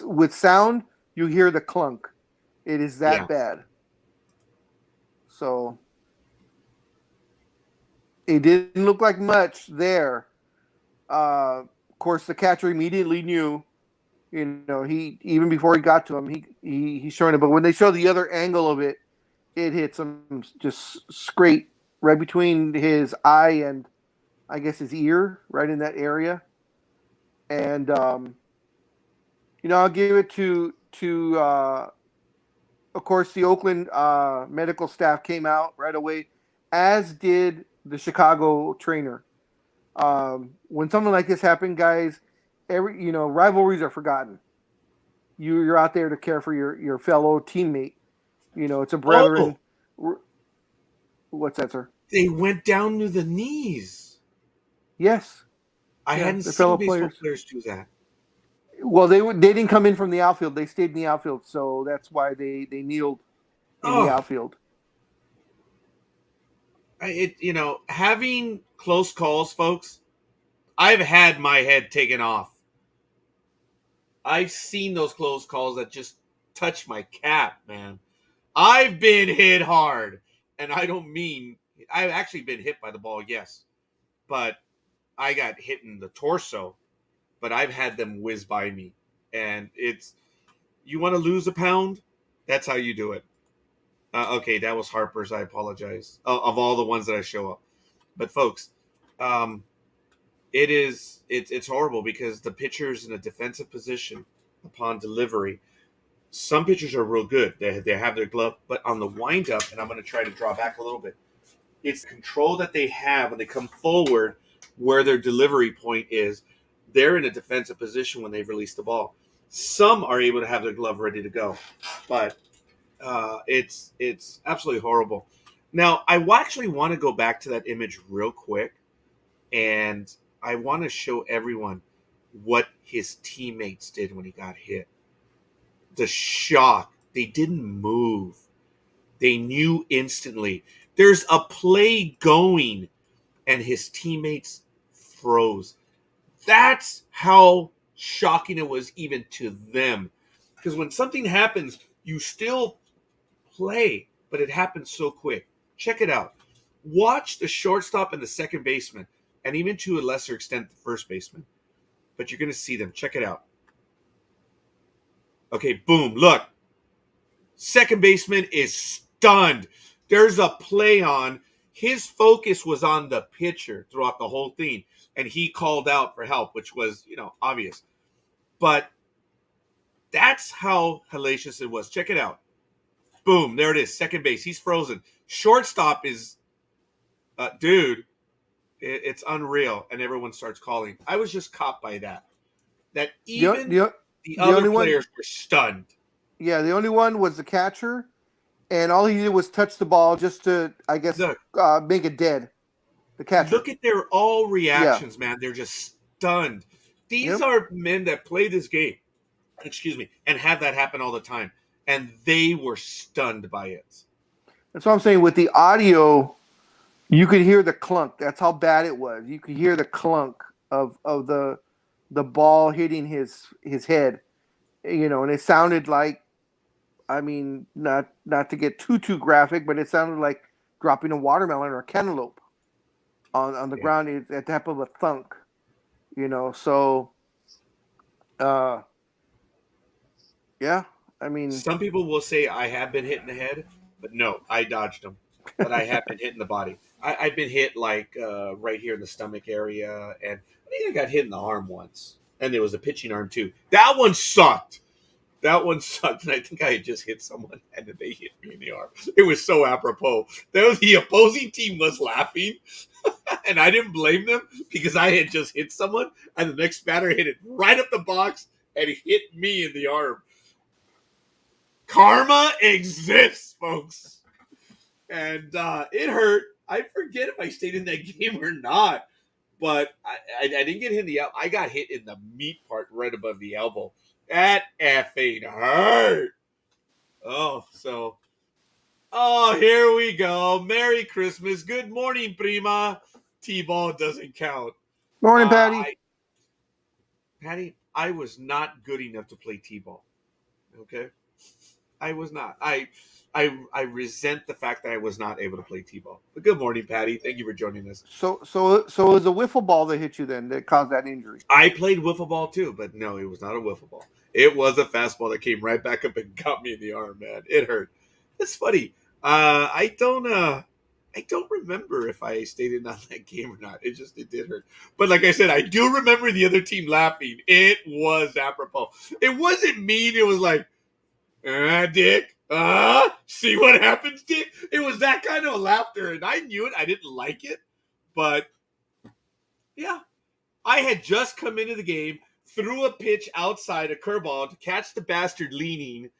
with sound, you hear the clunk. It is that bad. So it didn't look like much there. Of course, the catcher immediately knew. He even before he got to him, he's showing it. But when they show the other angle of it, it hits him just straight right between his eye and I guess his ear, right in that area. And I'll give it to of course the Oakland medical staff came out right away, as did the Chicago trainer. When something like this happened, guys, rivalries are forgotten. You're out there to care for your fellow teammate. It's a brethren. Oh. What's that, sir? They went down to the knees. Yes. I hadn't seen baseball players do that. Well, they didn't come in from the outfield. They stayed in the outfield, so that's why they kneeled in the outfield. Having close calls, folks, I've had my head taken off. I've seen those close calls that just touch my cap, man. I've been hit hard, and I don't mean I've actually been hit by the ball, yes, but I got hit in the torso. But I've had them whiz by me, and you want to lose a pound? That's how you do it. Okay, that was Harper's. I apologize. Of all the ones that I show up, but folks, it's horrible because the pitcher's in a defensive position upon delivery. Some pitchers are real good. They have their glove, but on the windup, and I'm going to try to draw back a little bit. It's control that they have when they come forward, where their delivery point is. They're in a defensive position when they've released the ball. Some are able to have their glove ready to go, but it's absolutely horrible. Now, I actually want to go back to that image real quick, and I want to show everyone what his teammates did when he got hit. The shock. They didn't move. They knew instantly. There's a play going, and his teammates froze. That's how shocking it was even to them. Because when something happens, you still play, but it happens so quick. Check it out. Watch the shortstop and the second baseman, and even to a lesser extent, the first baseman. But you're going to see them. Check it out. Okay, boom. Look. Second baseman is stunned. There's a play on. His focus was on the pitcher throughout the whole thing, and he called out for help, which was, obvious. But that's how hellacious it was. Check it out. Boom, there it is. Second base. He's frozen. Shortstop is, dude, it's unreal. And everyone starts calling. I was just caught by that. That even the other players were stunned. Yeah, the only one was the catcher, and all he did was touch the ball just to, I guess, make it dead. The catcher. Look at their all reactions, man. They're just stunned. These are men that play this game, and have that happen all the time. And they were stunned by it. That's what I'm saying. With the audio, you could hear the clunk. That's how bad it was. You could hear the clunk of the ball hitting his head. And it sounded like, I mean, not to get too graphic, but it sounded like dropping a watermelon or a cantaloupe on the ground. It's that type of a thunk, So, yeah. I mean, some people will say I have been hit in the head, but no, I dodged them. But I have been hit in the body. I've been hit like right here in the stomach area, and I think I got hit in the arm once, and there was a pitching arm too. That one sucked. And I think I had just hit someone, and then they hit me in the arm. It was so apropos. The opposing team was laughing, and I didn't blame them because I had just hit someone, and the next batter hit it right up the box and hit me in the arm. Karma exists, folks. And it hurt. I forget if I stayed in that game or not. But I didn't get hit in the elbow. I got hit in the meat part right above the elbow. That effing hurt. Here we go. Merry Christmas. Good morning, prima. T-ball doesn't count. Morning, Patty. Patty, I was not good enough to play T-ball. Okay? I was not. I resent the fact that I was not able to play T-ball. But good morning, Patty. Thank you for joining us. So it was a wiffle ball that hit you then that caused that injury. I played wiffle ball too, but no, it was not a wiffle ball. It was a fastball that came right back up and got me in the arm, man. It hurt. It's funny. I don't remember if I stayed in on that game or not. It did hurt. But like I said, I do remember the other team laughing. It was apropos. It wasn't mean. It was like, Dick. See what happens, Dick? It was that kind of laughter, and I knew it. I didn't like it, but yeah. I had just come into the game, threw a pitch outside, a curveball, to catch the bastard leaning,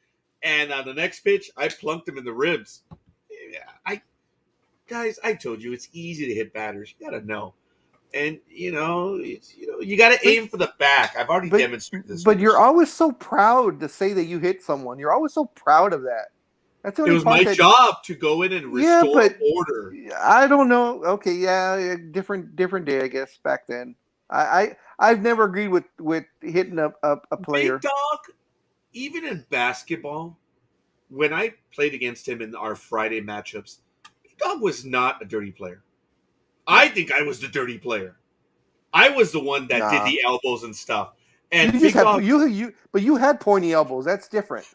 and on the next pitch, I plunked him in the ribs. Yeah, guys, I told you, it's easy to hit batters. You gotta know. And, you got to aim for the back. I've already demonstrated this. But you're always so proud to say that you hit someone. You're always so proud of that. It was my job to go in and restore order. I don't know. Okay, yeah, different day, I guess, back then. I've never agreed with hitting a player. Big Dog, even in basketball, when I played against him in our Friday matchups, Big Dog was not a dirty player. I think I was the dirty player. I was the one that did the elbows and stuff. And but you had pointy elbows. That's different.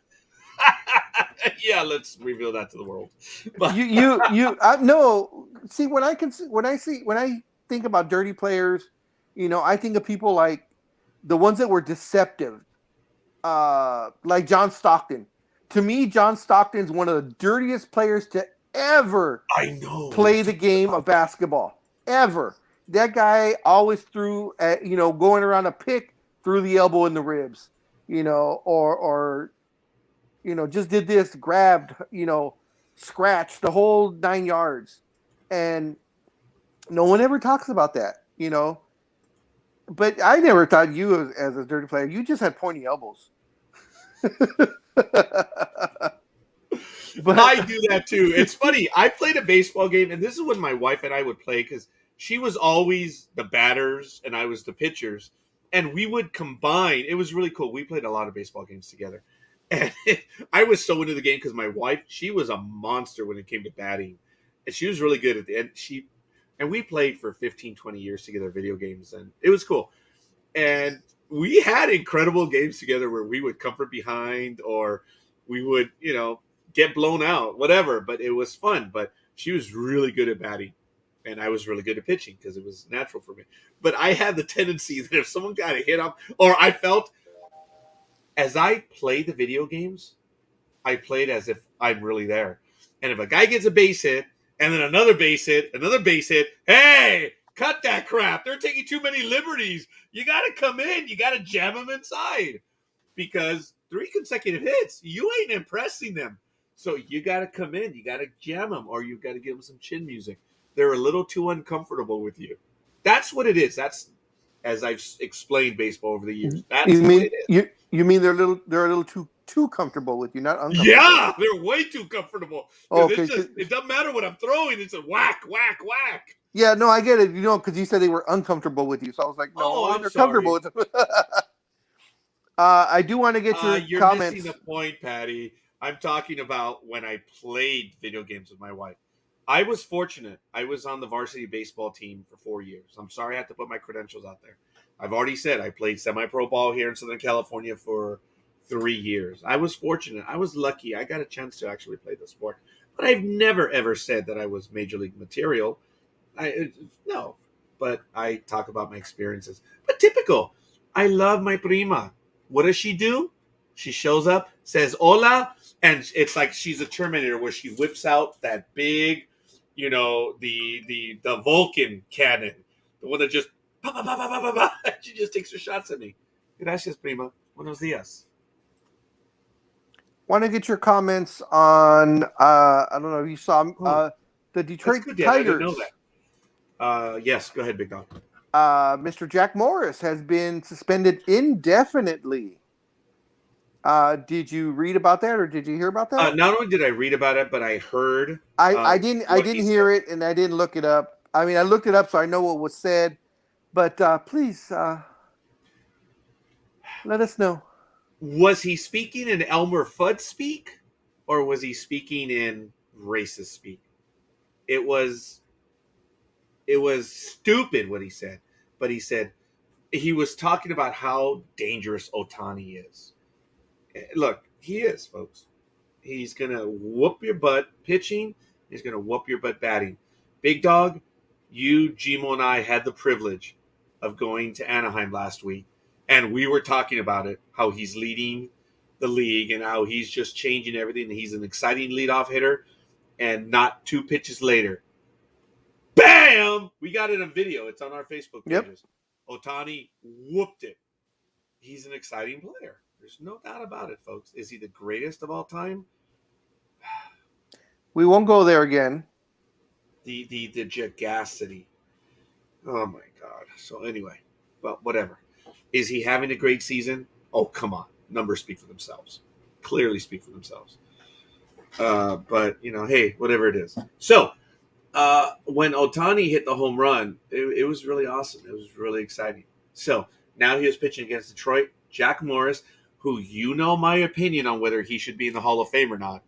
Yeah, let's reveal that to the world. But no. See, when I think about dirty players, I think of people like the ones that were deceptive, like John Stockton. To me, John Stockton's one of the dirtiest players to ever play the game of basketball. Ever. That guy always threw going around a pick, threw the elbow in the ribs, or just did this, grabbed, scratched the whole 9 yards. And no one ever talks about that, But I never thought you as a dirty player. You just had pointy elbows. But I do that too. It's funny. I played a baseball game, and this is when my wife and I would play because she was always the batters and I was the pitchers, and we would combine. It was really cool. We played a lot of baseball games together, and I was so into the game because my wife, she was a monster when it came to batting, and she was really good at the end. And we played for 15, 20 years together, video games, and it was cool. And we had incredible games together where we would come from behind or we would, get blown out, whatever. But it was fun. But she was really good at batting, and I was really good at pitching because it was natural for me. But I had the tendency that if someone got a hit off, or I felt as I played the video games, I played as if I'm really there. And if a guy gets a base hit, and then another base hit, hey, cut that crap. They're taking too many liberties. You got to come in. You got to jam them inside. Because 3 consecutive hits, you ain't impressing them. So you got to come in. You got to jam them, or you got to give them some chin music. They're a little too uncomfortable with you. That's what it is. That's, as I've explained baseball over the years. That's you what mean it is. you mean they're a little too comfortable with you, not uncomfortable. Yeah, they're way too comfortable. Okay, It doesn't matter what I'm throwing. It's a whack, whack, whack. yeah, no, I get it. Because you said they were uncomfortable with you, so I was like, no, I'm they're sorry. comfortable with them. I do want to get your You're comments. missing the point, Patty. I'm talking about when I played video games with my wife. I was fortunate. I was on the varsity baseball team for 4 years. I'm sorry I have to put my credentials out there. I've already said I played semi-pro ball here in Southern California for 3 years. I was fortunate. I was lucky. I got a chance to actually play the sport. But I've never, ever said that I was major league material. No. But I talk about my experiences. But typical. I love my prima. What does she do? She shows up, says hola, and it's like she's a Terminator where she whips out that big, the Vulcan cannon, the one that just she just takes her shots at me. Gracias, prima. Buenos días. Want to get your comments on I don't know if you saw the Detroit That's good, Tigers. I didn't know that. Yes, go ahead, big dog. Mr. Jack Morris has been suspended indefinitely. Did you read about that, or did you hear about that? Not only did I read about it, but I heard. I didn't hear it, and I didn't look it up. I mean, I looked it up so I know what was said, but please let us know. Was he speaking in Elmer Fudd speak, or was he speaking in racist speak? It was stupid what he said, but he said he was talking about how dangerous Ohtani is. Look, he is, folks. He's going to whoop your butt pitching. He's going to whoop your butt batting. Big dog, you, Gmo, and I had the privilege of going to Anaheim last week, and we were talking about it, how he's leading the league and how he's just changing everything. He's an exciting leadoff hitter, and not 2 pitches later, bam! We got it on video. It's on our Facebook pages. Yep. Ohtani whooped it. He's an exciting player. There's no doubt about it, folks. Is he the greatest of all time? We won't go there again. The gigacity. Oh, my God. So, anyway, well, whatever. Is he having a great season? Oh, come on. Numbers speak for themselves. Clearly speak for themselves. But, hey, whatever it is. So, when Ohtani hit the home run, it was really awesome. It was really exciting. So, now he was pitching against Detroit. Jack Morris, who my opinion on whether he should be in the Hall of Fame or not.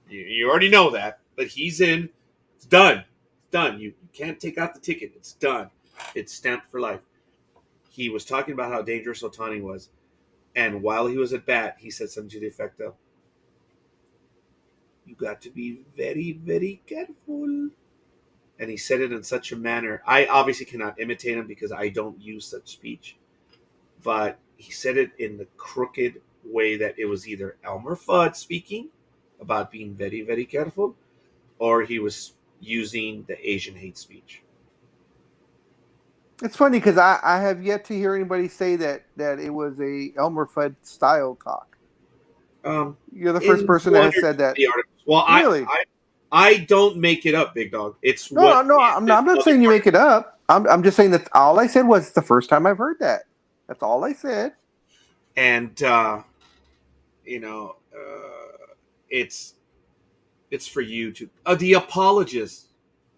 You already know that, but he's in. It's done. It's done. You can't take out the ticket. It's done. It's stamped for life. He was talking about how dangerous Ohtani was, and while he was at bat, he said something to the effect of, "You got to be very, very careful." And he said it in such a manner. I obviously cannot imitate him because I don't use such speech, but he said it in the crooked way that it was either Elmer Fudd speaking about being very, very careful, or he was using the Asian hate speech. It's funny because I have yet to hear anybody say that it was a Elmer Fudd style talk. You're the first person that has said that. Well, really? I don't make it up, big dog. It's no. I'm not saying you make it up. I'm just saying that all I said was the first time I've heard that. That's all I said. And it's It's for you to. The apologists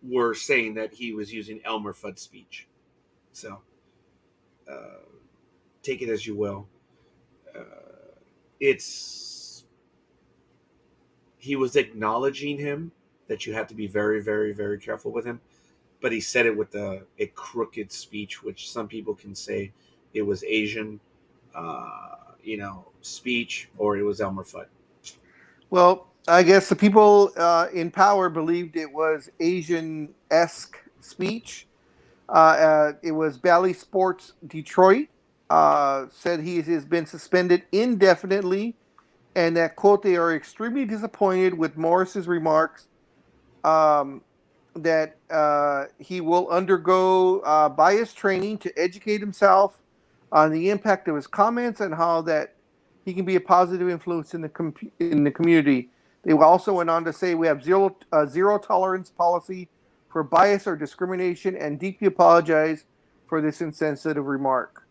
were saying that he was using Elmer Fudd speech. So uh, take it as you will. Uh, it's he was acknowledging him that you have to be very, very, very careful with him, but he said it with a crooked speech, which some people can say it was Asian, speech, or it was Elmer Fudd. Well, I guess the people in power believed it was Asian esque speech. It was Bally Sports Detroit said he has been suspended indefinitely, and that quote they are extremely disappointed with Morris's remarks. Um, that he will undergo bias training to educate himself on the impact of his comments and how that he can be a positive influence in the community. They also went on to say we have zero tolerance policy for bias or discrimination and deeply apologize for this insensitive remark.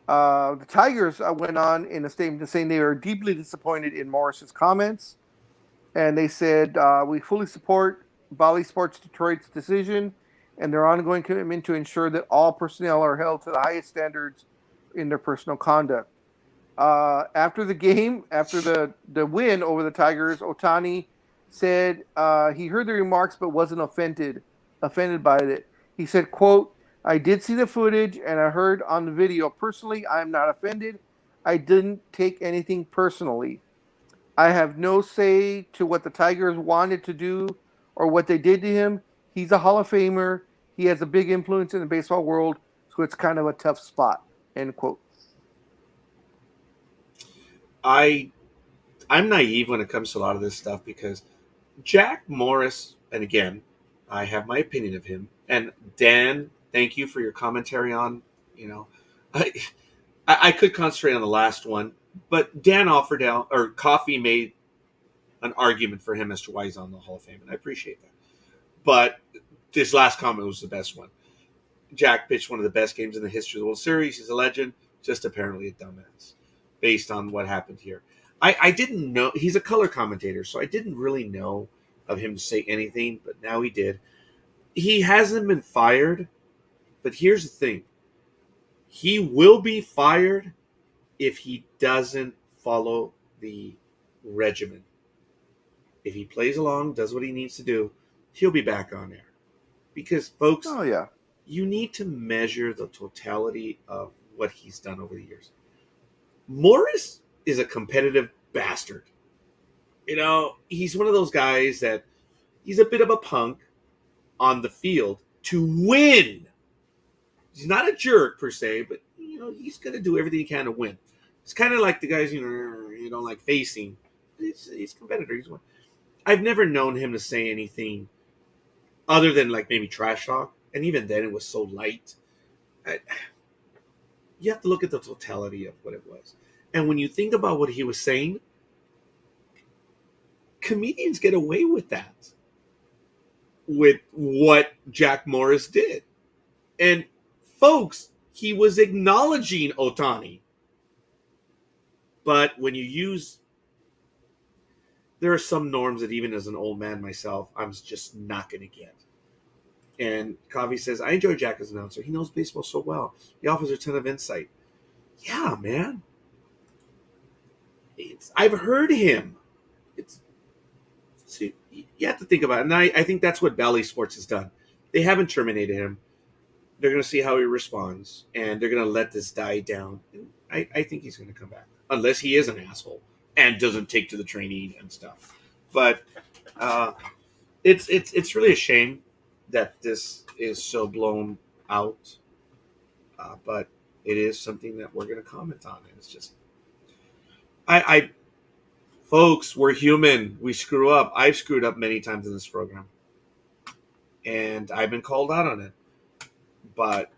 The Tigers went on in a statement saying they are deeply disappointed in Morris's comments, and they said we fully support Bally Sports Detroit's decision and their ongoing commitment to ensure that all personnel are held to the highest standards in their personal conduct. After the game, after the win over the Tigers, Otani said he heard the remarks but wasn't offended by it. He said, "quote I did see the footage and I heard on the video. Personally, I am not offended. I didn't take anything personally. I have no say to what the Tigers wanted to do or what they did to him. He's a Hall of Famer. He has a big influence in the baseball world, so it's kind of a tough spot." End quote. I I'm naive when it comes to a lot of this stuff because Jack Morris, and again, I have my opinion of him. And Dan, thank you for your commentary on, you know, I I could concentrate on the last one, but Dan offered out or Coffee made an argument for him as to why he's on the Hall of Fame, and I appreciate that. But this last comment was the best one. Jack pitched one of the best games in the history of the World Series. He's a legend, just apparently a dumbass, based on what happened here. I didn't know he's a color commentator, so I didn't really know of him to say anything, but now he did. He hasn't been fired, but here's the thing: he will be fired if he doesn't follow the regimen. If he plays along, does what he needs to do, he'll be back on air. Because, folks, Oh yeah. you need to measure the totality of what he's done over the years. Morris is a competitive bastard. He's one of those guys that he's a bit of a punk on the field to win. He's not a jerk per se, but he's going to do everything he can to win. It's kind of like the guys you don't like facing. He's a competitor. He's one. I've never known him to say anything other than like maybe trash talk, and even then it was so light. You have to look at the totality of what it was. And when you think about what he was saying, comedians get away with that, with what Jack Morris did. And folks, he was acknowledging Otani. But when you use, there are some norms that even as an old man myself, I'm just not going to get. And Coffee says, I enjoy Jack as an announcer. He knows baseball so well. He offers a ton of insight. Yeah, man. I've heard him. See, you have to think about it. And I think that's what Bally Sports has done. They haven't terminated him. They're going to see how he responds, and they're going to let this die down. And I think he's going to come back, unless he is an asshole and doesn't take to the training and stuff. But it's really a shame that this is so blown out. But it is something that we're going to comment on. And it's just, folks, we're human. We screw up. I've screwed up many times in this program, and I've been called out on it. But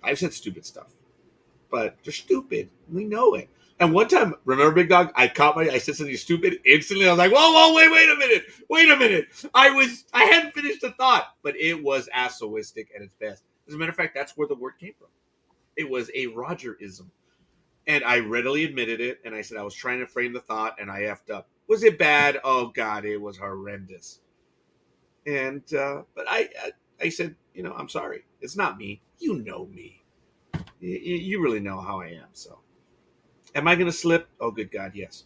I've said stupid stuff. But they're stupid. We know it. And one time, remember, Big Dog, I said something stupid instantly. I was like, whoa, wait a minute. I hadn't finished the thought, but it was assoistic at its best. As a matter of fact, that's where the word came from. It was a Rogerism. And I readily admitted it, and I said I was trying to frame the thought, and I effed up. Was it bad? Oh God, it was horrendous. And but I said, I'm sorry. It's not me. You know me. You really know how I am. So, am I going to slip? Oh, good God, yes.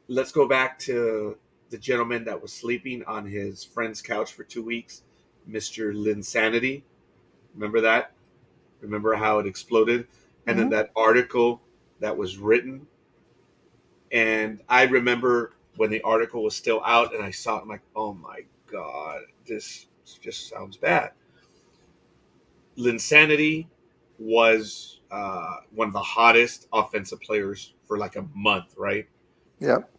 Let's go back to the gentleman that was sleeping on his friend's couch for 2 weeks, Mr. Linsanity. Remember that? Remember how it exploded? And then Mhm. that article that was written. And I remember when the article was still out and I saw it, I'm like, oh my God, this just sounds bad. Linsanity was one of the hottest offensive players for like a month, right? Yep.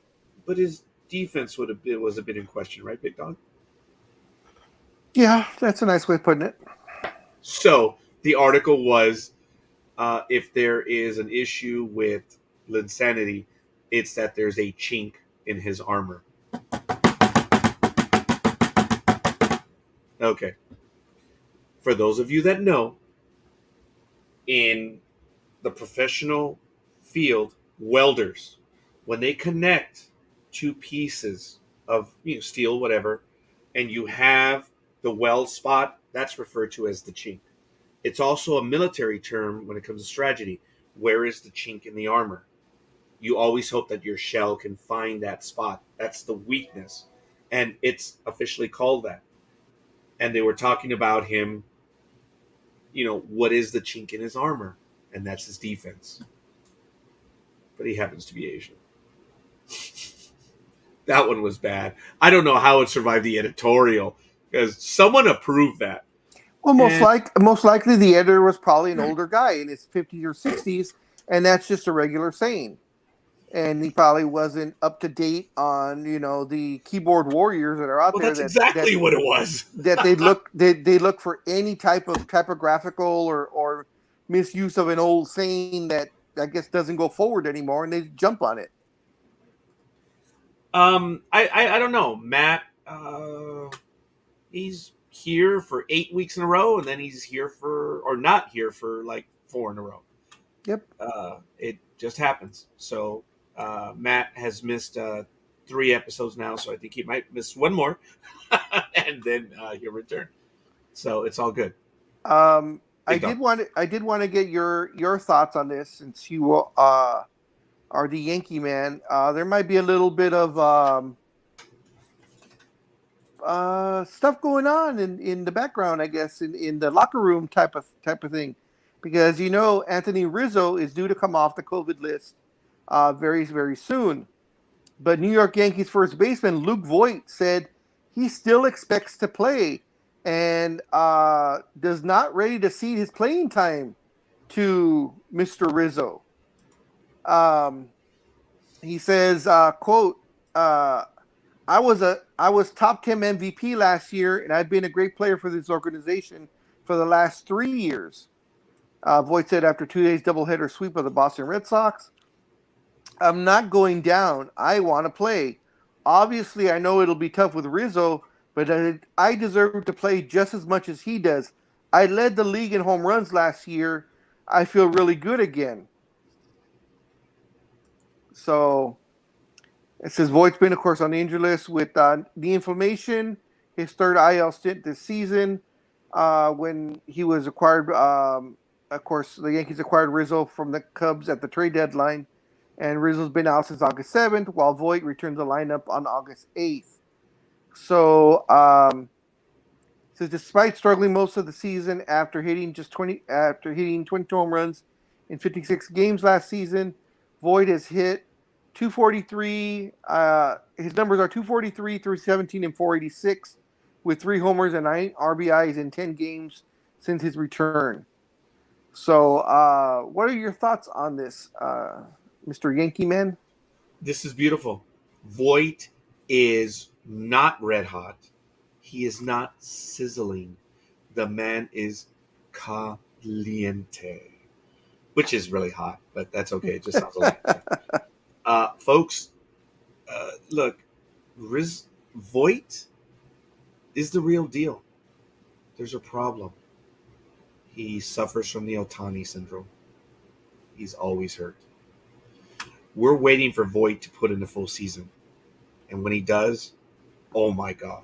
But his defense was a bit in question, right, Big Dog? Yeah, that's a nice way of putting it. So the article was, if there is an issue with Linsanity, it's that there's a chink in his armor. Okay. For those of you that know, in the professional field, welders, when they connect two pieces of steel, whatever, and you have the weld spot, that's referred to as the chink. It's also a military term when it comes to strategy. Where is the chink in the armor? You always hope that your shell can find that spot. That's the weakness. And it's officially called that. And they were talking about him, what is the chink in his armor? And that's his defense. But he happens to be Asian. That one was bad. I don't know how it survived the editorial because someone approved that. Well, And most likely the editor was probably an older guy in his 50s or 60s, and that's just a regular saying. And he probably wasn't up to date on the keyboard warriors that are out well, there that's that exactly what it was. they look for any type of typographical or misuse of an old saying that I guess doesn't go forward anymore, and they jump on it. I don't know, Matt. He's here for 8 weeks in a row, and then he's here for or not here for like 4 in a row. Yep. It just happens. So Matt has missed 3 episodes now, so I think he might miss one more, and then he'll return. So it's all good. Big dog. I did want to get your thoughts on this since you are the Yankee man. There might be a little bit of stuff going on in the background, I guess, in the locker room type of thing, because Anthony Rizzo is due to come off the COVID list very very soon. But New York Yankees first baseman Luke Voigt said he still expects to play and does not ready to cede his playing time to Mr. Rizzo. Um, he says, "quote uh, I was top 10 MVP last year, and I've been a great player for this organization for the last 3 years." Voigt said after 2 days doubleheader sweep of the Boston Red Sox. "I'm not going down. I want to play. Obviously, I know it'll be tough with Rizzo, but I deserve to play just as much as he does. I led the league in home runs last year. I feel really good again." So it says Voigt's been, of course, on the injury list with knee inflammation, his third IL stint this season. When he was acquired, of course, the Yankees acquired Rizzo from the Cubs at the trade deadline, and Rizzo's been out since August 7th, while Voigt returned to the lineup on August 8th. So, says despite struggling most of the season after hitting 22 home runs in 56 games last season, Voigt has hit 243. His numbers are 243, 317, and 486, with 3 homers and 9 RBIs in 10 games since his return. So, what are your thoughts on this, Mr. Yankee Man? This is beautiful. Voight is not red hot. He is not sizzling. The man is caliente, which is really hot, but that's okay. It just sounds like folks. Look, Voight is the real deal. There's a problem. He suffers from the Otani syndrome. He's always hurt. We're waiting for Voit to put in the full season. And when he does, oh my God.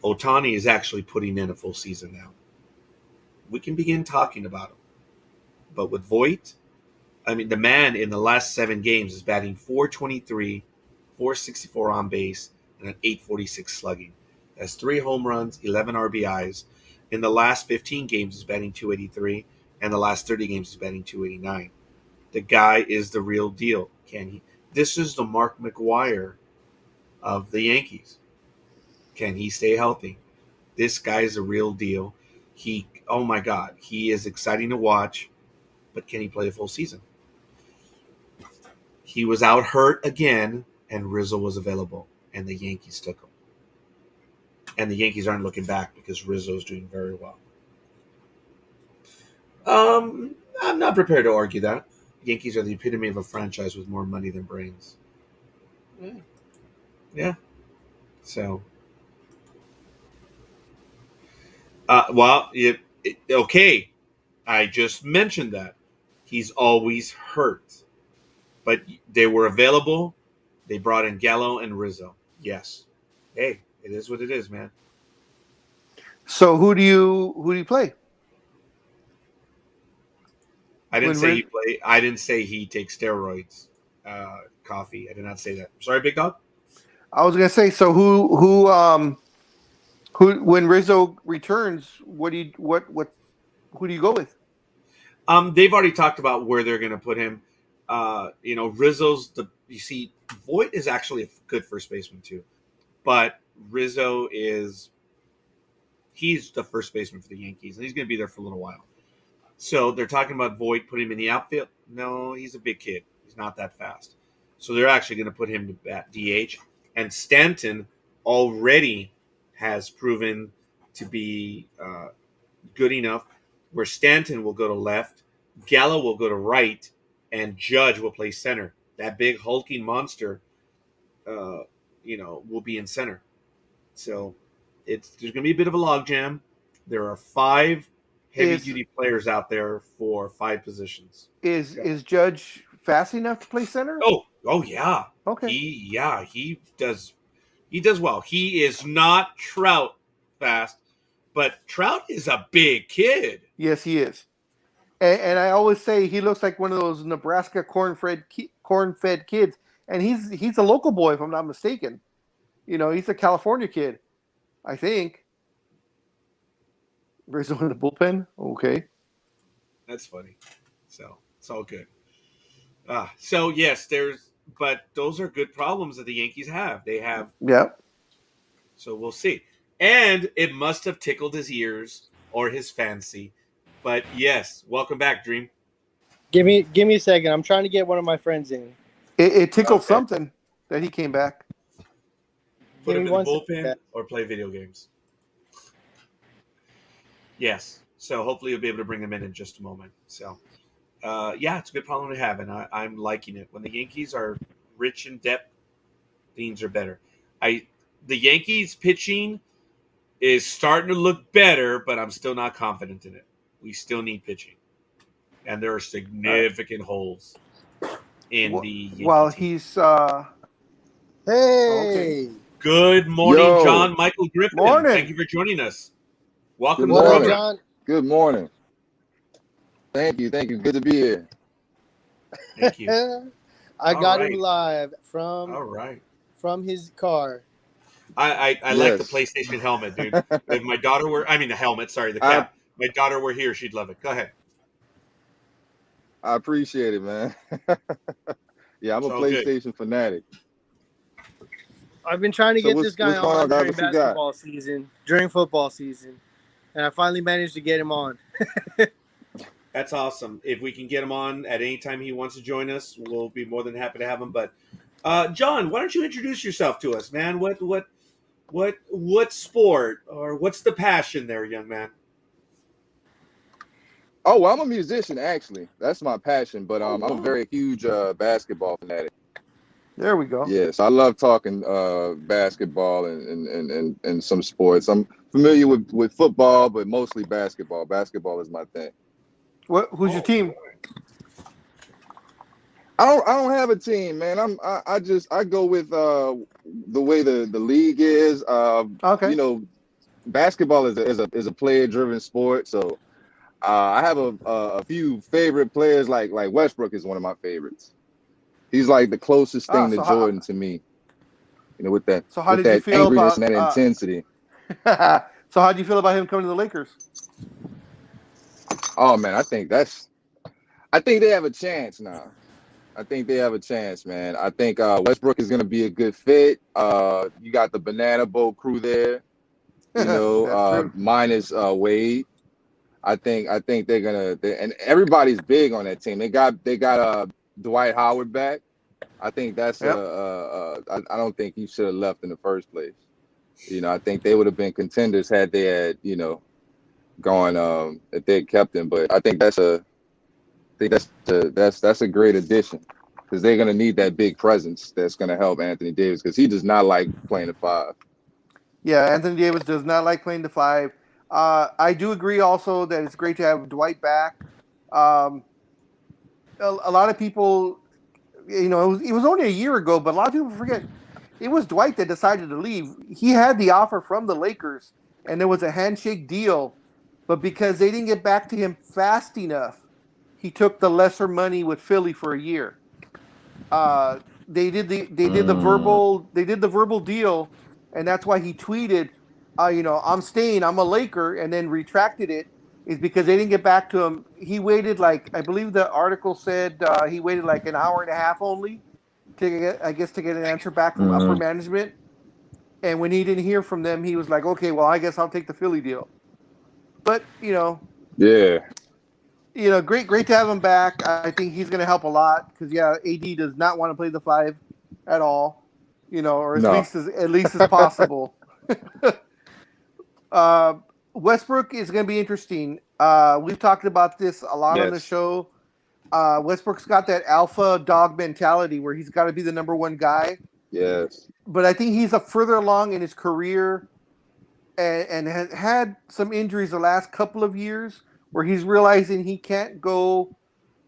Otani is actually putting in a full season now. We can begin talking about him. But with Voit, I mean, the man in the last 7 games is batting .423, .464 on base, and an .846 slugging. That's 3 home runs, 11 RBIs. In the last 15 games, he's batting .283, and the last 30 games, he's batting .289. The guy is the real deal. Can he? This is the Mark McGwire of the Yankees. Can he stay healthy? This guy is a real deal. Oh my God, he is exciting to watch, but can he play a full season? He was out hurt again, and Rizzo was available, and the Yankees took him. And the Yankees aren't looking back because Rizzo's doing very well. I'm not prepared to argue that. Yankees are the epitome of a franchise with more money than brains. Yeah. So, okay. I just mentioned that. He's always hurt. But they were available. They brought in Gallo and Rizzo. Yes. Hey, it is what it is, man. So who do you play? I didn't say he play. I didn't say he takes steroids, coffee. I did not say that. Sorry, Big Dog. I was gonna say. So who when Rizzo returns, who do you go with? They've already talked about where they're going to put him. Rizzo's Voit is actually a good first baseman too, but Rizzo he's the first baseman for the Yankees, and he's going to be there for a little while. So they're talking about Voit, putting him in the outfield. No, he's a big kid. He's not that fast. So they're actually going to put him to bat DH. And Stanton already has proven to be good enough where Stanton will go to left, Gallo will go to right, and Judge will play center. That big hulking monster, will be in center. So there's going to be a bit of a logjam. There are 5 heavy-duty players out there for 5 positions. Is Judge fast enough to play center? Oh yeah. Okay. He does well. He is not Trout fast, but Trout is a big kid. Yes, he is. And I always say he looks like one of those Nebraska corn-fed kids. And he's a local boy, if I'm not mistaken. He's a California kid, I think. Rizzo in the bullpen? Okay. That's funny. So, it's all good. So, yes, but those are good problems that the Yankees have. They have. Yeah. So, we'll see. And it must have tickled his ears or his fancy. But, yes, welcome back, Dream. Give me a second. I'm trying to get one of my friends in. It tickled something that he came back. Put him in the bullpen or play video games. Yes. So hopefully you'll be able to bring him in just a moment. So, it's a good problem to have, and I'm liking it. When the Yankees are rich in depth, things are better. The Yankees pitching is starting to look better, but I'm still not confident in it. We still need pitching, and there are significant holes in the Yankee Well, team. he's Hey. okay. Good morning, John Michael Griffin. Morning. Thank you for joining us. Welcome Good to the morning, program. John. Good morning. Thank you. Good to be here. Thank you. I All got right. him live All right. from his car. I like the PlayStation helmet, dude. If my daughter the helmet, sorry, the cap. My daughter were here, she'd love it. Go ahead. I appreciate it, man. Yeah, I'm a So PlayStation fanatic. I've been trying to get this guy on during What you got? basketball season, during football season, and I finally managed to get him on. That's awesome. If we can get him on at any time he wants to join us, we'll be more than happy to have him. But John, why don't you introduce yourself to us, man? What sport or what's the passion there, young man? Oh, well, I'm a musician, actually. That's my passion, but I'm a very huge basketball fanatic. There we go. Yes, I love talking basketball and some sports. I'm familiar with football, but mostly basketball. Basketball is my thing. Who's your team? I don't have a team, man. I go with the way the league is. Okay. You know, basketball is a player driven sport, so I have a few favorite players. Like Westbrook is one of my favorites. He's like the closest Ah, thing to Jordan to me. You know, with that so how with did you that feel angriness about and that intensity. so how do you feel about him coming to the Lakers? Oh man, I think they have a chance now. I think they have a chance, man. I think Westbrook is going to be a good fit. You got the Banana Boat crew there, That's true. minus Wade. I think and everybody's big on that team. They got Dwight Howard back. I think that's Yep. I don't think he should have left in the first place. I think they would have been contenders had they had gone if they had kept him. But I think that's a great addition because they're gonna need that big presence that's gonna help Anthony Davis because he does not like playing the five. Yeah, Anthony Davis does not like playing the five. I do agree also that it's great to have Dwight back. Um, a lot of people, it was only a year ago, but a lot of people forget it was Dwight that decided to leave. He had the offer from the Lakers, and there was a handshake deal, but because they didn't get back to him fast enough, he took the lesser money with Philly for a year. Mm, They did the verbal deal, and that's why he tweeted, I'm staying, I'm a Laker, and then retracted it. Is because they didn't get back to him. He waited like I believe the article said he waited like an hour and a half only to get an answer back from upper mm, management. And when he didn't hear from them, he was like, okay, well, I guess I'll take the Philly deal. But yeah, great to have him back. I think he's going to help a lot because yeah, AD does not want to play the five at all, or no, at least as possible. uh, Westbrook is going to be interesting. We've talked about this a lot on the yes, show. Westbrook's got that alpha dog mentality where he's got to be the number one guy. yes, But I think he's further along in his career and has had some injuries the last couple of years where he's realizing he can't go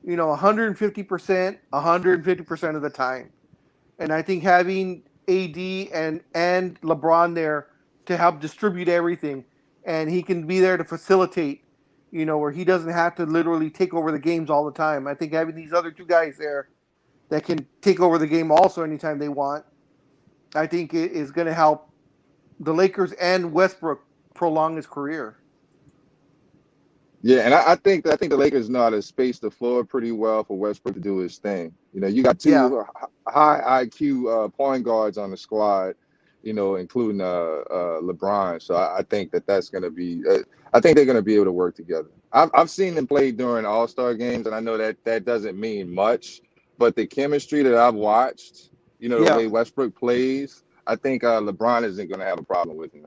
150% of the time. And I think having AD and LeBron there to help distribute everything, and he can be there to facilitate, where he doesn't have to literally take over the games all the time. I think having these other two guys there that can take over the game also anytime they want, I think it is going to help the Lakers and Westbrook prolong his career. yeah, and I think the Lakers know how to space the floor pretty well for Westbrook to do his thing. You got Yeah, two high IQ point guards on the squad. Including LeBron. So I think that's going to be. I think they're going to be able to work together. I've seen them play during All-Star games, and I know that doesn't mean much, but the chemistry that I've watched, the yeah, way Westbrook plays, I think LeBron isn't going to have a problem with him.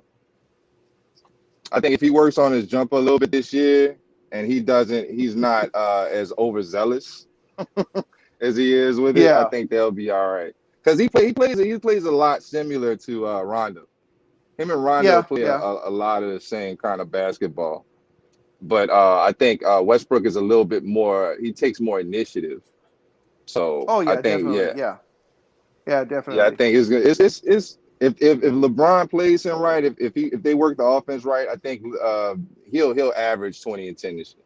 I think if he works on his jumper a little bit this year, and he's not as overzealous as he is with it, I yeah, think they'll be all right. Because he plays a lot similar to Rondo. Him and Rondo yeah, play yeah. a lot of the same kind of basketball. But I think Westbrook is a little bit more. He takes more initiative. So Oh I yeah, think, definitely. yeah, Yeah, yeah, yeah, I definitely. think it's good. It's if LeBron plays him right, if they work the offense right, I think he'll average 20 and 10 this year.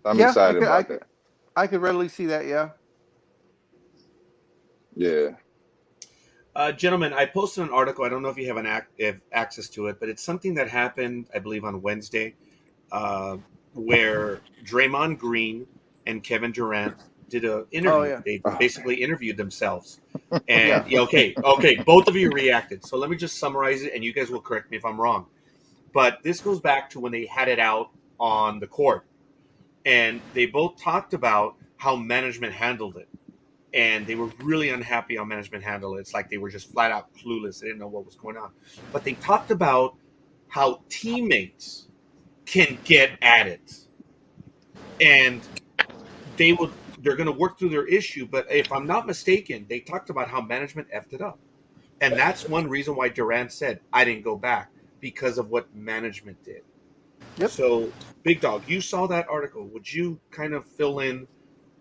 I'm Yeah, excited about that. I could readily see that. Yeah. Yeah. Gentlemen, I posted an article. I don't know if you have if access to it, but it's something that happened, I believe, on Wednesday, uh, where Draymond Green and Kevin Durant did an Oh interview. yeah, They Oh, basically interviewed themselves, yeah, and yeah, okay, both of you reacted. So let me just summarize it, and you guys will correct me if I'm wrong. But this goes back to when they had it out on the court, and they both talked about how management handled it, and they were really unhappy how management handled it. It's like they were just flat out clueless. They didn't know what was going on. But they talked about how teammates can get at it, and they're going to work through their issue. But if I'm not mistaken, they talked about how management effed it up, and that's one reason why Durant said I didn't go back because of what management did. yep. So, Big Dog, you saw that article. Would you kind of fill in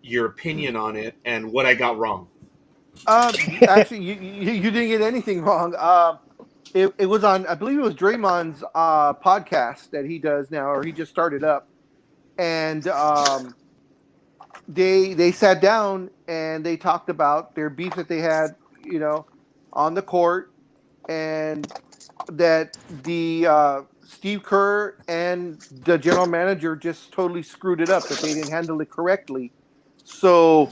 your opinion on it and what I got wrong. Actually, you didn't get anything wrong. It was on, I believe it was Draymond's podcast that he does now, or he just started up, and they sat down and they talked about their beef that they had, on the court, and that the Steve Kerr and the general manager just totally screwed it up, that they didn't handle it correctly. So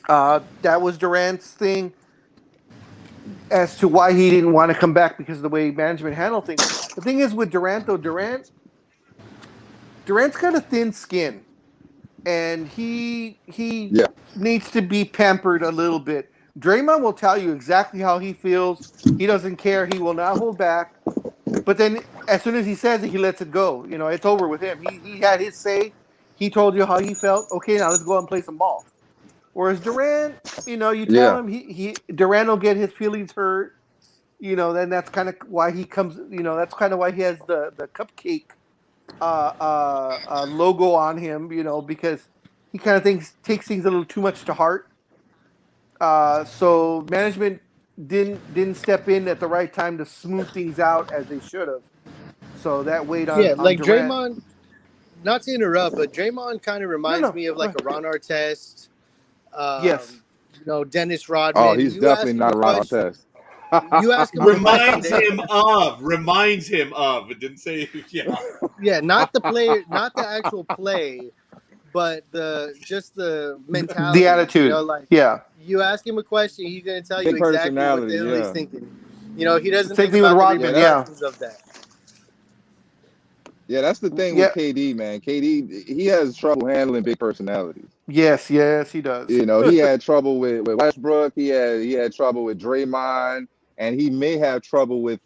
that was Durant's thing as to why he didn't want to come back, because of the way management handled things. The thing is with Durant, though, Durant's got a thin skin, and he Yeah. needs to be pampered a little bit. Draymond will tell you exactly how he feels. He doesn't care. He will not hold back. But then, as soon as he says it, he lets it go. It's over with him. He had his say. He told you how he felt. Okay, now let's go out and play some ball. Whereas Durant, you tell Yeah. him, Durant will get his feelings hurt. Then that's kind of why he comes. That's kind of why he has the cupcake logo on him. Because he kind of takes things a little too much to heart. So management didn't step in at the right time to smooth things out as they should have. So that weighed on Yeah, like Durant. Draymond. Not to interrupt, but Draymond kind of reminds me of like a Ron Artest. Yes. Dennis Rodman. Oh, he's definitely not a Ron Artest. You ask him a question. Reminds him of. It didn't say, yeah. Yeah, not the player, not the actual play, but just the mentality, the attitude. Yeah. You ask him a question, he's gonna tell Big you exactly what personality, the hell yeah. he's thinking. He doesn't Same think thing with about the Rodman, repercussions of that. Yeah, that's the thing with KD, man. KD, he has trouble handling big personalities. Yes, he does. He had trouble with Westbrook. He had trouble with Draymond, and he may have trouble with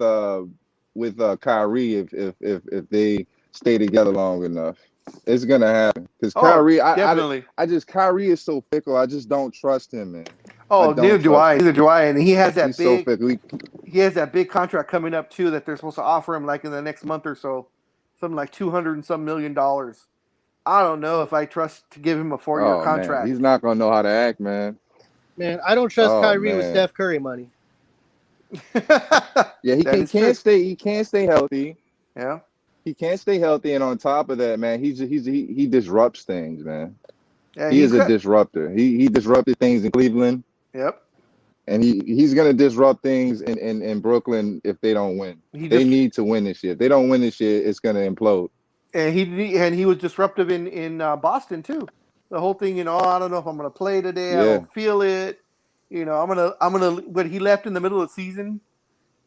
Kyrie if they stay together long enough. It's gonna happen because Kyrie, definitely. Kyrie is so fickle. I just don't trust him, man. Oh, neither do I. And he has that He's so fickle. He has that big contract coming up too that they're supposed to offer him like in the next month or so, something like $200 and some million. I don't know if I trust to give him a 4-year contract. Man. He's not gonna know how to act, man. Man, I don't trust Kyrie with Steph Curry money. Yeah, he can't stay healthy. Yeah. He can't stay healthy, and on top of that, man, he disrupts things, man. Yeah, he is a disruptor. He disrupted things in Cleveland. Yep. And he's gonna disrupt things in Brooklyn if they don't win. They need to win this year. If they don't win this year, it's gonna implode. And he was disruptive in Boston too. The whole thing, I don't know if I'm gonna play today. Yeah. I don't feel it. I'm gonna. But he left in the middle of the season.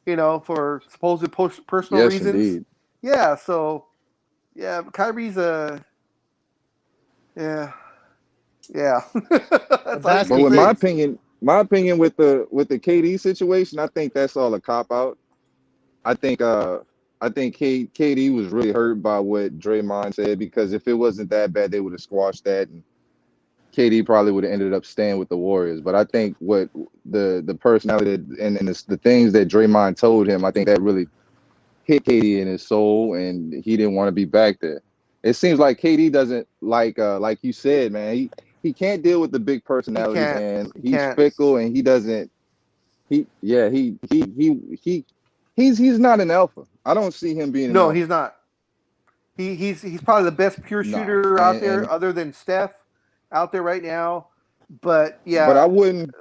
For supposed personal reasons. Indeed. Yeah. So, yeah, Kyrie's a. Yeah. But in my opinion, with the KD situation, I think that's all a cop out. I think KD was really hurt by what Draymond said, because if it wasn't that bad, they would have squashed that, and KD probably would have ended up staying with the Warriors. But I think what the personality and the things that Draymond told him, I think that really hit KD in his soul, and he didn't want to be back there. It seems like KD doesn't like you said, man. He can't deal with the big personality, man. He's fickle, and he doesn't. He's not an alpha. I don't see him being. No, he's not. He's probably the best pure shooter out there, other than Steph, out there right now. But yeah, but I wouldn't.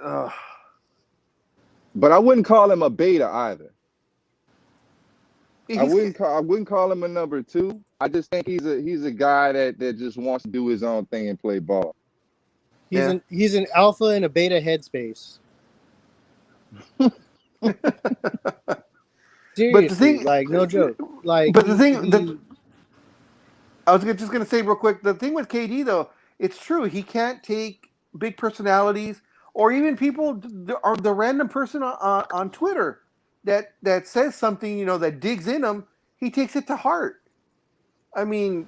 But I wouldn't call him a beta either. I wouldn't call him a number 2. I just think he's a guy that just wants to do his own thing and play ball. He's an alpha in a beta headspace. Seriously, but the thing, like, no joke. Like, but the thing, I was just gonna say real quick. The thing with KD though, it's true. He can't take big personalities, or even people, or the random person on Twitter that says something, that digs in him. He takes it to heart. I mean,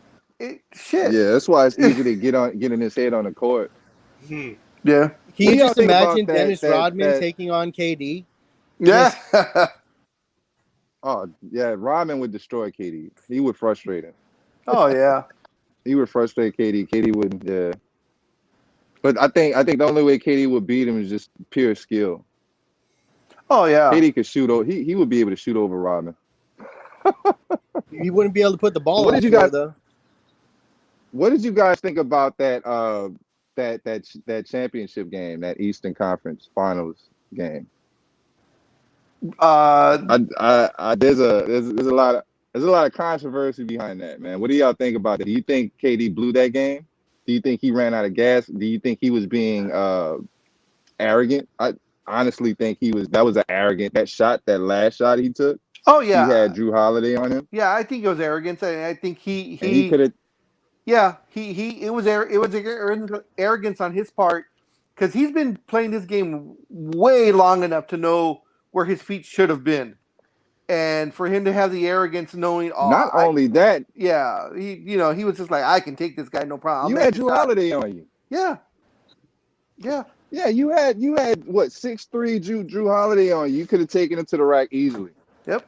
shit. Yeah, that's why it's easy to get in his head on the court. Yeah. Can you just imagine Dennis Rodman taking on KD? Yeah. Oh, yeah. Rodman would destroy KD. He would frustrate him. Oh, yeah. He would frustrate KD. KD wouldn't. Yeah. But I think the only way KD would beat him is just pure skill. Oh yeah. KD could shoot over. He would be able to shoot over Rodman. He wouldn't be able to put the ball What on did the you floor guys? though. What did you guys think about that? That championship game, that Eastern Conference Finals game. Uh, There's a lot of controversy behind that, man. What do y'all think about that? Do you think KD blew that game? Do you think he ran out of gas? Do you think he was being arrogant? I honestly think that was an arrogant that last shot he took. oh He yeah, had Drew Holiday on him, yeah. I think it was arrogance, and I think and he could have. yeah, it was arrogance on his part because he's been playing this game way long enough to know where his feet should have been, and for him to have the arrogance knowing, Not only that, he was just like, I can take this guy, no problem. I'll you make had the Drew shot. Holiday on you. Yeah, yeah. Yeah, you had what 6'3" Drew Holiday on you. You could have taken him to the rack easily. Yep.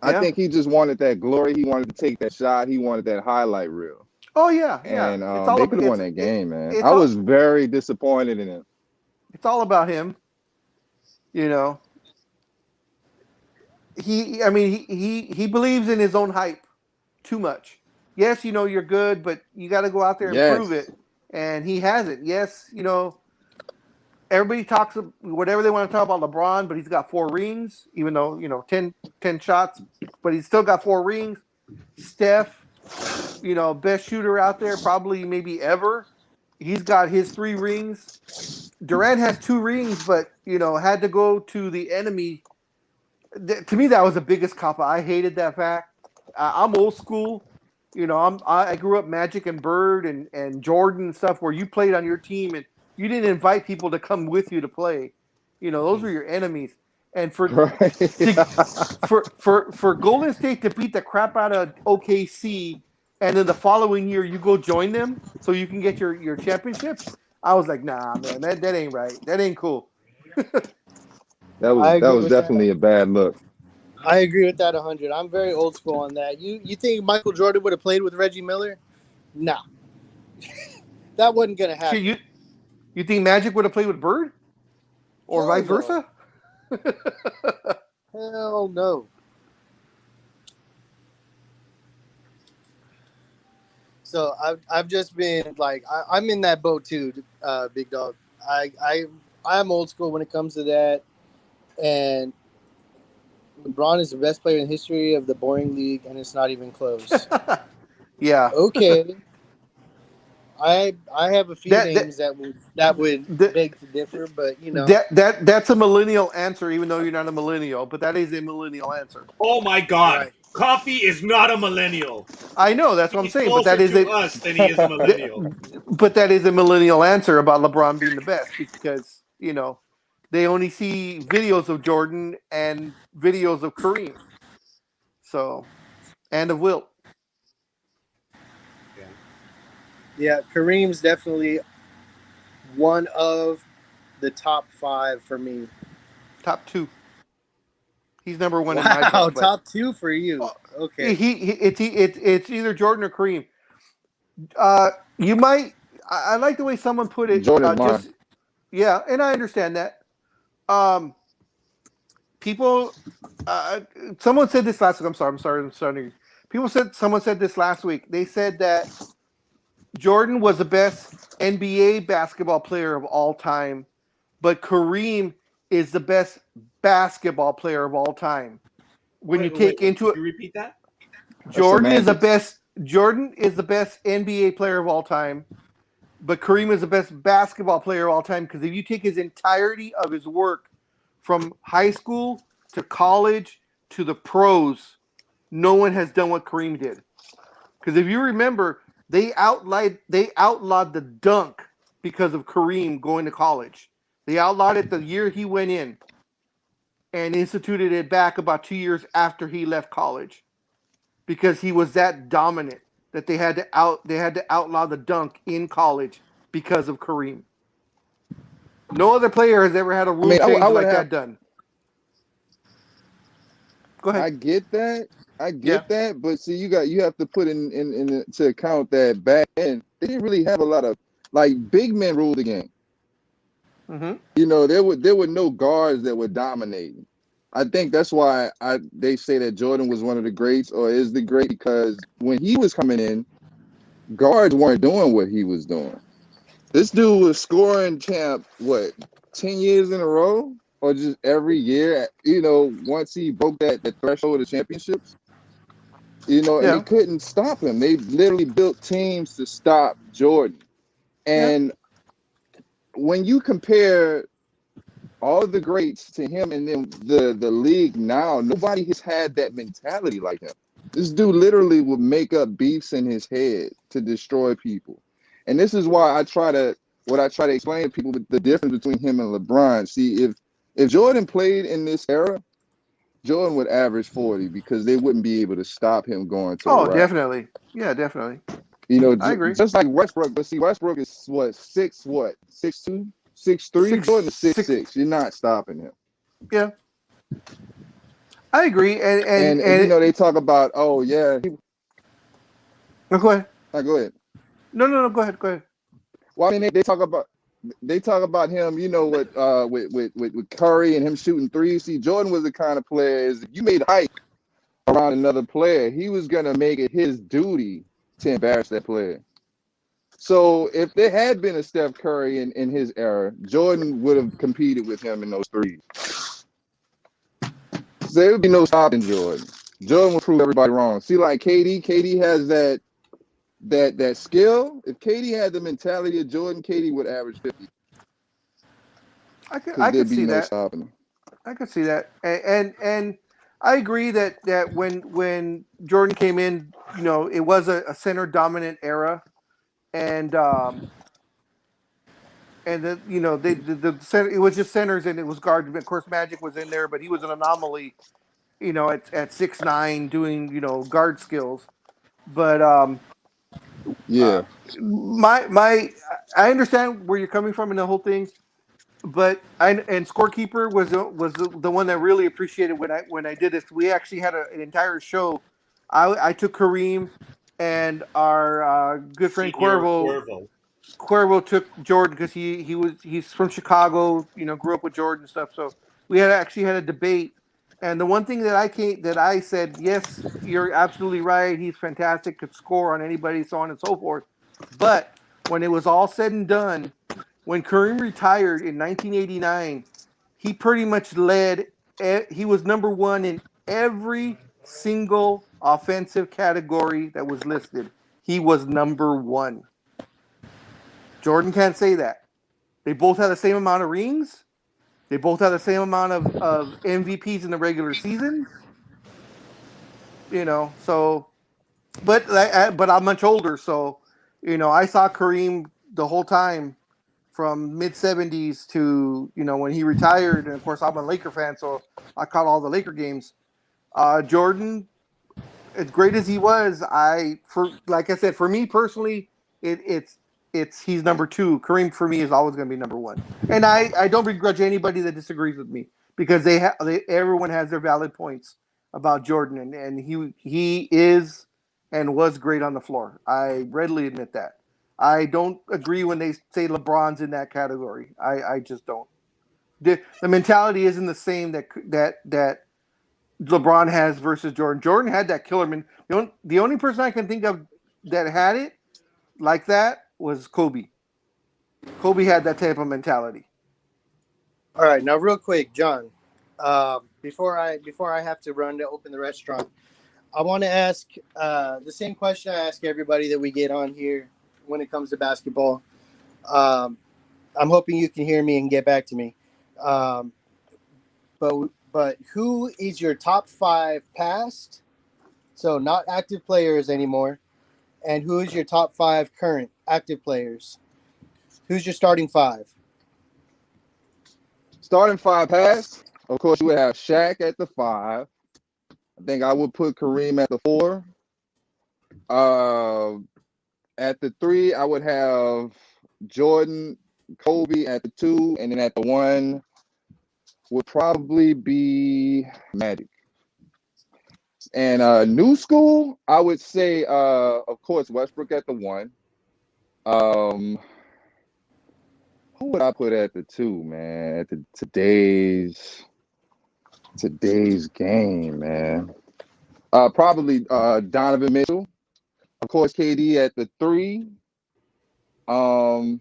I Yeah. think he just wanted that glory. He wanted to take that shot. He wanted that highlight reel. Oh yeah, And it's all they about, could have won that game, man. it's I all, was very disappointed in him. it's all about him. You know, he believes in his own hype too much. Yes, you're good, but you got to go out there and Yes. prove it. And he hasn't. Yes, everybody talks whatever they want to talk about LeBron, but he's got 4 rings, even though 10 shots, but he's still got 4 rings. Steph, best shooter out there, probably maybe ever. He's got his 3 rings. Durant has 2 rings, but had to go to the enemy. To me, that was the biggest cop out. I hated that fact. I'm old school. I grew up Magic and Bird and Jordan and stuff where you played on your team and you didn't invite people to come with you to play. Those were your enemies. And for Right. for Golden State to beat the crap out of OKC and then the following year you go join them so you can get your championships, I was like, nah, man, that ain't right. That ain't cool. That was definitely a bad look. I agree with that 100. I'm very old school on that. You think Michael Jordan would have played with Reggie Miller? No. That wasn't going to happen. You think Magic would have played with Bird? Or vice versa? Hell no. So I've just been like I'm in that boat too, big dog. I'm old school when it comes to that, and LeBron is the best player in the history of the boring league, and it's not even close. Yeah. Okay. I have a few things that would beg to differ, but that's a millennial answer, even though you're not a millennial. But that is a millennial answer. Oh my God! Right. Coffee is not a millennial. I know that's what I'm saying, but that is to us than he is a millennial. But that is a millennial answer about LeBron being the best because they only see videos of Jordan and videos of Kareem, and of Wilt. Yeah, Kareem's definitely one of the top 5 for me. Top 2. He's number 1 in my book. Wow, but top 2 for you. Okay. It's either Jordan or Kareem. You might. I like the way someone put it. Jordan. Yeah, and I understand that. People. Someone said this last week. I'm sorry. Someone said this last week. They said that Jordan was the best NBA basketball player of all time, but Kareem is the best basketball player of all time. When you take into it, can you repeat that? Jordan is the best NBA player of all time, but Kareem is the best basketball player of all time because if you take his entirety of his work from high school to college to the pros, no one has done what Kareem did. Because if you remember, they outlawed the dunk because of Kareem going to college. They outlawed it the year he went in and instituted it back about 2 years after he left college because he was that dominant that they had to outlaw the dunk in college because of Kareem. No other player has ever had a rule change like that done. Go ahead. I get that. But see, you have to put into account that back then they didn't really have a lot of Like big men ruled the game. Mm-hmm. You know, there were no guards that were dominating. I think that's why they say that Jordan was one of the greats or is the great, because when he was coming in, guards weren't doing what he was doing. This dude was scoring champ, what, 10 years in a row? Or just every year, you know, once he broke that threshold of championships, you know, and they Yeah. couldn't stop him. They literally built teams to stop Jordan. Yeah. And when you compare all of the greats to him and then the league now, nobody has had that mentality like him. This dude literally would make up beefs in his head to destroy people. And this is why I try to explain to people the difference between him and LeBron. See, if Jordan played in this era, Jordan would average 40 because they wouldn't be able to stop him going to the Oh, rack. definitely. Yeah, definitely. You know, I agree. just like Westbrook, but see, Westbrook is what, 6'2", 6'3". Jordan is Six, six six. six. You're not stopping him. Yeah, I agree. And you know, they talk about, oh yeah, No, go ahead. go ahead. No. Go ahead. Go ahead. Well, I mean, they talk about him, you know, with Curry and him shooting threes. See, Jordan was the kind of player is if you made hype around another player, he was gonna make it his duty to embarrass that player. So if there had been a Steph Curry in his era, Jordan would have competed with him in those threes. So there would be no stopping Jordan. Jordan would prove everybody wrong. See, like KD has that skill. If KD had the mentality of Jordan, KD would average 50 because I could there'd be see no that. stopping him. I could see that. And I agree that when Jordan came in, you know, it was a center dominant era, and you know the center, it was just centers and it was guard. Of course, Magic was in there, but he was an anomaly, you know, at 6'9", doing, you know, guard skills. But uh, Yeah, my I understand where you're coming from in the whole thing, but and scorekeeper was the one that really appreciated when I did this. We actually had an entire show. I took Kareem and our good friend Senior Cuervo. Cuervo took Jordan because he's from Chicago, you know, grew up with Jordan and stuff. So we had actually had a debate, and the one thing that I said, yes, you're absolutely right. He's fantastic, could score on anybody, so on and so forth. But when it was all said and done, when Kareem retired in 1989, he pretty much led. He was number one in every single offensive category that was listed. He was number one. Jordan can't say that. They both had the same amount of rings. They both had the same amount of MVPs in the regular season. You know, so but I'm much older, so you know I saw Kareem the whole time from mid 70s to, you know, when he retired, and of course I'm a Laker fan, so I caught all the Laker games. Jordan, as great as he was, for like I said, for me personally, it's he's number two. Kareem for me is always going to be number one, and I don't begrudge anybody that disagrees with me because everyone has their valid points about Jordan, and he is and was great on the floor. I readily admit that. I don't agree when they say LeBron's in that category. I just don't. The mentality isn't the same that LeBron has versus Jordan. Jordan had that killer man. The only person I can think of that had it like that was Kobe. Kobe had that type of mentality. All right, now real quick, John. Before I have to run to open the restaurant, I want to ask the same question I ask everybody that we get on here when it comes to basketball. Um, I'm hoping you can hear me and get back to me. Um, but who is your top 5 past? So not active players anymore. And who is your top 5 current active players? Who's your starting 5? starting 5 pass. Of course, you would have Shaq at the 5. I think I would put Kareem at the 4. Uh, at the 3, I would have Jordan, Kobe at the 2, and then at the 1 would probably be Magic. And new school, I would say, of course, Westbrook at the 1. Um, Who would I put at the 2, man? At today's game, man. Probably Donovan Mitchell. Of course, KD at the 3. LeBron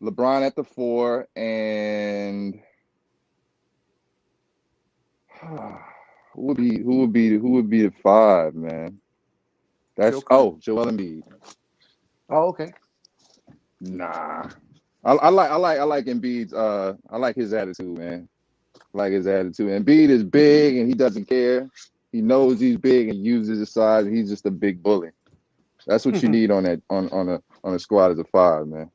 at the 4, and who would be the 5, man? That's Joker? Joel Embiid. Oh, okay. Nah. I like Embiid's I like his attitude, man. I like his attitude. Embiid is big and he doesn't care. He knows he's big and uses his size, and he's just a big bully. That's what you need on a squad as a 5, man.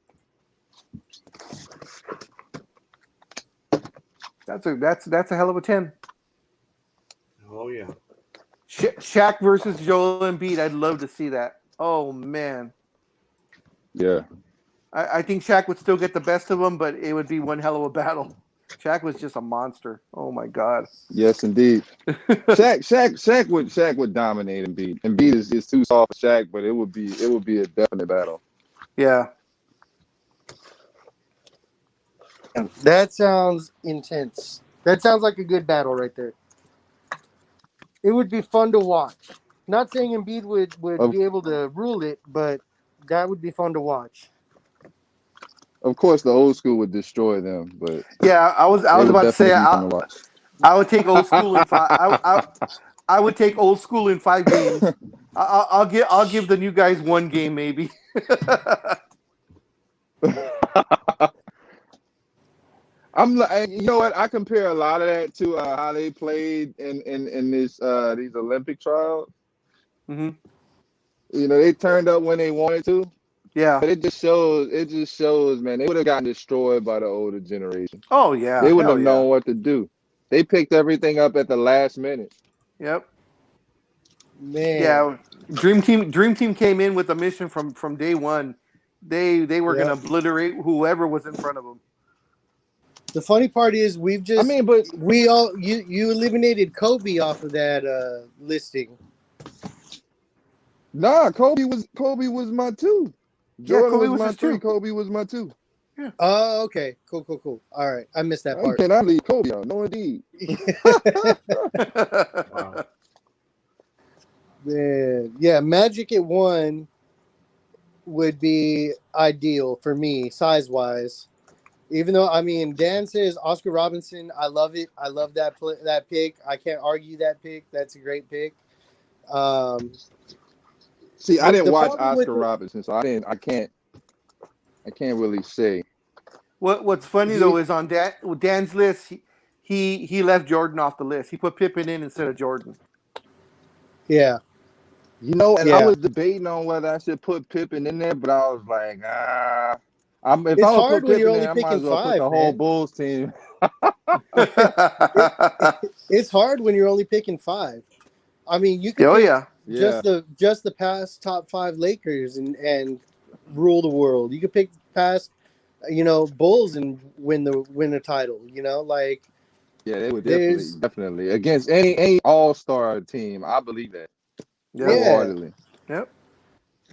That's a hell of a 10. Oh yeah. Shaq versus Joel Embiid. I'd love to see that. Oh man. Yeah. I think Shaq would still get the best of him, but it would be one hell of a battle. Shaq was just a monster. Oh my God. Yes, indeed. Shaq would dominate Embiid. Embiid is too soft for Shaq, but it would be a definite battle. Yeah. That sounds intense. That sounds like a good battle right there. It would be fun to watch. Not saying Embiid would be able to rule it, but that would be fun to watch. Of course, the old school would destroy them, but yeah, I was about to say I would take old school in 5. I would take old school in 5 games. I'll give the new guys 1 game maybe. I'm like, you know what? I compare a lot of that to how they played in these Olympic trials. Mm-hmm. You know, they turned up when they wanted to. Yeah. But it just shows, man, they would have gotten destroyed by the older generation. Oh yeah. They wouldn't have known what to do. They picked everything up at the last minute. Yep. Man. Yeah. Dream Team came in with a mission from day one. They were gonna obliterate whoever was in front of them. The funny part is you eliminated Kobe off of that listing. Nah, Kobe was my 2. Jordan Kobe was my 3. 2. Kobe was my 2. Yeah. Oh, okay. Cool. All right. I missed that part. I cannot leave Kobe out. No, indeed. Wow. Man. Yeah, Magic at 1 would be ideal for me, size-wise. Even though, I mean, Dan says Oscar Robinson, I love it. I love that pick. I can't argue that pick. That's a great pick. See, I didn't watch Oscar Robinson, so I can't really say. What's funny though is on Dan's list, he left Jordan off the list. He put Pippen in instead of Jordan. Yeah. You know, and I was debating on whether I should put Pippen in there, but I was like, if it's I hard put when you're Pippen only there, I picking might as well 5, put the whole Bulls team. It's hard when you're only picking 5. I mean, you can just the past top 5 Lakers and rule the world. You could pick past, Bulls and win a title. Like they would definitely against any all-star team. I believe that. Wholeheartedly. Yep.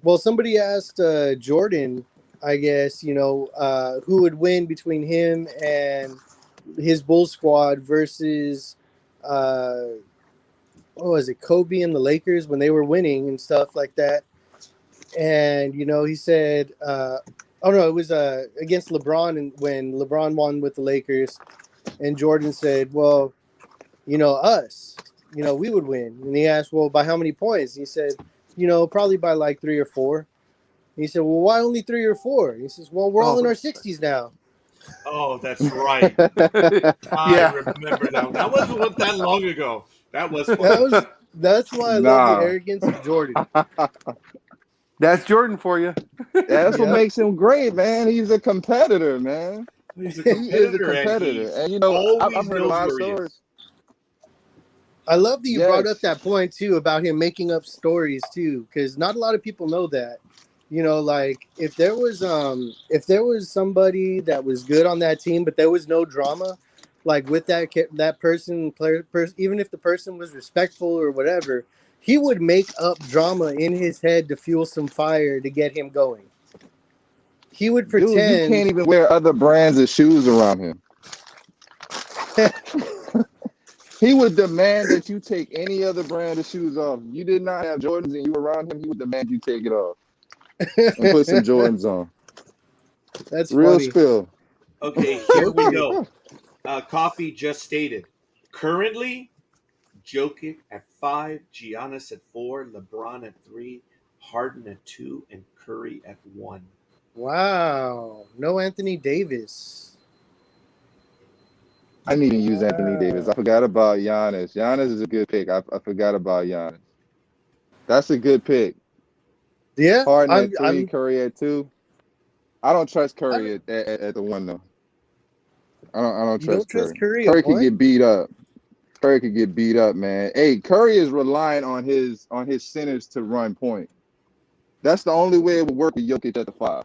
Well, somebody asked Jordan, I guess, who would win between him and his Bulls squad versus Kobe and the Lakers when they were winning and stuff like that. And, he said, it was against LeBron, and when LeBron won with the Lakers, and Jordan said, well, us, we would win. And he asked, well, by how many points? He said, probably by like 3 or 4. And he said, well, why only 3 or 4? And he says, well, we're all in our 60s now. Oh, that's right. I remember that. That wasn't that long ago. That was fun. That's why I love the arrogance of Jordan. That's Jordan for you. That's what makes him great, man. He's a competitor, man. He is a competitor. And I've heard a lot of stories. I love that you brought up that point too about him making up stories too, because not a lot of people know that. Like if there was somebody that was good on that team, but there was no drama, like with that person, even if the person was respectful or whatever, he would make up drama in his head to fuel some fire to get him going. he would Dude, you pretend. can't even wear other brands of shoes around him. He would demand that you take any other brand of shoes off. You did not have Jordans and you were around him, he would demand you take it off and put some Jordans on. That's Real funny. spill. Okay, here we go. Coffee just stated. Currently, Jokic at 5, Giannis at 4, LeBron at 3, Harden at 2, and Curry at 1. Wow. No Anthony Davis. I need to use Anthony Davis. I forgot about Giannis. Giannis is a good pick. I forgot about Giannis. That's a good pick. Yeah, Harden at 3, Curry at 2. I don't trust Curry I at the 1 though. I don't you trust don't trust Curry. Curry Curry at could one? get beat up. Curry could get beat up, man. Hey, Curry is relying on his centers to run point. That's the only way it would work with Jokic at the 5.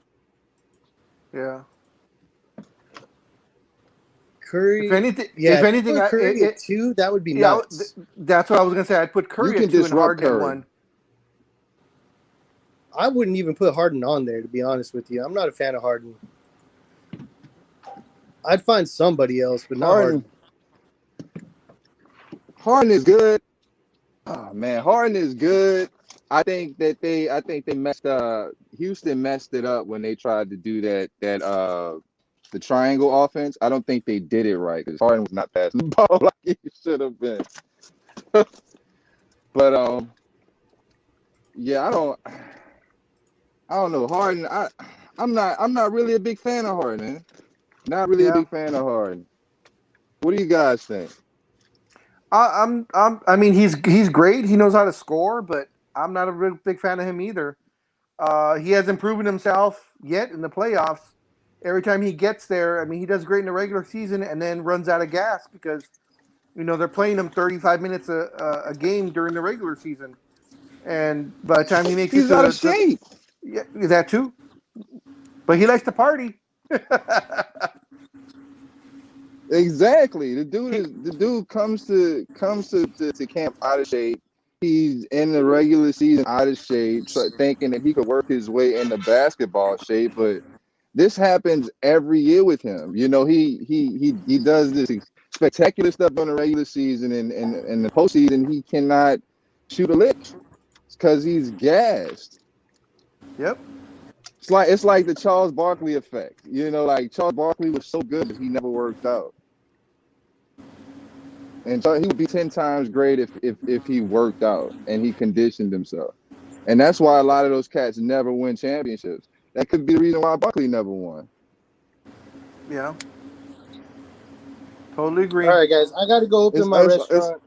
Yeah. Curry. If anything, Yeah, if you put Curry at 2, that would be yeah, nuts. that's what I was gonna say. I'd put Curry You at can 2 and disrupt Harden at Curry. 1. I wouldn't even put Harden on there, to be honest with you. I'm not a fan of Harden. I'd find somebody else, but not Harden. Harden is good. Oh man, Harden is good. I think they messed Houston messed it up when they tried to do that the triangle offense. I don't think they did it right because Harden was not passing the ball like he should have been. But yeah, I don't know. Harden, I'm not really a big fan of Harden, man. Not really a big fan of Harden. What do you guys think? I mean, he's great. He knows how to score, but I'm not a real big fan of him either. He hasn't proven himself yet in the playoffs. Every time he gets there, I mean, he does great in the regular season and then runs out of gas because, they're playing him 35 minutes a game during the regular season. And by the time he makes he's out of shape. Yeah, that too. But he likes to party. Exactly. The dude comes to camp out of shape. He's in the regular season out of shape, thinking that he could work his way into basketball shape. But this happens every year with him. He does this spectacular stuff during the regular season, and in the postseason he cannot shoot a lick because he's gassed. Yep. It's like the Charles Barkley effect. Like Charles Barkley was so good, but he never worked out. And so he would be 10 times great if he worked out and he conditioned himself. And that's why a lot of those cats never win championships. That could be the reason why Barkley never won. Yeah. Totally agree. All right, guys. I got to go open my restaurant.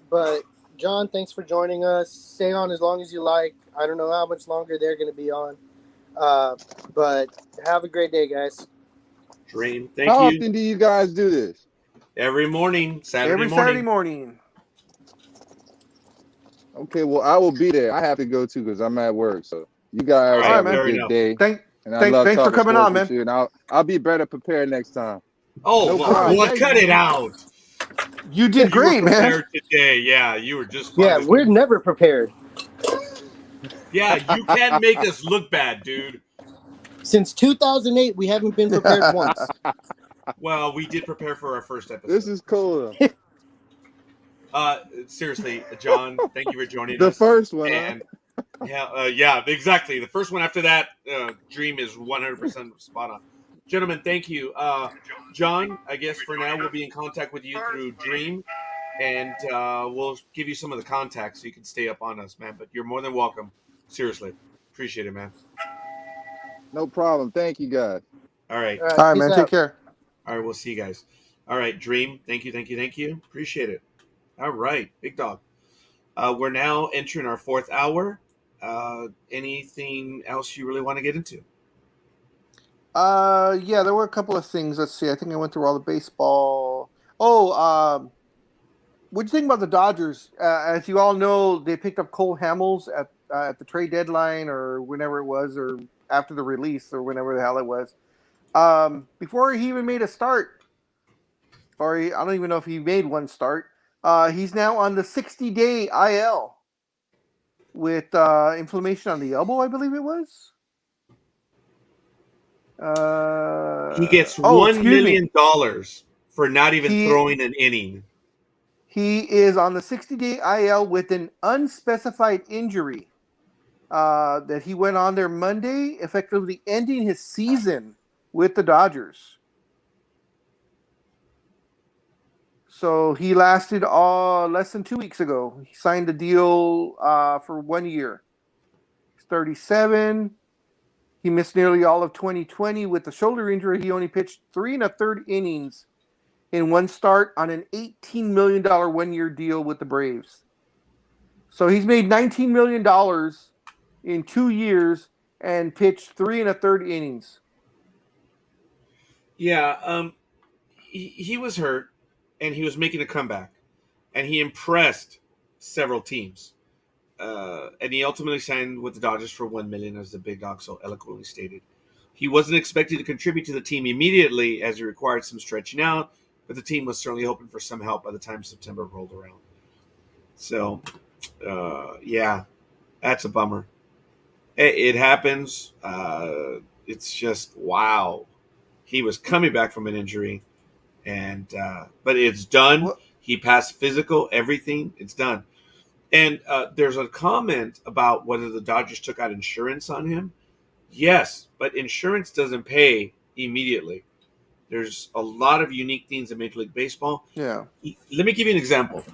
But, John, thanks for joining us. Stay on as long as you like. I don't know how much longer they're going to be on. But have a great day, guys. Dream. Thank you. How often do you guys do this? Every morning. Saturday morning. Okay, well, I will be there. I have to go too because I'm at work. So you guys have a good day. Thanks for coming on, man. And I'll be better prepared next time. Oh, well, cut it out. You did great, man. Today, yeah, you were just fine. Yeah, we're never prepared. Yeah, you can't make us look bad, dude. Since 2008, we haven't been prepared once. Well, we did prepare for our first episode. This is cool. Seriously, John, thank you for joining us. The first one, and, yeah, exactly. The first one after that, Dream is 100% spot on. Gentlemen, thank you. John, I guess for now we'll be in contact with you through Dream, and we'll give you some of the contacts so you can stay up on us, man. But you're more than welcome. Seriously. Appreciate it, man. No problem. Thank you, guys. All right. All right, man. Take care. All right, we'll see you guys. All right, Dream. Thank you. Appreciate it. All right, big dog. We're now entering our fourth hour. Anything else you really want to get into? Yeah, there were a couple of things. Let's see. I think I went through all the baseball. What do you think about the Dodgers? As you all know, they picked up Cole Hamels at the trade deadline or whenever it was, or after the release or whenever the hell it was. Before he even made a start, or I don't even know if he made one start. He's now on the 60-day IL with inflammation on the elbow, I believe it was. He gets Oh, $1 excuse me. million for not even He throwing an inning. he is on the 60-day IL with an unspecified injury that he went on there Monday, effectively ending his season with the Dodgers. So he lasted less than 2 weeks ago. He signed a deal for 1 year. He's 37. He missed nearly all of 2020 with the shoulder injury. He only pitched 3 1/3 innings in one start on an $18 million 1 year deal with the Braves. So he's made $19 million in 2 years and pitched 3 1/3 innings. Yeah, he was hurt, and he was making a comeback, and he impressed several teams. And he ultimately signed with the Dodgers for $1 million, as the Big Dog so eloquently stated. He wasn't expected to contribute to the team immediately, as he required some stretching out, but the team was certainly hoping for some help by the time September rolled around. So, yeah, that's a bummer. It happens. It's just wow. He was coming back from an injury, and but it's done. Well, He passed physical, everything. It's done. And there's a comment about whether the Dodgers took out insurance on him. Yes, but insurance doesn't pay immediately. There's a lot of unique things in Major League Baseball. yeah. Let me give you an example.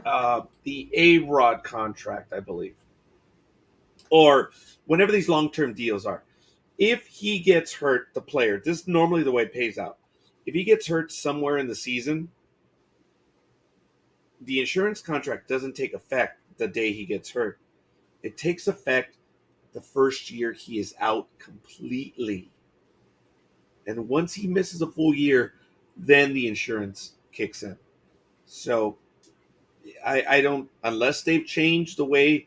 The A-Rod contract, I believe, or whenever these long-term deals are. If he gets hurt, the player, this is normally the way it pays out. If he gets hurt somewhere in the season, the insurance contract doesn't take effect the day he gets hurt. It takes effect the first year he is out completely. And once he misses a full year, then the insurance kicks in. So I don't, unless they've changed the way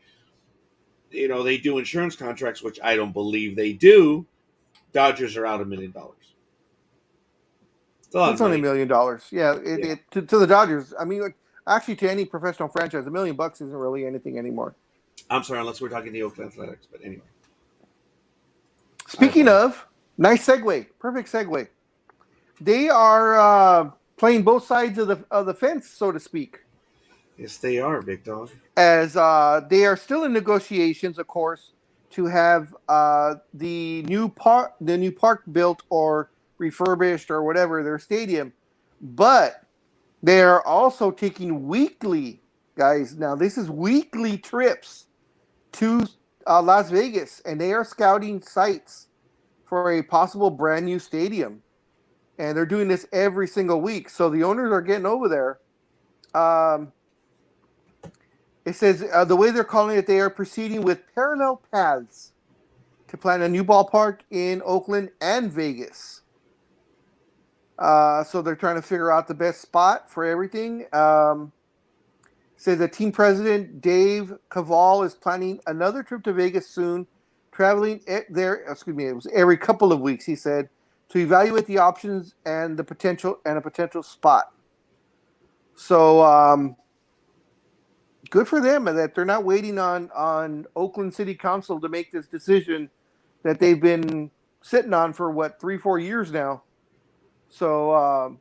they do insurance contracts, which I don't believe they do. Dodgers are out $1 million. It's a lot of It's only $1 money. million. Yeah, Yeah. to the Dodgers. I mean, actually, to any professional franchise, $1 million isn't really anything anymore. I'm sorry, unless we're talking the Oakland Athletics, but anyway. Speaking of, nice segue, perfect segue. They are playing both sides of the fence, so to speak, Yes, they are, big dog. as they are still in negotiations, of course, to have the new park built or refurbished or whatever their stadium, but they are also taking weekly, guys. Now this is weekly trips to Las Vegas, and they are scouting sites for a possible brand new stadium. And they're doing this every single week. So the owners are getting over there. It says the way they're calling it, they are proceeding with parallel paths to plan a new ballpark in Oakland and Vegas. So they're trying to figure out the best spot for everything. Says that team president Dave Cavall is planning another trip to Vegas soon, traveling there. Excuse me, it was every couple of weeks. He said to evaluate the options and a potential spot. So good for them, and that they're not waiting on Oakland City Council to make this decision that they've been sitting on for 3-4 years now. So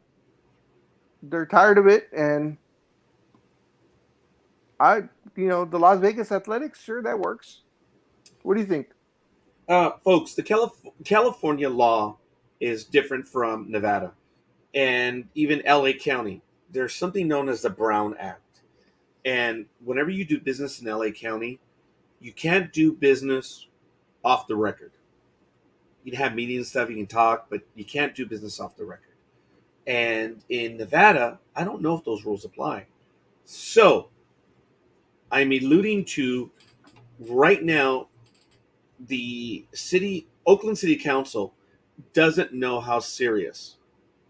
they're tired of it, and the Las Vegas Athletics, sure, that works. What do you think? Folks, the California law is different from Nevada and even LA County. There's something known as the Brown Act. And whenever you do business in LA County, you can't do business off the record. You can have meetings and stuff, you can talk, but you can't do business off the record. And in Nevada, I don't know if those rules apply. So I'm alluding to right now, the Oakland City Council doesn't know how serious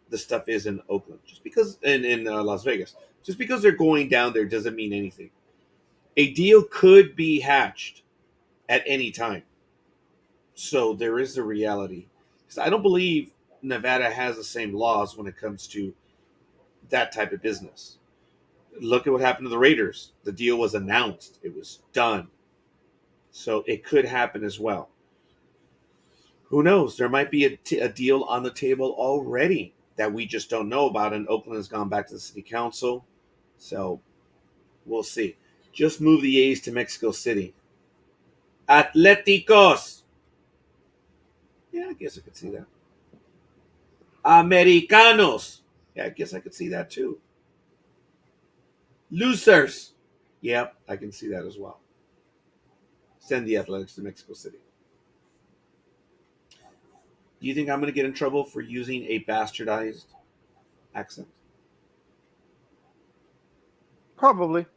the stuff is in Oakland. Just because in Las Vegas, just because they're going down there doesn't mean anything. A deal could be hatched at any time. So there is the reality. Because I don't believe Nevada has the same laws when it comes to that type of business. Look at what happened to the Raiders. The deal was announced. It was done. So it could happen as well. Who knows? There might be a deal on the table already that we just don't know about, and Oakland has gone back to the city council. So we'll see. Just move the A's to Mexico City. Atléticos. Yeah, I guess I could see that. Americanos. Yeah, I guess I could see that too. Losers. Yep, I can see that as well. Send the Athletics to Mexico City. Do you think I'm going to get in trouble for using a bastardized accent? Probably.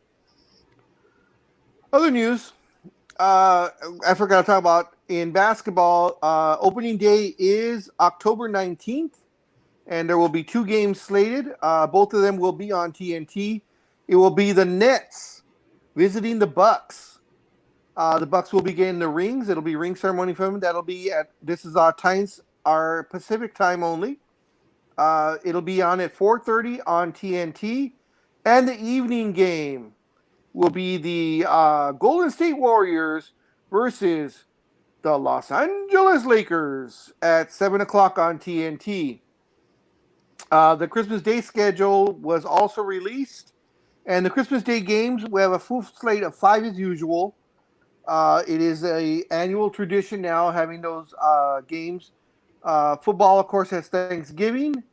Other news. I forgot to talk about in basketball. Opening day is October 19th, and there will be 2 games slated. Both of them will be on TNT. It will be the Nets visiting the Bucks. The Bucks will be getting the rings. It'll be ring ceremony for them. That'll be at this is our times, our Pacific time only. It'll be on at 4:30 on TNT, and the evening game will be the Golden State Warriors versus the Los Angeles Lakers at 7 o'clock on TNT. The Christmas Day schedule was also released, and the Christmas Day games, we have a full slate of 5 as usual. It is a annual tradition now having those games. Football, of course, has Thanksgiving,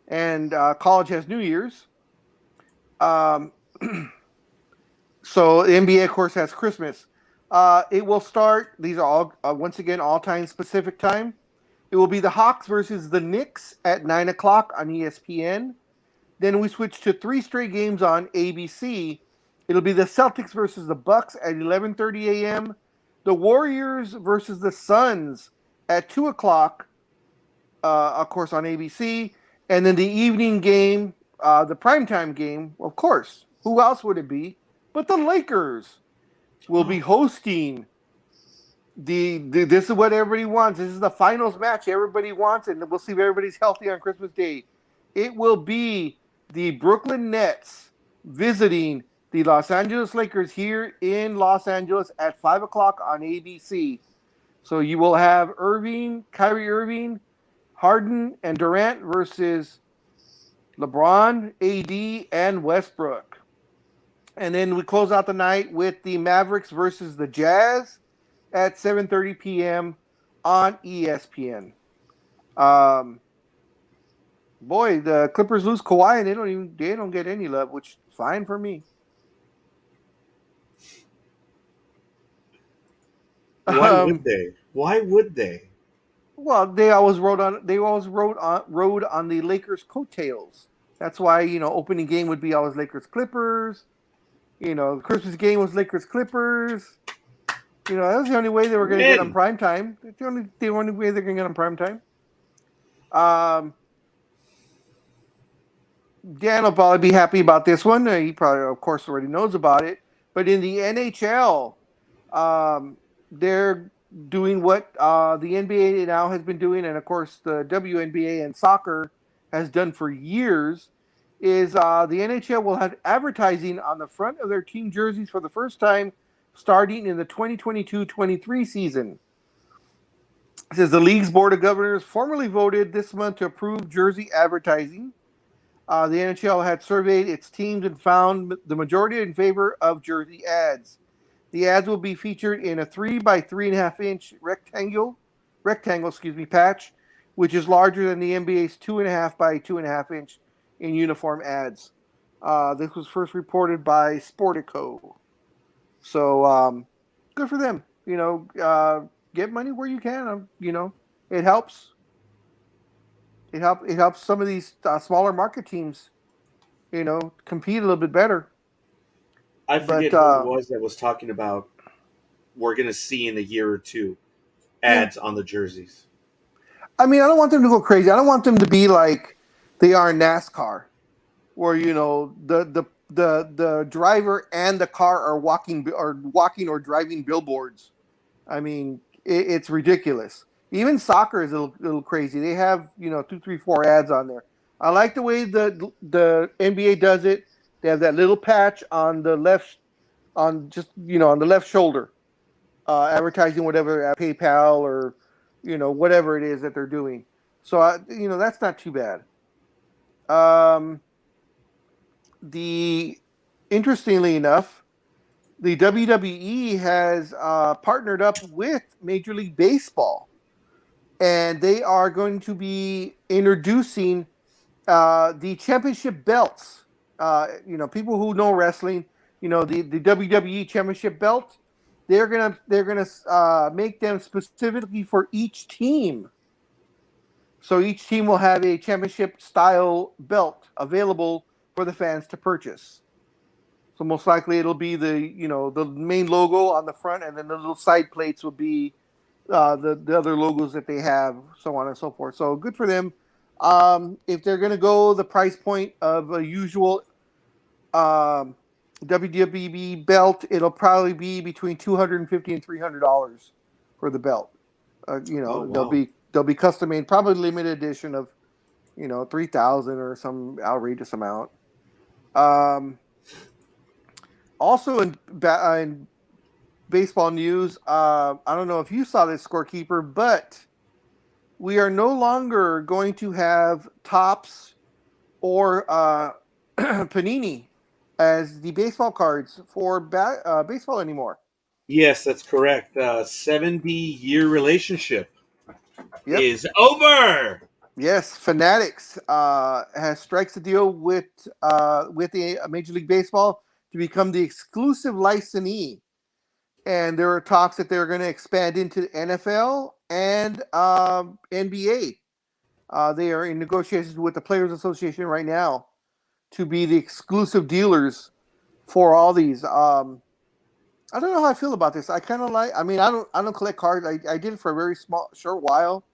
and college has New Year's. So the NBA, of course, has Christmas. It will start. These are all once again all time Pacific time. It will be the Hawks versus the Knicks at 9 o'clock on ESPN. Then we switch to 3 straight games on ABC. It'll be the Celtics versus the Bucks at 11:30 a.m. The Warriors versus the Suns at 2 o'clock, of course, on ABC. And then the evening game, the primetime game, of course. Who else would it be? But the Lakers will be hosting this is what everybody wants. This is the finals match everybody wants, and we'll see if everybody's healthy on Christmas Day. It will be the Brooklyn Nets visiting the Los Angeles Lakers here in Los Angeles at 5 o'clock on ABC. So you will have Kyrie Irving, Harden, and Durant versus LeBron, AD, and Westbrook. And then we close out the night with the Mavericks versus the Jazz at 7:30 p.m. on ESPN. Boy, the Clippers lose Kawhi and they don't get any love, which is fine for me. Why would they? Why would they? Well, they always rode on the Lakers' coattails. That's why, opening game would be always Lakers Clippers. Christmas game was Lakers Clippers. That was the only way they were going to get on prime time. That's the only way they're going to get on prime time. Dan will probably be happy about this one. He probably, of course, already knows about it. But in the NHL, they're doing what the NBA now has been doing, and of course the WNBA and soccer has done for years, is the NHL will have advertising on the front of their team jerseys for the first time starting in the 2022-23 season. It says the league's board of governors formally voted this month to approve jersey advertising. The NHL had surveyed its teams and found the majority in favor of jersey ads. The ads will be featured in a 3 by 3.5 inch rectangle patch, which is larger than the NBA's 2.5 by 2.5 inch in uniform ads. This was first reported by Sportico. So good for them. Get money where you can. It helps. It helps some of these smaller market teams, compete a little bit better. I forget who it was that was talking about we're going to see in a year or two ads on the jerseys. I mean, I don't want them to go crazy. I don't want them to be like they are in NASCAR, where the driver and the car are walking or driving billboards. I mean, it's ridiculous. Even soccer is a little crazy. They have 2, 3, 4 ads on there. I like the way the NBA does it. They have that little patch on the left, on the left shoulder, advertising whatever at PayPal or whatever it is that they're doing. So that's not too bad. Um, the Interestingly enough, the WWE has partnered up with Major League Baseball, and they are going to be introducing the championship belts. People who know wrestling, the WWE championship belt. They're gonna make them specifically for each team. So each team will have a championship style belt available for the fans to purchase. So most likely it'll be the main logo on the front, and then the little side plates will be the other logos that they have, so on and so forth. So good for them. If they're going to go the price point of a usual um, WWE belt, it'll probably be between $250 and $300 for the belt. Oh They'll wow. be custom made, probably limited edition of 3,000 or some outrageous amount. Um, Also in baseball news, I don't know if you saw this, scorekeeper, but we are no longer going to have Topps or Panini as the baseball cards for baseball anymore. Yes, that's correct. 70-year relationship Yep. is over. Yes, Fanatics has strikes a deal with the Major League Baseball to become the exclusive licensee, and there are talks that they're going to expand into the NFL and NBA. They are in negotiations with the Players Association right now to be the exclusive dealers for all these. I don't know how I feel about this. I kind of like. I mean, I don't collect cards. I did it for a very short while,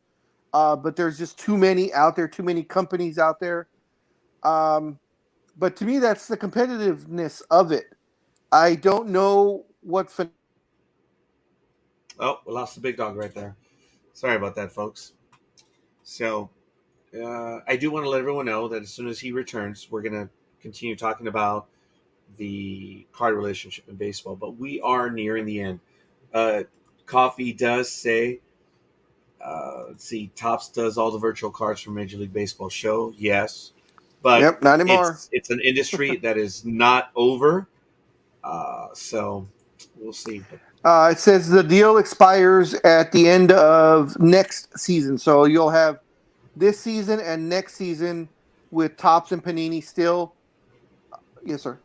but there's just too many out there. Too many companies out there. Um, but to me, that's the competitiveness of it. I don't know what. Oh, we lost the big dog right there. Sorry about that, folks. So I do want to let everyone know that as soon as he returns, we're going to continue talking about the card relationship in baseball. But we are nearing the end. Uh, Coffee does say, let's see, Tops does all the virtual cards for Major League Baseball show. Yes, but Yep, not anymore. it's an industry that is not over. So we'll see. But It says the deal expires at the end of next season. So you'll have this season and next season with Tops and Panini still. Yes, sir.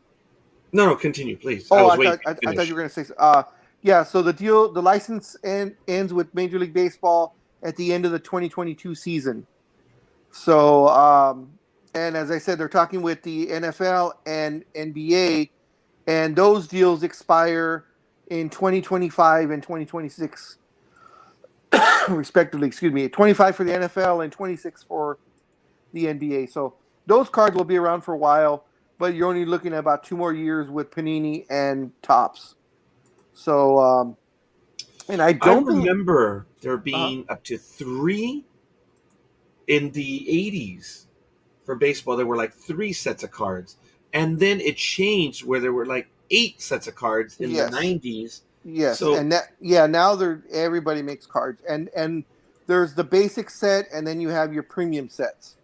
no, continue, please. I Oh, was I waiting thought for you to I thought you finish. were going to say. Yeah. So the license ends with Major League Baseball at the end of the 2022 season. So, and as I said, they're talking with the NFL and NBA, and those deals expire in 2025 and 2026. Respectively. Excuse me, 25 for the NFL and 26 for the NBA. So those cards will be around for a while, but you're only looking at about 2 more years with Panini and Tops. So, and I I don't believe. remember there Uh, being up to three in the 80s for baseball. There were like three sets of cards. And then it changed where there were like eight sets of cards in the yes, 90s. yes, So, and now everybody makes cards, and there's the basic set, and then you have your premium sets.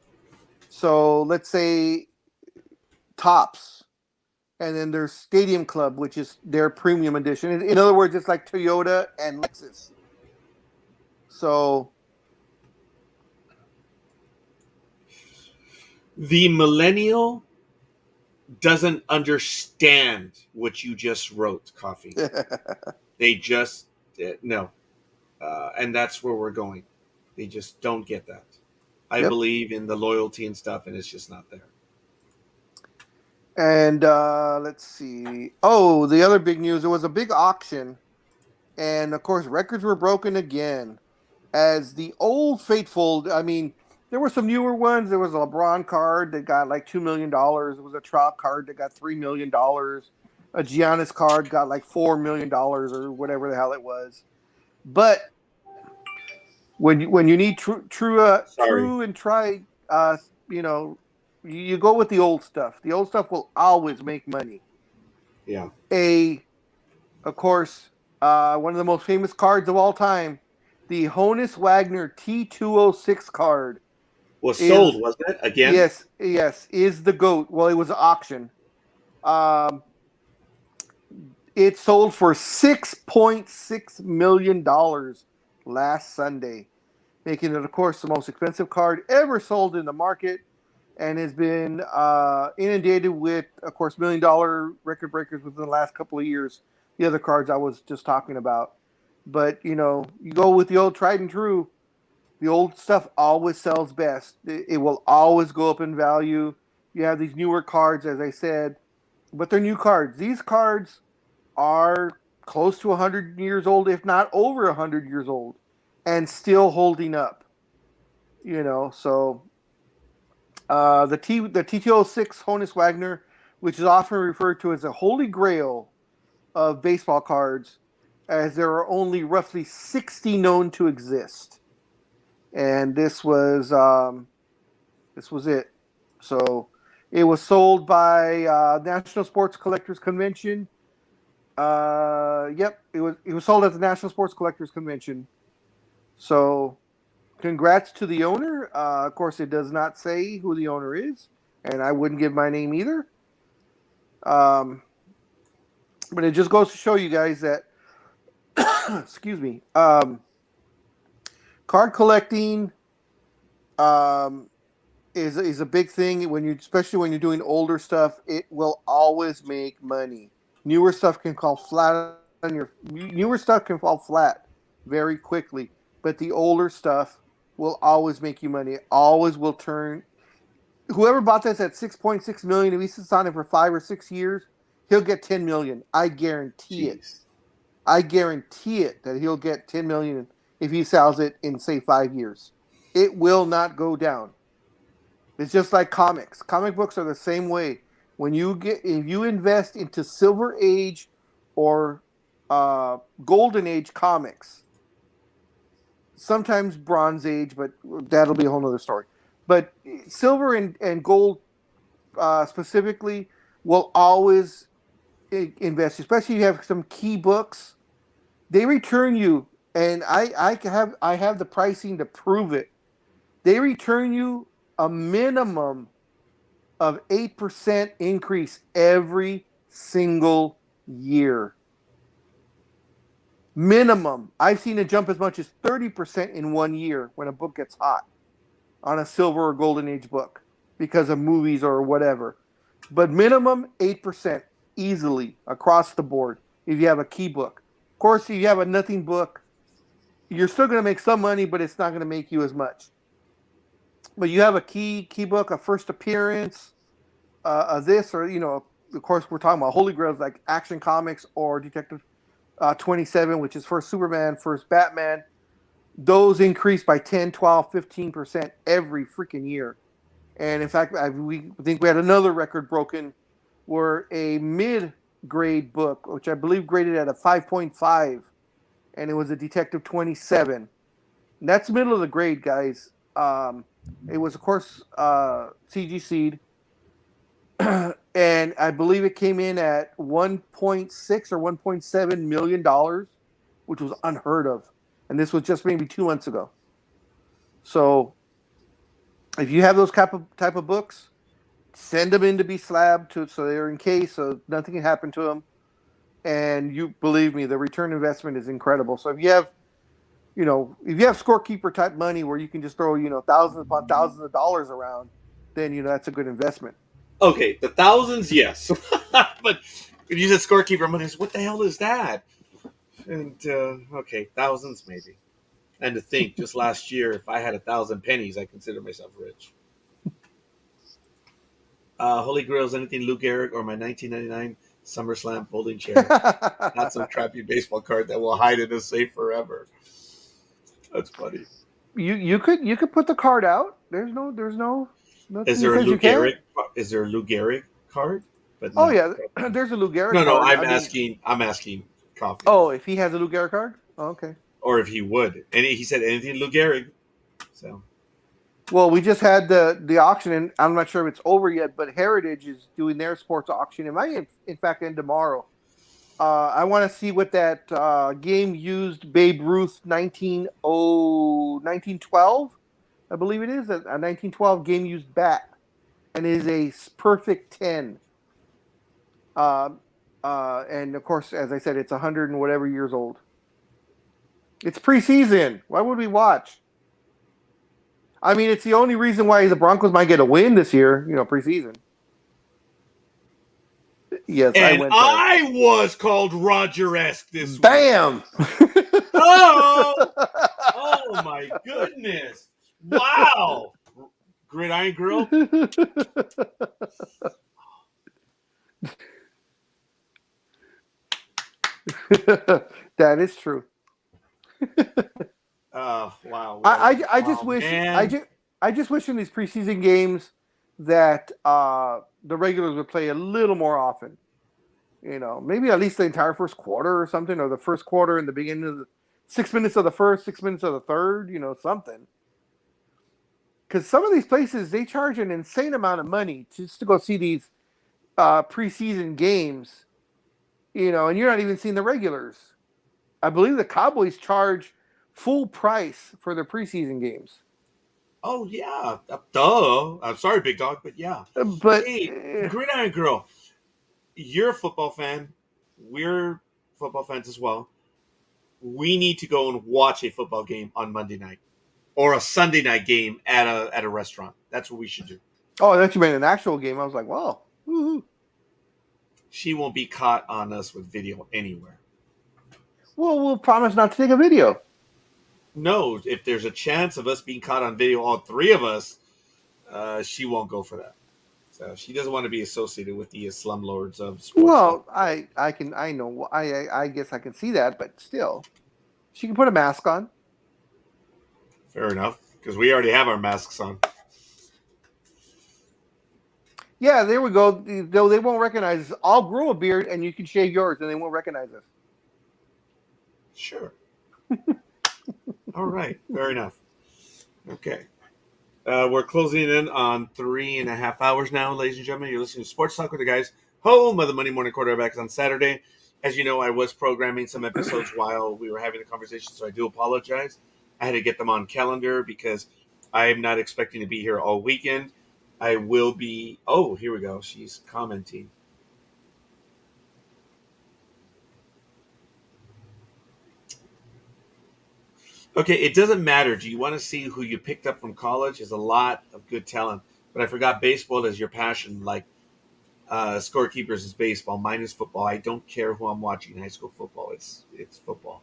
So let's say Tops, and then there's Stadium Club, which is their premium edition. In other words, it's like Toyota and Lexus. So the millennial doesn't understand what you just wrote, Coffee. They just, no. And that's where we're going. They just don't get that. I yep. believe in the loyalty and stuff, and it's just not there. And let's see. Oh, the other big news: there was a big auction, and of course, records were broken again. As the old faithful, I mean, there were some newer ones. There was a LeBron card that got like $2 million. There was a Trout card that got $3 million. A Giannis card got like $4 million or whatever the hell it was. But when you need Sorry. true and try, you know, you go with the old stuff. The old stuff will always make money. Yeah. Of course, one of the most famous cards of all time, The Honus Wagner T206 card Was sold, is wasn't it? Again? yes, is the GOAT. Well, it was an auction. It sold for $6.6 million last Sunday, making it, of course, the most expensive card ever sold in the market, and has been inundated with, of course, $1 million record breakers within the last couple of years. The other cards I was just talking about. But, you go with the old tried and true. The old stuff always sells best. It will always go up in value. You have these newer cards, as I said, but they're new cards. These cards are close to 100 years old, if not over 100 years old, and still holding up. So the T206 Honus Wagner, which is often referred to as a holy grail of baseball cards, as there are only roughly 60 known to exist, and this was it. So it was sold by National Sports Collectors Convention. Yep, it was sold at the National Sports Collectors Convention. So, congrats to the owner. Of course, it does not say who the owner is, and I wouldn't give my name either. But it just goes to show you guys that, excuse me, card collecting is a big thing especially when you're doing older stuff. It will always make money. Newer stuff can fall flat very quickly, but the older stuff will always make you money. It always will turn. Whoever bought this at 6.6 million, if he sits on it for 5 or 6 years, he'll get 10 million. I guarantee it. Jeez. I guarantee it that he'll get 10 million if he sells it in, say, 5 years. It will not go down. It's just like comics. Comic books are the same way. If you invest into Silver Age or Golden Age comics, sometimes Bronze Age, but that'll be a whole other story. But Silver and Gold specifically will always invest, especially if you have some key books. They return you, and I have the pricing to prove it. They return you a minimum of 8% increase every single year. Minimum. I've seen it jump as much as 30% in 1 year when a book gets hot on a Silver or Golden Age book because of movies or whatever. But minimum 8% easily across the board if you have a key book. Of course, if you have a nothing book, you're still going to make some money, but it's not going to make you as much. But you have a key book, a first appearance, this, or, of course, we're talking about Holy Grails like Action Comics or Detective 27, which is first Superman, first Batman. Those increase by 10, 12, 15% every freaking year. And in fact, we think we had another record broken where a mid-grade book, which I believe graded at a 5.5, and it was a Detective 27. And that's middle of the grade, guys. It was, of course, CGC'd. And I believe it came in at $1.6 or $1.7 million, which was unheard of. And this was just maybe 2 months ago. So if you have those type of books, send them in to be slabbed so they're in case, so nothing can happen to them. And you believe me, the return investment is incredible. So if you have scorekeeper type money where you can just throw, thousands upon thousands of dollars around, then that's a good investment. Okay, the thousands, yes. But if you said scorekeeper money, what the hell is that? And okay, thousands maybe. And to think, just last year, if I had 1,000 pennies, I consider myself rich. Holy Grail is anything Lou Gehrig or my 1999 SummerSlam folding chair. Not some crappy baseball card that will hide in a safe forever. That's funny. You could put the card out. There's no nothing Is there a says Lou you can't. Gehrig? Is there a Lou Gehrig card? But Oh no. yeah, there's a Lou Gehrig No, card. I'm asking Coffee. Oh, if he has a Lou Gehrig card? Oh, okay. Or if he would. And he said anything Lou Gehrig. So. Well, we just had the auction, and I'm not sure if it's over yet, but Heritage is doing their sports auction. It might, in fact, end tomorrow. I want to see what that game used Babe Ruth 1912, I believe it is, a 1912 game used bat, and it is a perfect 10. And of course, as I said, it's 100 and whatever years old. It's preseason. Why would we watch? I mean, it's the only reason why the Broncos might get a win this year, preseason. Yes, I And went there. I was called Roger-esque this week. Bam! Oh! Oh my goodness. Wow. Gridiron Grill? That is true. Wow. I just wish man. I just wish in these preseason games that the regulars would play a little more often. Maybe at least the entire first quarter or something, or the first quarter and the beginning of the 6 minutes of the first, 6 minutes of the third, something. Because some of these places, they charge an insane amount of money just to go see these preseason games, and you're not even seeing the regulars. I believe the Cowboys charge full price for their preseason games. Oh, yeah. Duh. I'm sorry, Big Dog, but yeah. But Hey, Gridiron Girl, you're a football fan. We're football fans as well. We need to go and watch a football game on Monday night or a Sunday night game at a restaurant. That's what we should do. oh, I thought you meant an actual game. I was like, wow. Woo-hoo. She won't be caught on us with video anywhere. Well, we'll promise not to take a video. No, if there's a chance of us being caught on video, all three of us, she won't go for that. So she doesn't want to be associated with the slumlords of sports. Well, I guess I can see that, but still, she can put a mask on. Fair enough, because we already have our masks on. Yeah, there we go. Though they won't recognize us. I'll grow a beard, and you can shave yours, and they won't recognize us. Sure. All right. Fair enough. Okay. We're closing in on 3.5 hours now, ladies and gentlemen. You're listening to Sports Talk with the guys, home of the Monday Morning Quarterbacks on Saturday. As you know, I was programming some episodes while we were having the conversation, so I do apologize. I had to get them on calendar because I am not expecting to be here all weekend. I will be. Oh, here we go. She's commenting. Okay, it doesn't matter. Do you want to see who you picked up from college? There's a lot of good talent. But I forgot baseball is your passion. Like scorekeepers is baseball. Mine is football. I don't care who I'm watching high school football. It's football.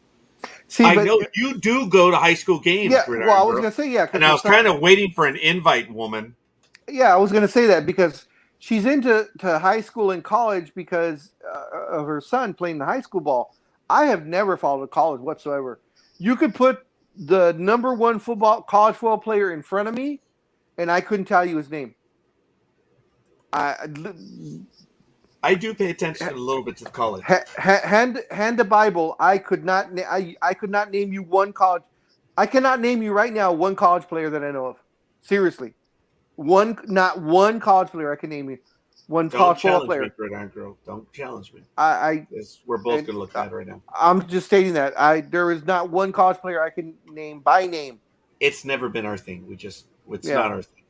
See, I know you do go to high school games. Yeah, Gridiron well, I was Girl. going to say, yeah. And I was kind of waiting for an invite, woman. Yeah, I was going to say that because she's into high school and college because of her son playing the high school ball. I have never followed college whatsoever. You could put the number one college football player in front of me, and I couldn't tell you his name. I do pay attention a little bit to college. Hand the Bible. I could not. I could not name you one college. I cannot name you right now one college player that I know of. Seriously, not one college player I can name you. One college football player. Don't challenge me, Gridiron Girl. Don't challenge me. We're both going to look bad right now. I'm just stating that there is not one college player I can name by name. It's never been our thing. It's not our thing.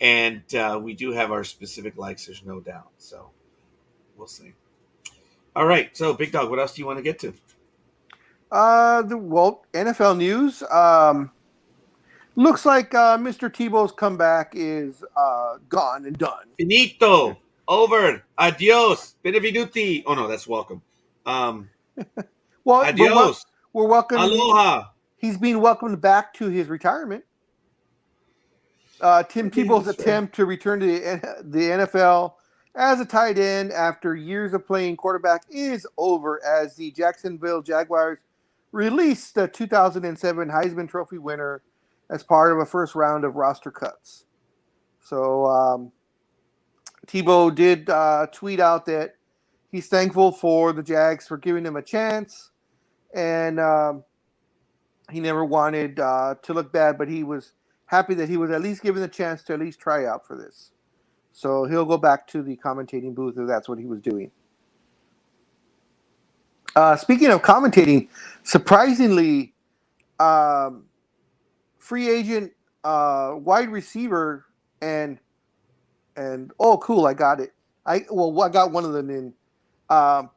And we do have our specific likes, there's no doubt. So we'll see. All right. So, Big Dog, what else do you want to get to? NFL news. Looks like Mr. Tebow's comeback is gone and done. Finito. Over. Adios. Benevenuti. Oh, no, that's welcome. Adios. We're welcome. Aloha. He's being welcomed back to his retirement. Tim Tebow's attempt to return to the NFL as a tight end after years of playing quarterback is over as the Jacksonville Jaguars released the 2007 Heisman Trophy winner as part of a first round of roster cuts. So Tebow did tweet out that he's thankful for the Jags for giving him a chance, and he never wanted to look bad, but he was happy that he was at least given the chance to at least try out for this. So he'll go back to the commentating booth if that's what he was doing. Speaking of commentating, surprisingly, um, free agent wide receiver and oh cool, I got it. I got one of them in. Um,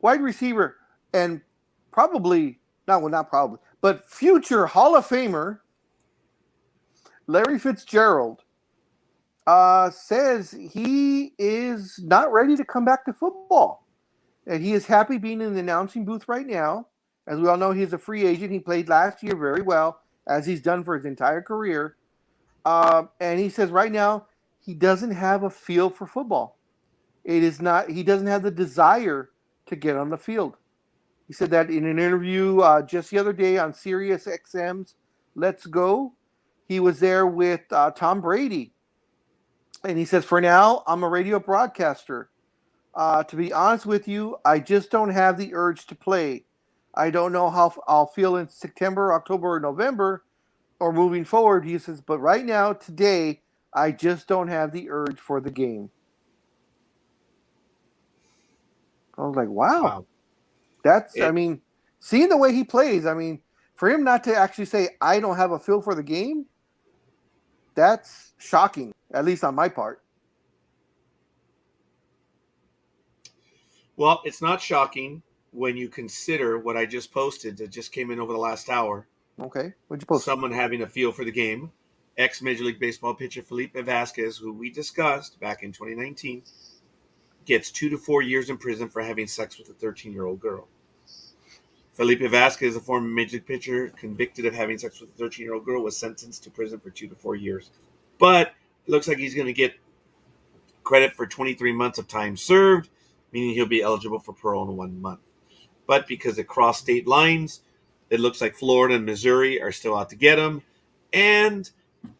Wide receiver and probably not probably, but future Hall of Famer Larry Fitzgerald says he is not ready to come back to football, and he is happy being in the announcing booth right now. As we all know, he's a free agent. He played last year very well, as he's done for his entire career. And he says right now he doesn't have a feel for football. It is not. He doesn't have the desire to get on the field. He said that in an interview just the other day on Sirius XM's Let's Go. He was there with Tom Brady. And he says, for now, I'm a radio broadcaster. To be honest with you, I just don't have the urge to play. I don't know how I'll feel in September, October, or November, or moving forward. He says, but right now, today, I just don't have the urge for the game. I was like, wow. Wow. I mean, seeing the way he plays, I mean, for him not to actually say, I don't have a feel for the game, that's shocking, at least on my part. Well, it's not shocking when you consider what I just posted that just came in over the last hour. Okay. What'd you post? Someone having a feel for the game. Ex-Major League Baseball pitcher Felipe Vasquez, who we discussed back in 2019, gets 2 to 4 years in prison for having sex with a 13-year-old girl. Felipe Vasquez, a former Major League pitcher convicted of having sex with a 13-year-old girl, was sentenced to prison for 2 to 4 years. But it looks like he's going to get credit for 23 months of time served, meaning he'll be eligible for parole in 1 month. But because it crossed state lines, it looks like Florida and Missouri are still out to get him. And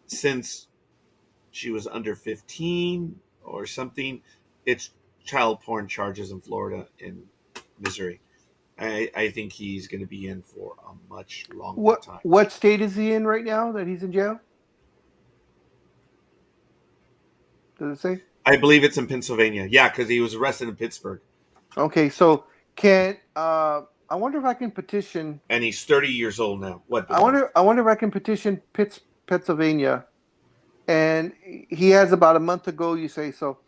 since she was under 15 or something, it's child porn charges in Florida and Missouri. I think he's going to be in for a much longer time. What state is he in right now that he's in jail? Does it say? I believe it's in Pennsylvania. Yeah, because he was arrested in Pittsburgh. Okay, so I wonder if I can petition. And he's 30 years old now. What? I wonder if I can petition Pennsylvania, and he has about a month to go. You say so.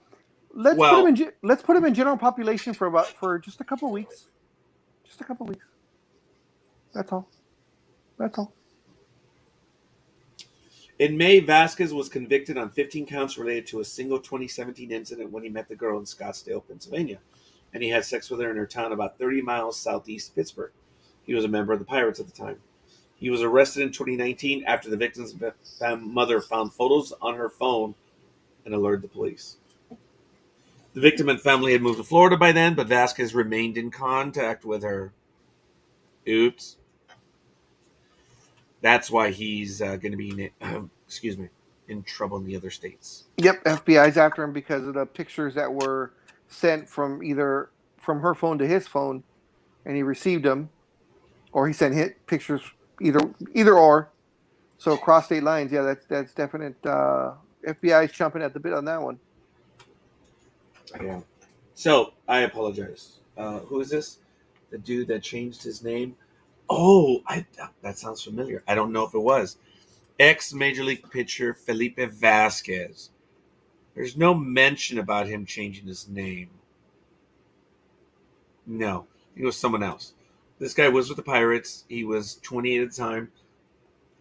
Let's put him in general population for just a couple weeks. Just a couple weeks. That's all. That's all. In May, Vasquez was convicted on 15 counts related to a single 2017 incident when he met the girl in Scottsdale, Pennsylvania, and he had sex with her in her town about 30 miles southeast of Pittsburgh. He was a member of the Pirates at the time. He was arrested in 2019 after the victim's mother found photos on her phone and alerted the police. The victim and family had moved to Florida by then, but Vasquez remained in contact with her. Oops. That's why he's going to be in trouble in the other states. Yep, FBI's after him because of the pictures that were sent from either from her phone to his phone, and he received them, or he sent pictures either or. So cross state lines, yeah, that's definite. FBI's chomping at the bit on that one. Yeah. So I apologize. Who is this? The dude that changed his name? Oh, that sounds familiar. I don't know if it was. Ex-Major League pitcher Felipe Vasquez. There's no mention about him changing his name. No, he was someone else. This guy was with the Pirates. He was 28 at the time.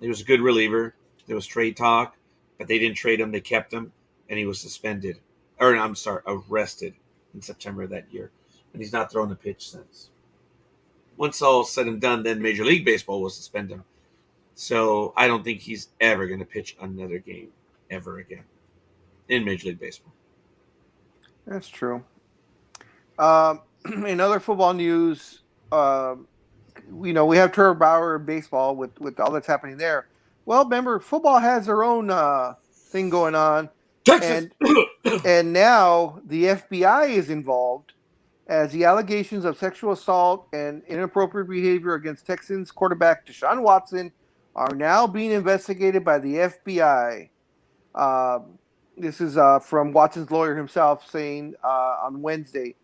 He was a good reliever. There was trade talk, but they didn't trade him. They kept him, and he was suspended. Arrested in September of that year. And he's not thrown a pitch since. Once all said and done, then Major League Baseball will suspend him. So I don't think he's ever going to pitch another game ever again in Major League Baseball. That's true. In other football news, we have Trevor Bauer in baseball with all that's happening there. Well, remember, football has their own thing going on. Texas! And now the FBI is involved as the allegations of sexual assault and inappropriate behavior against Texans quarterback Deshaun Watson are now being investigated by the FBI. This is from Watson's lawyer himself saying on Wednesday.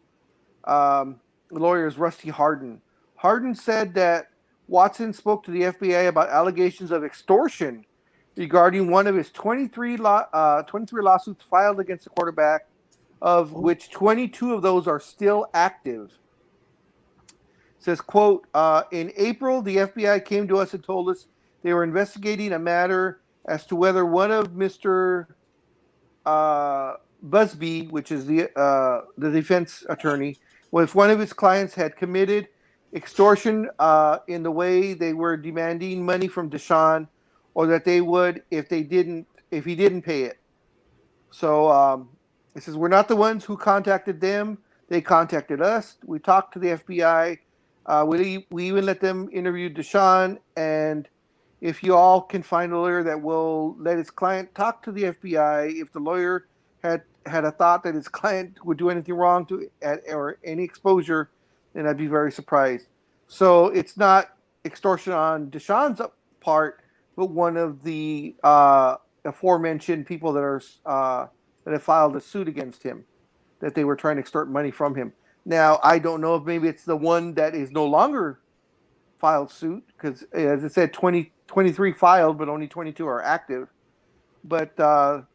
lawyer is Rusty Hardin. Hardin said that Watson spoke to the FBI about allegations of extortion regarding one of his 23 lawsuits filed against the quarterback, of which 22 of those are still active. Says, quote, in April, the FBI came to us and told us they were investigating a matter as to whether one of Mr. Busby, which is the defense attorney, if one of his clients had committed extortion in the way they were demanding money from Deshaun, or that they would if he didn't pay it. So it says we're not the ones who contacted them; they contacted us. We talked to the FBI. We even let them interview Deshaun, and if you all can find a lawyer that will let his client talk to the FBI, if the lawyer had a thought that his client would do anything wrong or any exposure, then I'd be very surprised. So it's not extortion on Deshaun's part, but one of the aforementioned people that have filed a suit against him, that they were trying to extort money from him. Now, I don't know if maybe it's the one that is no longer filed suit, because as I said, 23 filed, but only 22 are active. But the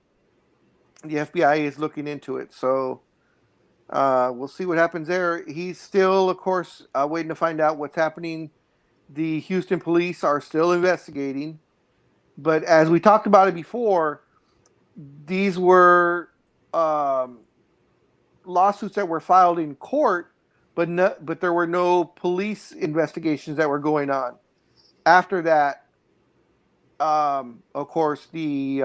FBI is looking into it, so we'll see what happens there. He's still, of course, waiting to find out what's happening. The Houston police are still investigating, but as we talked about it before, these were lawsuits that were filed in court, but there were no police investigations that were going on. After that, of course, the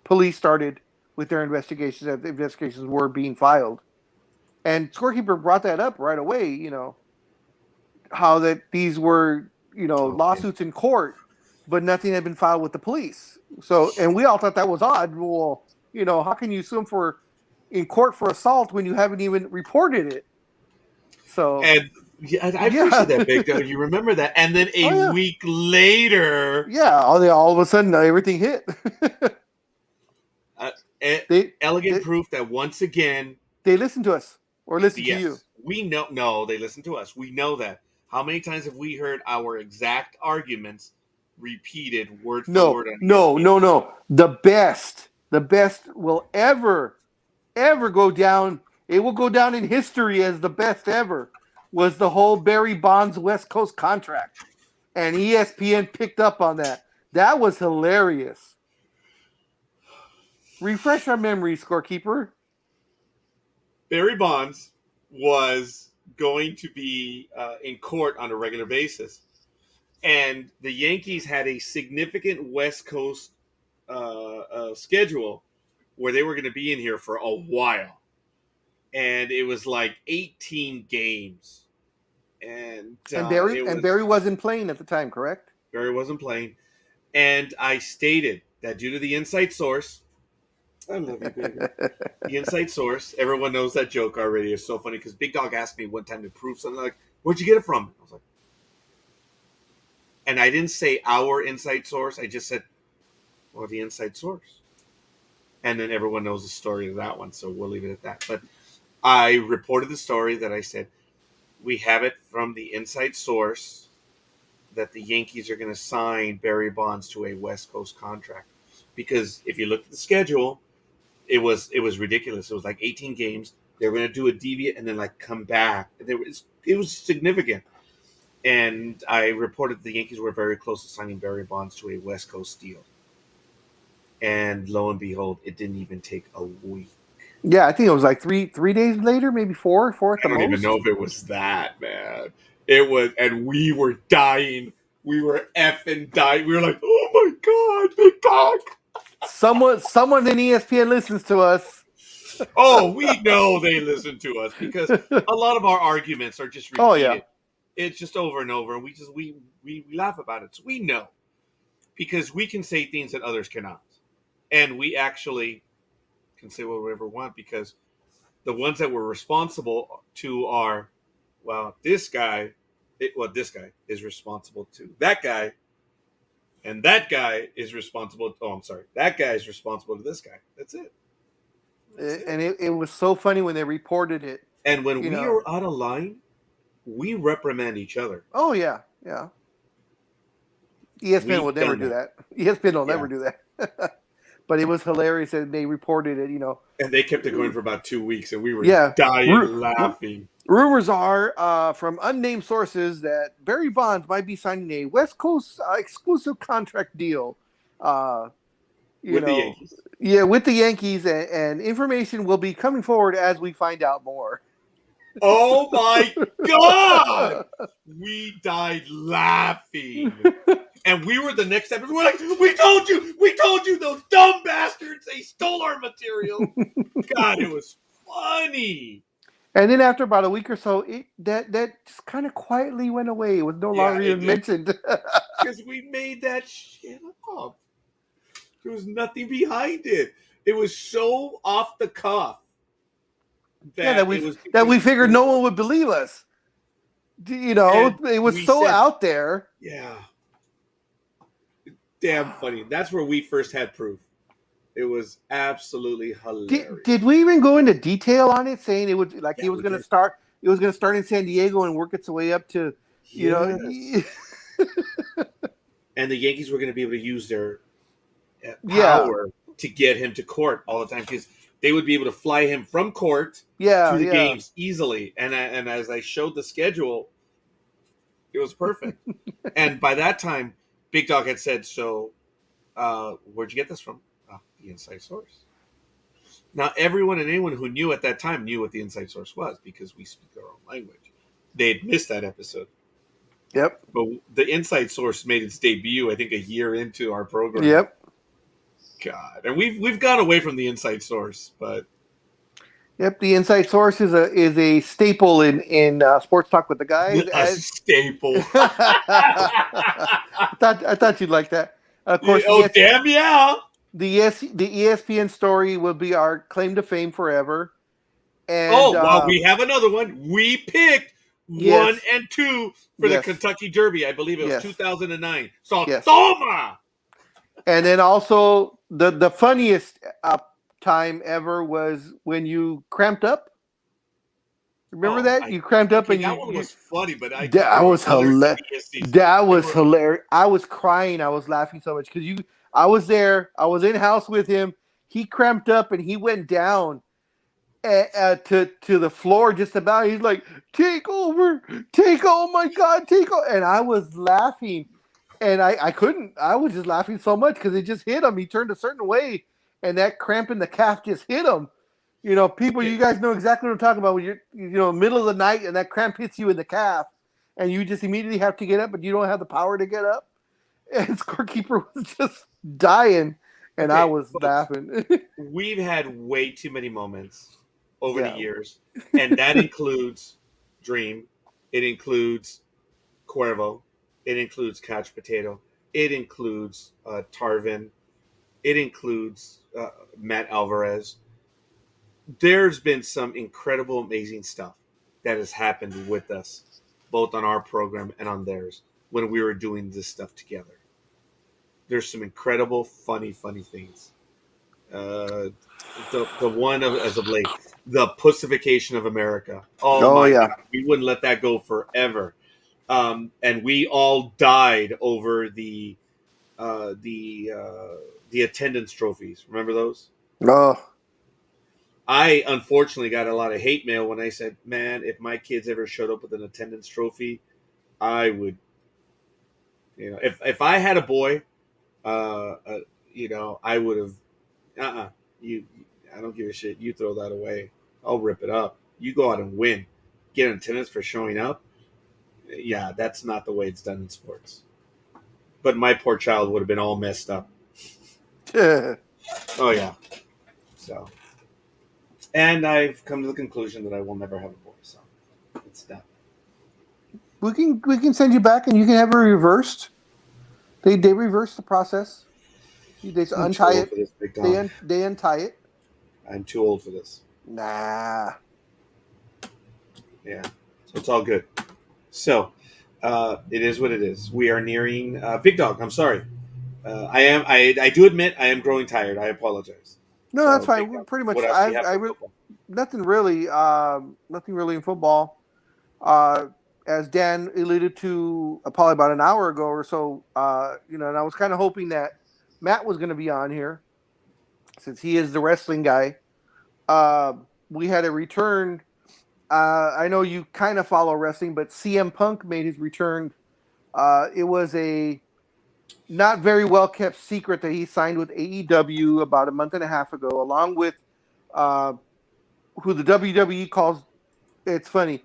police started with their investigations, as the investigations were being filed. And Scorekeeper brought that up right away, how that these were, lawsuits in court, but nothing had been filed with the police. So, and we all thought that was odd. Well, how can you sue them in court for assault when you haven't even reported it? So, And I appreciate that, Big Dog. You remember that? And then a week later, all of a sudden everything hit. elegant proof that once again they listen to us or listen to you. We know. No, they listen to us. We know that. How many times have we heard our exact arguments repeated word for word? No. The best will ever go down. It will go down in history as the best ever. Was the whole Barry Bonds West Coast contract, and ESPN picked up on that. That was hilarious. Refresh our memory, Scorekeeper. Barry Bonds was going to be in court on a regular basis, and the Yankees had a significant West Coast schedule where they were going to be in here for a while, and it was like 18 games. And Barry wasn't playing at the time, correct? Barry wasn't playing, and I stated that due to the inside source. I love you, baby. The inside source. Everyone knows that joke already. It's so funny because Big Dog asked me one time to prove something. Like, where'd you get it from? I was like, and I didn't say our inside source. I just said, well, the inside source. And then everyone knows the story of that one, so we'll leave it at that. But I reported the story that I said, we have it from the inside source that the Yankees are going to sign Barry Bonds to a West Coast contract. Because if you look at the schedule, it was ridiculous. It was like 18 games. They were going to do a deviate and then like come back. It was significant. And I reported the Yankees were very close to signing Barry Bonds to a West Coast deal. And lo and behold, it didn't even take a week. Yeah, I think it was like three days later, maybe four at the most. I don't even know if it was that, man. It was, and we were dying. We were effing dying. We were like, oh my God, Big Dog. Someone in ESPN listens to us. Oh, we know they listen to us because a lot of our arguments are just repeated. Oh, yeah. It's just over and over, and we laugh about it. So we know because we can say things that others cannot, and we actually can say whatever we want because the ones that we're responsible to are, well, this guy is responsible to that guy. And that guy is responsible. Oh, I'm sorry. That guy is responsible to this guy. That's it. And it was so funny when they reported it. And when You we know. are out of line, we reprimand each other. Oh yeah, yeah. ESPN We've will never done do that. that. ESPN will Yeah. never do that. But it was hilarious that they reported it. And they kept it going for about 2 weeks, and we were Yeah. dying laughing. Rumors are from unnamed sources that Barry Bonds might be signing a West Coast exclusive contract deal. Uh, you With the know, Yankees. yeah, with the Yankees, and information will be coming forward as we find out more. Oh my God! We died laughing. And we were the next episode. We're like, we told you, those dumb bastards, they stole our material. God, it was funny. And then after about a week or so, that just kind of quietly went away. It was no Yeah, longer it even did. mentioned. Because we made that shit up. There was nothing behind it. It was so off the cuff Yeah, that it was that we between figured two no of us. one would believe us. You know, And it was we so said, out there. yeah, damn funny. That's where we first had proof. It was absolutely hilarious. Did we even go into detail on it, saying it would like Yeah, it was we going to did. start? It was going to start in San Diego and work its way up to, you know. Yes. And the Yankees were going to be able to use their Yeah, power to get him to court all the time because they would be able to fly him from court to the yeah. games easily. And as I showed the schedule, it was perfect. And by that time, Big Dog had said, "So, where'd you get this from?" The inside source. Now, everyone and anyone who knew at that time knew what the inside source was because we speak our own language. They had missed that episode. Yep. But the inside source made its debut, I think, a year into our program. Yep. God, and we've gone away from the inside source, but Yep. The inside source is a staple in sports talk with the guys. a staple. I thought you'd like that. Of course, Oh damn yeah! the ESPN story will be our claim to fame forever. And Oh well, we have another one. We picked yes, 1 and 2 for the yes, Kentucky Derby. I believe it was yes, 2009. So yes. toma. And then also the funniest time ever was when you cramped up. Remember that you cramped up okay, and that one was funny, but I think that there were was other hilarious. idiocies. That was hilarious. I was crying. I was laughing so much because I was there. I was in house with him. He cramped up and he went down to the floor just about. He's like, "Take over, take! Oh my God, take over!" And I was laughing, and I couldn't. I was just laughing so much because it just hit him. He turned a certain way, and that cramp in the calf just hit him. You know, people, you guys know exactly what I'm talking about. When you're middle of the night and that cramp hits you in the calf, and you just immediately have to get up, but you don't have the power to get up. And scorekeeper was just dying, and I was laughing. We've had way too many moments over the Yeah. years, and that includes Dream. It includes Cuervo. It includes Couch Potato. It includes Tarvin. It includes Matt Alvarez. There's been some incredible, amazing stuff that has happened with us, both on our program and on theirs, when we were doing this stuff together. There's some incredible, funny things. The one as of late, the pussification of America. Oh my yeah. God, we wouldn't let that go forever. And we all died over the attendance trophies. Remember those? Oh. I unfortunately got a lot of hate mail when I said, "Man, if my kids ever showed up with an attendance trophy, I would, if I had a boy, I would have, you, I don't give a shit. You throw that away. I'll rip it up. You go out and win, get an attendance for showing up. Yeah, that's not the way it's done in sports. But my poor child would have been all messed up. Oh yeah, so." And I've come to the conclusion that I will never have a boy, so it's done. We can send you back, and you can have it reversed. They reverse the process. They I'm too untie old it. for this, big dog. They untie it. I'm too old for this. Nah. Yeah, so it's all good. So it is what it is. We are nearing Big Dog. I'm sorry. I do admit I am growing tired. I apologize. No, that's So, fine. Big We're Dog, pretty much. what else do you have for football? Nothing really. Nothing really in football. As Dan alluded to probably about an hour ago or so, and I was kind of hoping that Matt was going to be on here since he is the wrestling guy. We had a return. I know you kind of follow wrestling, but CM Punk made his return. It was a not very well kept secret that he signed with AEW about a month and a half ago, along with uh, who the WWE calls. It's funny,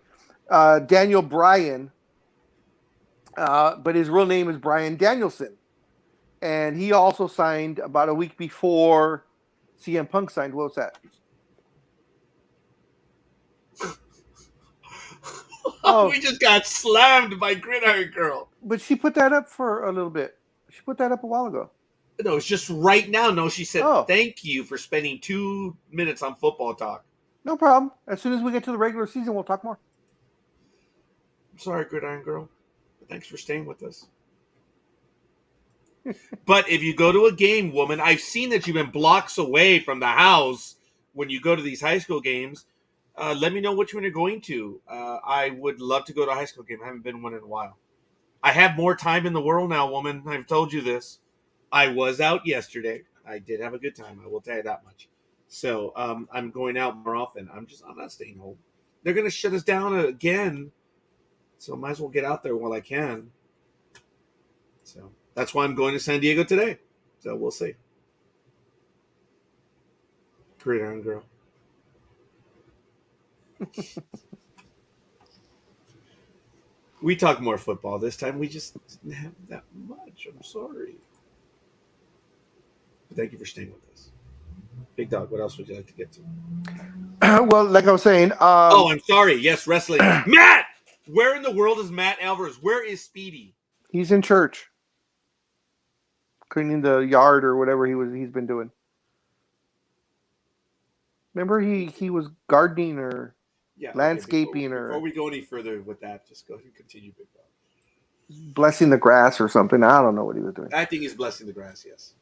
Daniel Bryan, but his real name is Bryan Danielson, and he also signed about a week before CM Punk signed. What was that? Oh, We just got slammed by Gridiron Girl. but she put that up for a little bit. She put that up a while ago. No, it's just right now. No, she said, Oh, thank you for spending 2 minutes on football talk. no problem. As soon as we get to the regular season, we'll talk more. I'm sorry, Gridiron Girl. But thanks for staying with us. But if you go to a game, woman, I've seen that you've been blocks away from the house when you go to these high school games. Let me know which one you're going to. I would love to go to a high school game. I haven't been one in a while. I have more time in the world now, woman. I've told you this. I was out yesterday. I did have a good time. I will tell you that much. So I'm going out more often. I'm not staying home. They're going to shut us down again. So I might as well get out there while I can. So that's why I'm going to San Diego today. So we'll see. Gridiron Girl. We talk more football this time. We just didn't have that much. I'm sorry. But thank you for staying with us. Big Dog, what else would you like to get to? Well, like I was saying. I'm sorry. Yes, wrestling. Matt! Where in the world is Matt Alvarez? Where is Speedy? He's in church, cleaning the yard or whatever he's been doing. Remember, he was gardening or landscaping before or we go any further with that, just go ahead and continue, Big Dog. blessing the grass or something. I don't know what he was doing. I think he's blessing the grass, yes.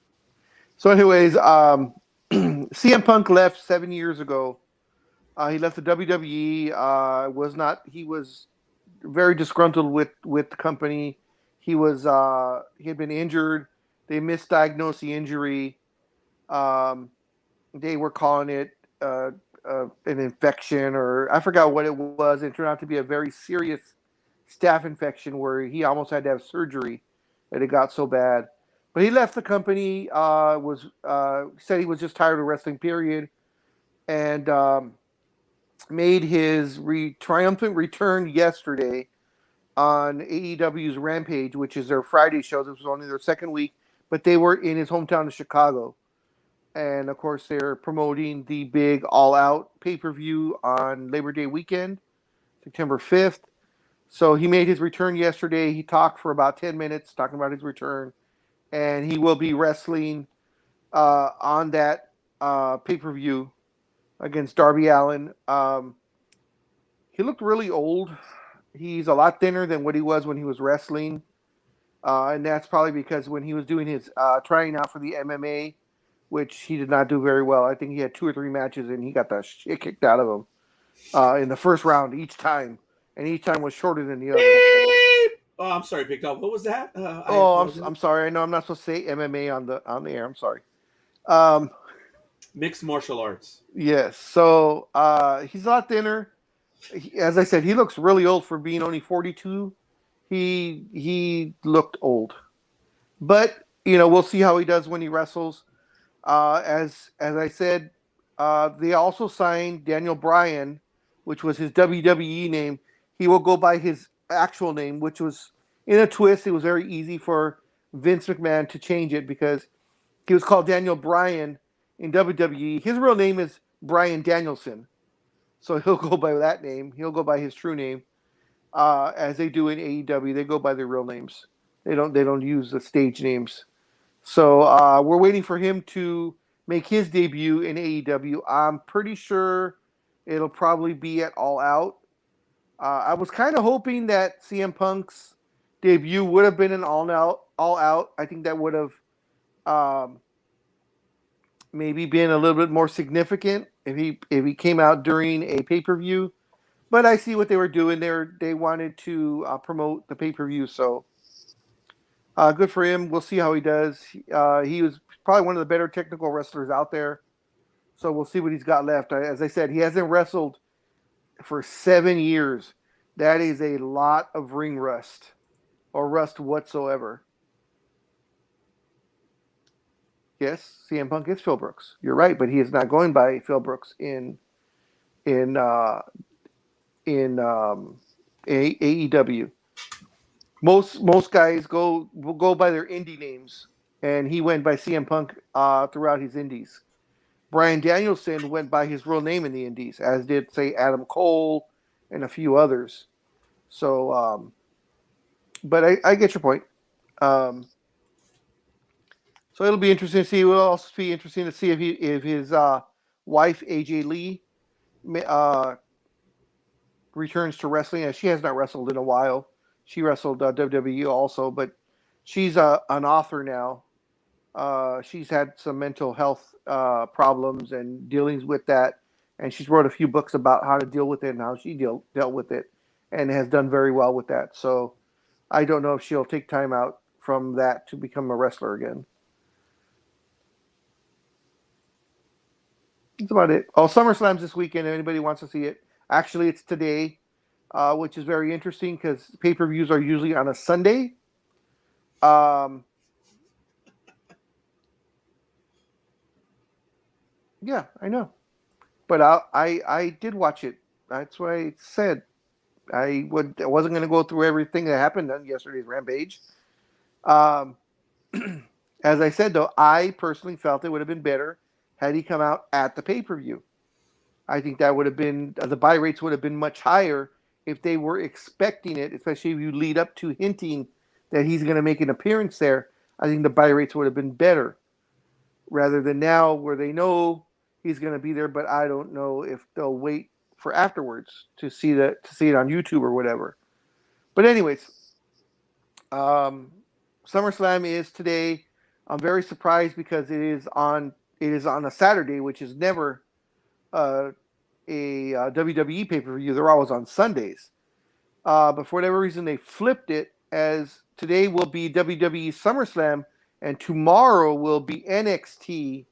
So, anyways, CM Punk left 7 years ago. He left the WWE. He was very disgruntled with the company. He had been injured. They misdiagnosed the injury. They were calling it an infection, or I forgot what it was. It turned out to be a very serious staph infection where he almost had to have surgery, and it got so bad. But he left the company. Said he was just tired of wrestling. Period, and made his triumphant return yesterday on AEW's Rampage, which is their Friday show. This was only their second week, but they were in his hometown of Chicago. And, of course, they're promoting the big all-out pay-per-view on Labor Day weekend, September 5th. So he made his return yesterday. He talked for about 10 minutes talking about his return. And he will be wrestling on that pay-per-view against Darby Allin. He looked really old. He's a lot thinner than what he was when he was wrestling. And that's probably because when he was doing his trying out for the MMA, which he did not do very well. I think he had 2 or 3 matches, and he got the shit kicked out of him in the first round each time. And each time was shorter than the other. Beep! Oh, I'm sorry, Big Dog. What was that? I'm sorry. I know I'm not supposed to say MMA on the air. I'm sorry. Mixed martial arts. Yes. So he's a lot thinner. As I said, he looks really old for being only 42. He looked old, but we'll see how he does when he wrestles. As I said, they also signed Daniel Bryan, which was his WWE name. He will go by his actual name, which was in a twist. It was very easy for Vince McMahon to change it because he was called Daniel Bryan in WWE. His real name is Bryan Danielson, so he'll go by that name. He'll go by his true name, as they do in AEW. They go by their real names. They don't use the stage names. So we're waiting for him to make his debut in AEW. I'm pretty sure it'll probably be at All Out. I was kind of hoping that CM Punk's debut would have been an All Out. I think that would have maybe been a little bit more significant if he came out during a pay-per-view. But I see what they were doing there. They wanted to promote the pay-per-view, so good for him. We'll see how he does. He was probably one of the better technical wrestlers out there, so we'll see what he's got left. As I said, he hasn't wrestled for 7 years. That is a lot of ring rust or rust whatsoever. Yes, CM Punk is Phil Brooks. You're right, but he is not going by Phil Brooks in AEW. Most guys will go by their indie names, and he went by CM Punk throughout his indies. Bryan Danielson went by his real name in the indies, as did say Adam Cole and a few others. So, but I get your point. So it'll be interesting to see. It will also be interesting to see if his wife AJ Lee returns to wrestling. As she has not wrestled in a while. She wrestled WWE also, but she's an author now. She's had some mental health problems and dealings with that, and she's wrote a few books about how to deal with it and how she dealt with it, and has done very well with that. So I don't know if she'll take time out from that to become a wrestler again. That's about it. Oh, SummerSlam's this weekend. If anybody wants to see it, actually, it's today, which is very interesting because pay-per-views are usually on a Sunday. Yeah, I know, but I did watch it. That's what I said. I wasn't going to go through everything that happened on yesterday's Rampage. Um, as I said, though, I personally felt it would have been better had he come out at the pay-per-view. I think that would have been the buy rates would have been much higher if they were expecting it, especially if you lead up to hinting that he's going to make an appearance there. I think the buy rates would have been better rather than now where they know he's going to be there, but I don't know if they'll wait for afterwards to see it on YouTube or whatever. But anyways, SummerSlam is today. I'm very surprised because it is on a Saturday, which is never a WWE pay-per-view. They're always on Sundays. But for whatever reason, they flipped it as today will be WWE SummerSlam and tomorrow will be NXT's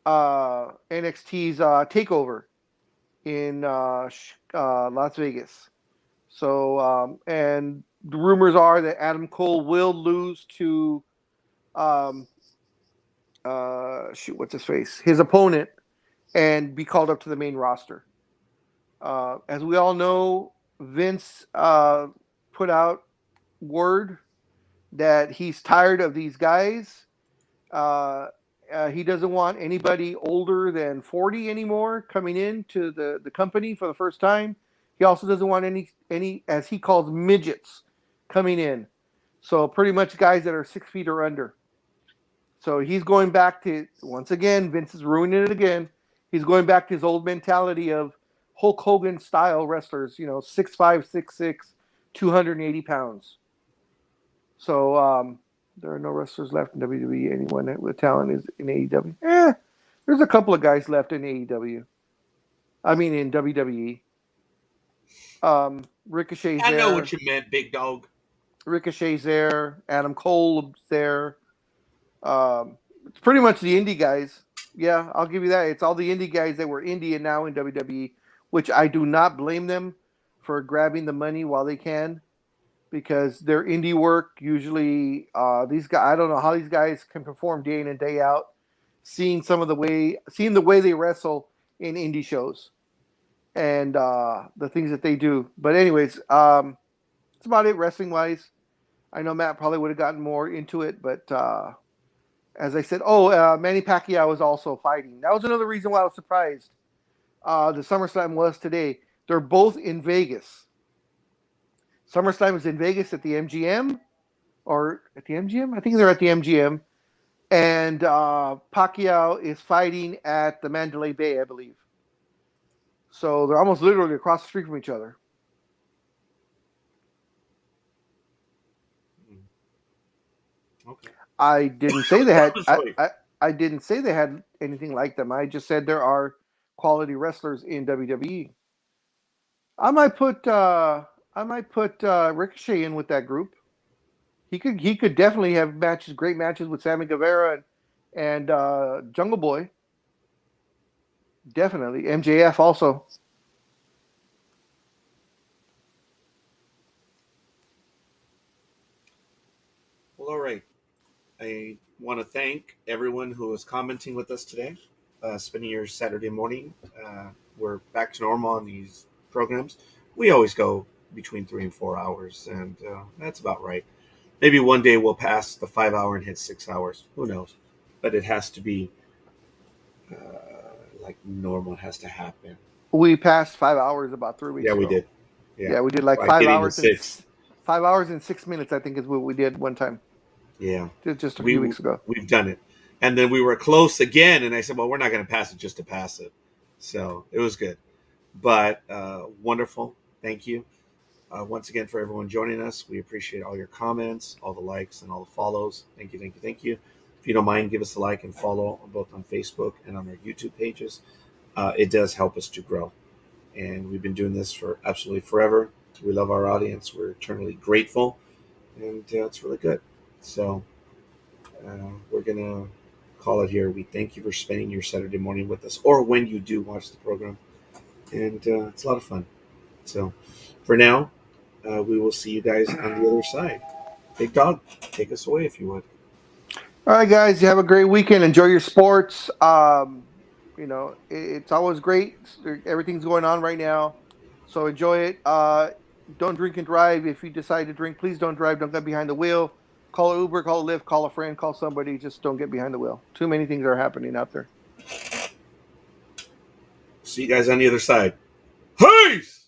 takeover in Las Vegas. So, and the rumors are that Adam Cole will lose to what's his face? His opponent, and be called up to the main roster. As we all know, Vince put out word that he's tired of these guys. He doesn't want anybody older than 40 anymore coming into the company for the first time. He also doesn't want any as he calls midgets coming in. So pretty much guys that are 6 feet or under. So he's going back to, once again, Vince is ruining it again. He's going back to his old mentality of Hulk Hogan style wrestlers, 6'5", 6'6", 280 pounds. So there are no wrestlers left in WWE. Anyone with talent is in AEW. There's a couple of guys left in AEW. I mean, in WWE. Ricochet's there. I know what you meant, big dog. Ricochet's there. Adam Cole's there. It's pretty much the indie guys. Yeah, I'll give you that. It's all the indie guys that were indie and now in WWE, which I do not blame them for grabbing the money while they can, because their indie work usually these guys. I don't know how these guys can perform day in and day out. Seeing the way they wrestle in indie shows, and the things that they do. But anyways, that's about it wrestling wise. I know Matt probably would have gotten more into it, but as I said, Manny Pacquiao is also fighting. That was another reason why I was surprised. The SummerSlam was today. They're both in Vegas. SummerSlam is in Vegas at the MGM, or at the MGM? I think they're at the MGM. And Pacquiao is fighting at the Mandalay Bay, I believe. So they're almost literally across the street from each other. Okay. I didn't say they had. I didn't say they had anything like them. I just said there are quality wrestlers in WWE. I might put Ricochet in with that group. He could definitely have great matches with Sammy Guevara and Jungle Boy. Definitely MJF also. Well, all right. I want to thank everyone who was commenting with us today, spending your Saturday morning. We're back to normal on these programs. We always go between 3 and 4 hours, and that's about right. Maybe one day we'll pass the 5 hour and hit 6 hours. Who knows? But it has to be like normal. It has to happen. We passed 5 hours about 3 weeks Yeah, we ago. did. Yeah, Yeah, we did like by five hitting the hours and six. 5 hours and 6 minutes. I think is what we did one time, Yeah, just a we few weeks ago. we've done it, and then we were close again. And I said, "Well, we're not going to pass it just to pass it." So it was good, but wonderful. Thank you once again for everyone joining us. We appreciate all your comments, all the likes, and all the follows. Thank you, thank you, thank you. If you don't mind, give us a like and follow both on Facebook and on our YouTube pages. It does help us to grow, and we've been doing this for absolutely forever. We love our audience. We're eternally grateful, and it's really good. So we're gonna call it here. We thank you for spending your Saturday morning with us, or when you do watch the program, and it's a lot of fun. So, for now, we will see you guys on the other side. Big Dog, take us away if you would. All right, guys, you have a great weekend. Enjoy your sports. It's always great. Everything's going on right now, so enjoy it. Don't drink and drive. If you decide to drink, please don't drive. Don't get behind the wheel. Call an Uber, call a Lyft, call a friend, call somebody. Just don't get behind the wheel. Too many things are happening out there. See you guys on the other side. Peace!